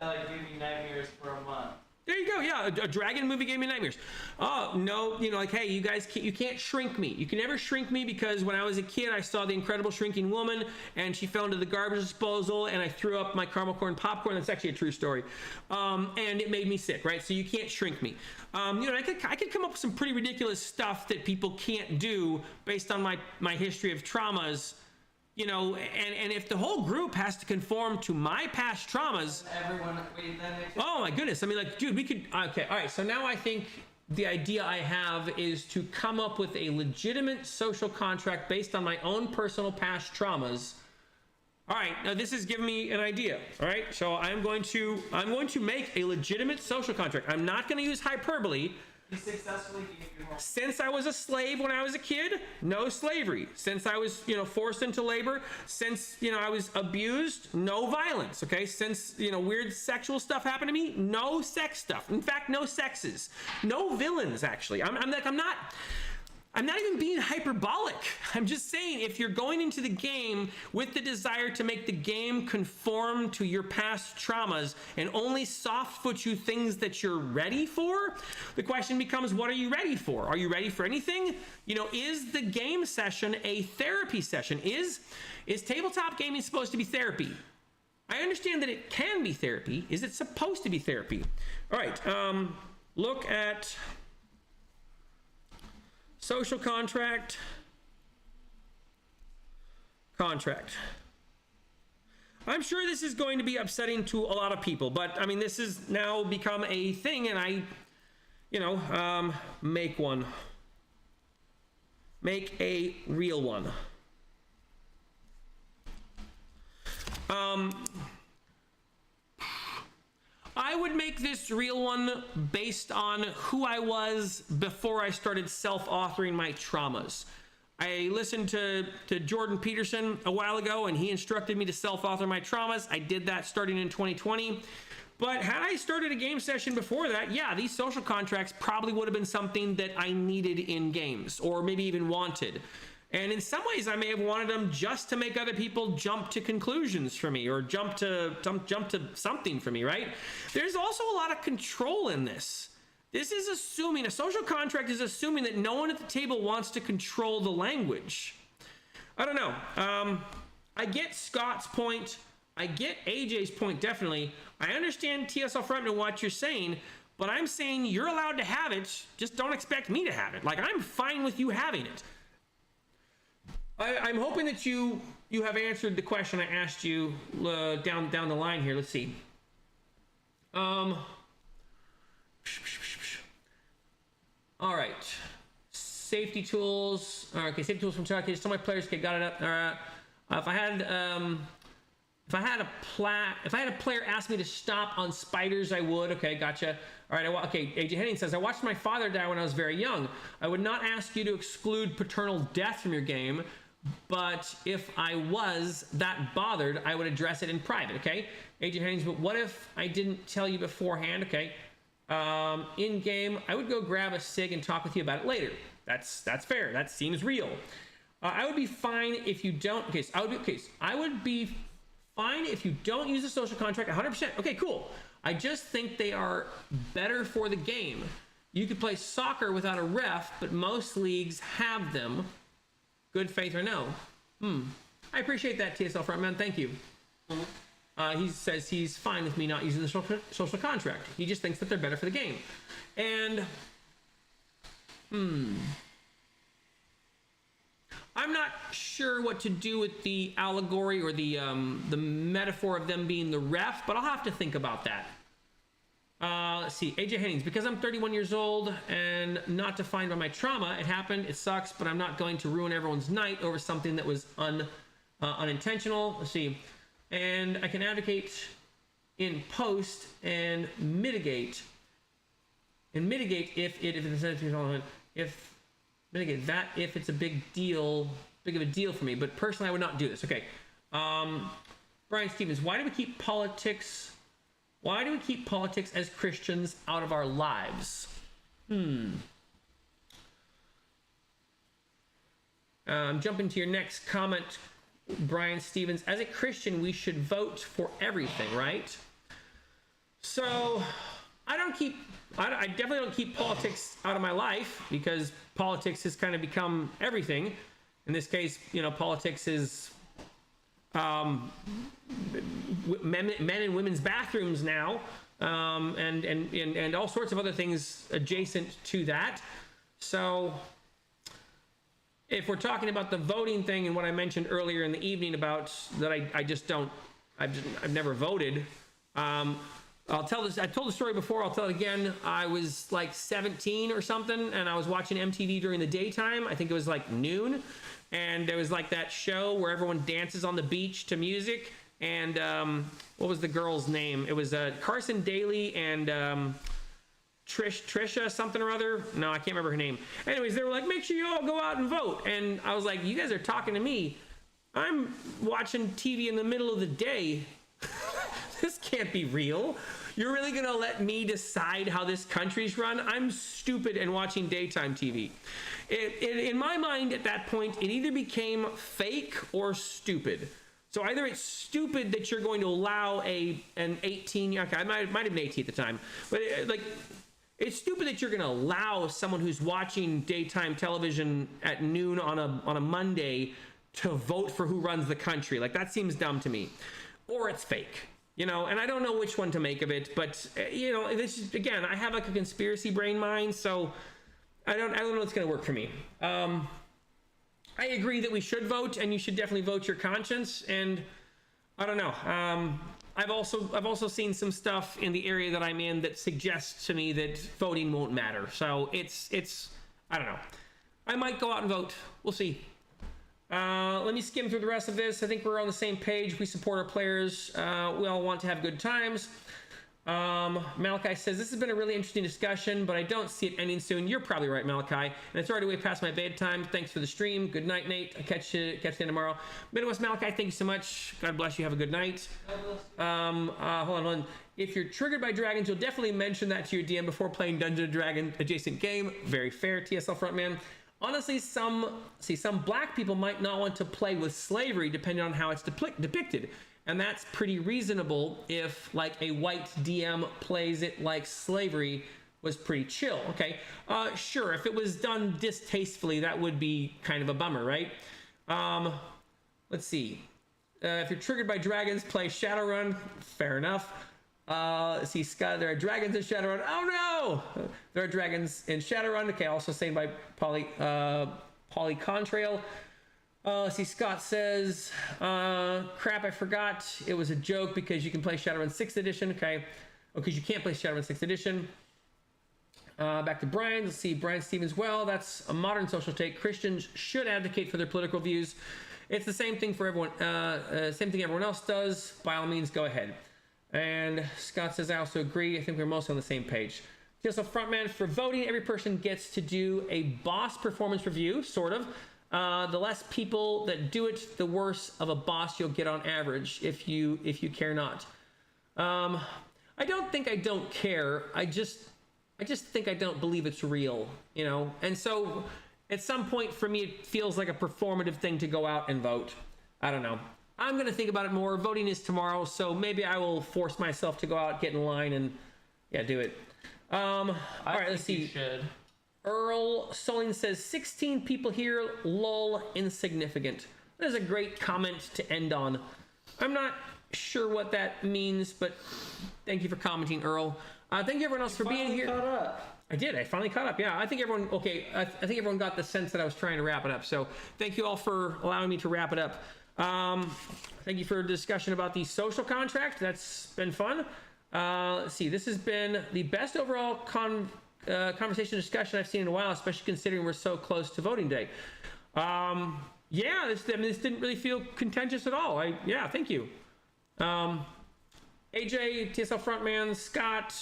B: gave me nightmares for a month.
A: There you go. Yeah, a dragon movie gave me nightmares. Oh no, like hey, you guys, you can't shrink me. You can never shrink me because when I was a kid, I saw The Incredible Shrinking Woman, and she fell into the garbage disposal, and I threw up my caramel corn popcorn. That's actually a true story, and it made me sick. Right, so you can't shrink me. I could come up with some pretty ridiculous stuff that people can't do based on my history of traumas. And if the whole group has to conform to my past traumas, oh my goodness, I mean, like, dude, we could, okay, all right, so now I think the idea I have is to come up with a legitimate social contract based on my own personal past traumas. All right, now this is giving me an idea, all right? So I'm going to make a legitimate social contract. I'm not going to use hyperbole.
B: He successfully gave you home.
A: Since I was a slave when I was a kid, no slavery. Since I was, forced into labor, since, I was abused, no violence, okay? Since, weird sexual stuff happened to me, no sex stuff. In fact, no sexes. No villains, actually. I'm not even being hyperbolic. I'm just saying, if you're going into the game with the desire to make the game conform to your past traumas and only soft foot you things that you're ready for, the question becomes, what are you ready for? Are you ready for anything? Is the game session a therapy session? Is tabletop gaming supposed to be therapy? I understand that it can be therapy. Is it supposed to be therapy? All right, look at social contract. I'm sure this is going to be upsetting to a lot of people, but I mean, this has now become a thing, and I, make one. Make a real one. I would make this real one based on who I was before I started self-authoring my traumas. I listened to Jordan Peterson a while ago, and he instructed me to self-author my traumas. I did that starting in 2020. But had I started a game session before that, yeah, these social contracts probably would have been something that I needed in games, or maybe even wanted. And in some ways, I may have wanted them just to make other people jump to conclusions for me, or jump to something for me, right? There's also a lot of control in this. This is assuming, a social contract is assuming that no one at the table wants to control the language. I don't know. I get Scott's point. I get AJ's point, definitely. I understand TSL Front and what you're saying, but I'm saying you're allowed to have it, just don't expect me to have it. Like, I'm fine with you having it. I'm hoping that you have answered the question I asked you down the line here. Let's see. All right. Safety tools. Okay, safety tools from Chucky. Some of my players got it up. If I had a player ask me to stop on spiders, I would. Okay, gotcha. All right. Okay. AJ Henning says, I watched my father die when I was very young. I would not ask you to exclude paternal death from your game, but if I was that bothered, I would address it in private. Okay. AJ Hennings, but what if I didn't tell you beforehand? Okay. In game, I would go grab a cig and talk with you about it later. That's fair. That seems real. I would be fine if you don't. Okay. I would be fine if you don't use a social contract 100%. Okay, cool. I just think they are better for the game. You could play soccer without a ref, but most leagues have them. Good faith or no? I appreciate that, TSL Frontman. Thank you. He says he's fine with me not using the social contract. He just thinks that they're better for the game. And, I'm not sure what to do with the allegory or the metaphor of them being the ref, but I'll have to think about that. Let's see, AJ Hennings, because I'm 31 years old and not defined by my trauma, it happened, it sucks, but I'm not going to ruin everyone's night over something that was unintentional. Let's see, and I can advocate in post and mitigate if it's a big of a deal for me, but personally I would not do this. Okay. Brian Stevens, why do we keep politics as Christians out of our lives? Jumping to your next comment, Brian Stevens, as a Christian, we should vote for everything, right? So I definitely don't keep politics out of my life, because politics has kind of become everything. In this case, politics is men and women's bathrooms now, and all sorts of other things adjacent to that. So if we're talking about the voting thing and what I mentioned earlier in the evening about that, I've never voted. I'll tell this. I told the story before. I'll tell it again. I was like 17 or something, and I was watching MTV during the daytime. I think it was like noon, and there was like that show where everyone dances on the beach to music. And what was the girl's name? It was Carson Daly and Trisha something or other. No, I can't remember her name. Anyways, they were like, make sure you all go out and vote. And I was like, you guys are talking to me. I'm watching TV in the middle of the day. This can't be real. You're really going to let me decide how this country's run? I'm stupid and watching daytime TV. In my mind at that point, it either became fake or stupid. So either it's stupid that you're going to allow an 18, okay, I might have been 18 at the time, but it's stupid that you're going to allow someone who's watching daytime television at noon on a Monday to vote for who runs the country. Like, that seems dumb to me. or it's fake. You know, and I don't know which one to make of it, but you know, this is, again, I have like a conspiracy brain mind, so I don't know what's going to work for me. I agree that we should vote, and you should definitely vote your conscience. And I don't know. I've also seen some stuff in the area that I'm in that suggests to me that voting won't matter. So it's I don't know. I might go out and vote. We'll see. Let me skim through the rest of this. I think we're on the same page. We support our players. We all want to have good times. Malachi says, this has been a really interesting discussion, but I don't see it ending soon. You're probably right, Malachi. And it's already way past my bedtime. Thanks for the stream. Good night, Nate. I'll catch you again tomorrow. Midwest Malachi, thank you so much. God bless you. Have a good night. Hold on. If you're triggered by dragons, you'll definitely mention that to your DM before playing Dungeon & Dragon adjacent game. Very fair, TSL Frontman. Honestly, some black people might not want to play with slavery depending on how it's depicted. And that's pretty reasonable if like a white DM plays it like slavery was pretty chill. Okay, sure, if it was done distastefully, that would be kind of a bummer, right? Let's see. If you're triggered by dragons, play Shadowrun. Fair enough. See, Scott, there are dragons in Shadowrun. Oh no! There are dragons in Shadowrun. Okay, also saying by Poly Contrail. See, Scott says, crap, I forgot. It was a joke because you can play Shadowrun 6th edition. Okay. Oh, because you can't play Shadowrun 6th edition. Back to Brian. Let's see, Brian Stevens. Well, that's a modern social take. Christians should advocate for their political views. It's the same thing for everyone. Same thing everyone else does. By all means, go ahead. And Scott says, I also agree. I think we're mostly on the same page. So Frontman, for voting, every person gets to do a boss performance review, sort of. The less people that do it, the worse of a boss you'll get on average, if you care not. I don't think I don't care. I just think I don't believe it's real, you know? And so at some point for me, it feels like a performative thing to go out and vote. I don't know. I'm going to think about it more. Voting is tomorrow, so maybe I will force myself to go out, get in line, and yeah, do it. All right, let's see.
B: You should.
A: Earl Soling says 16 people here, lol, insignificant. That is a great comment to end on. I'm not sure what that means, but thank you for commenting, Earl. Thank you everyone else for being here.
B: Caught up.
A: I did. I finally caught up. Yeah, I think everyone. Okay, I think everyone got the sense that I was trying to wrap it up. So thank you all for allowing me to wrap it up. Thank you for a discussion about the social contract. That's been fun. Let's see. This has been the best overall conversation discussion I've seen in a while, especially considering we're so close to voting day. Yeah, this didn't really feel contentious at all. Yeah, thank you. AJ, TSL Frontman, Scott,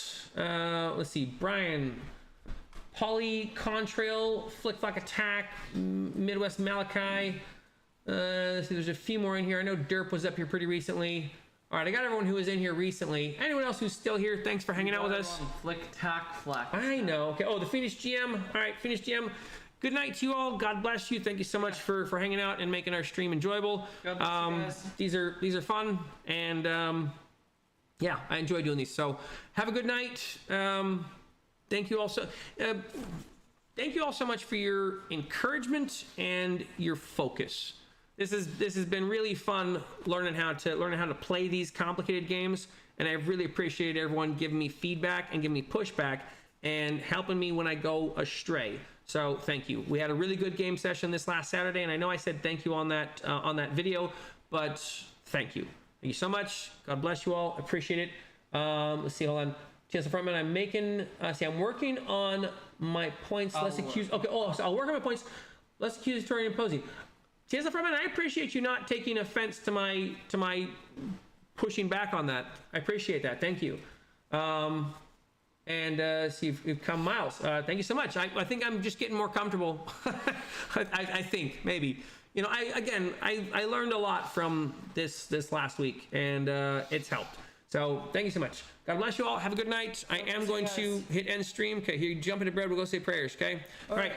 A: let's see, Brian, Polly, Contrail, Flick Flack Attack, Midwest Malachi. Let's see, there's a few more in here. I know Derp was up here pretty recently. All right, I got everyone who was in here recently. Anyone else who's still here, thanks for hanging out with us.
B: Flick Tack Flack.
A: I know. Okay. Oh, the Phoenix GM. All right, Phoenix GM. Good night to you all. God bless you. Thank you so much for hanging out and making our stream enjoyable.
B: God bless you guys.
A: These are fun, and yeah, I enjoy doing these. So have a good night. Thank you all so much for your encouragement and your focus. This has been really fun learning how to play these complicated games, and I've really appreciated everyone giving me feedback and giving me pushback and helping me when I go astray. So thank you. We had a really good game session this last Saturday, and I know I said thank you on that video, but thank you. Thank you so much. God bless you all. Appreciate it. Let's see. Hold on. TSL Frontman, I'm making. I'm working on my points. Less accused. Okay. Oh, so I'll work on my points. Less accusatory and imposing. TSL Frontman, I appreciate you not taking offense to my pushing back on that. I appreciate that. Thank you. And see, you've come Miles. Thank you so much. I think I'm just getting more comfortable. I think maybe. You know, I learned a lot from this last week, and it's helped. So thank you so much. God bless you all. Have a good night. I am going to hit end stream. Okay, here, jump into bed. We'll go say prayers. Okay. All right.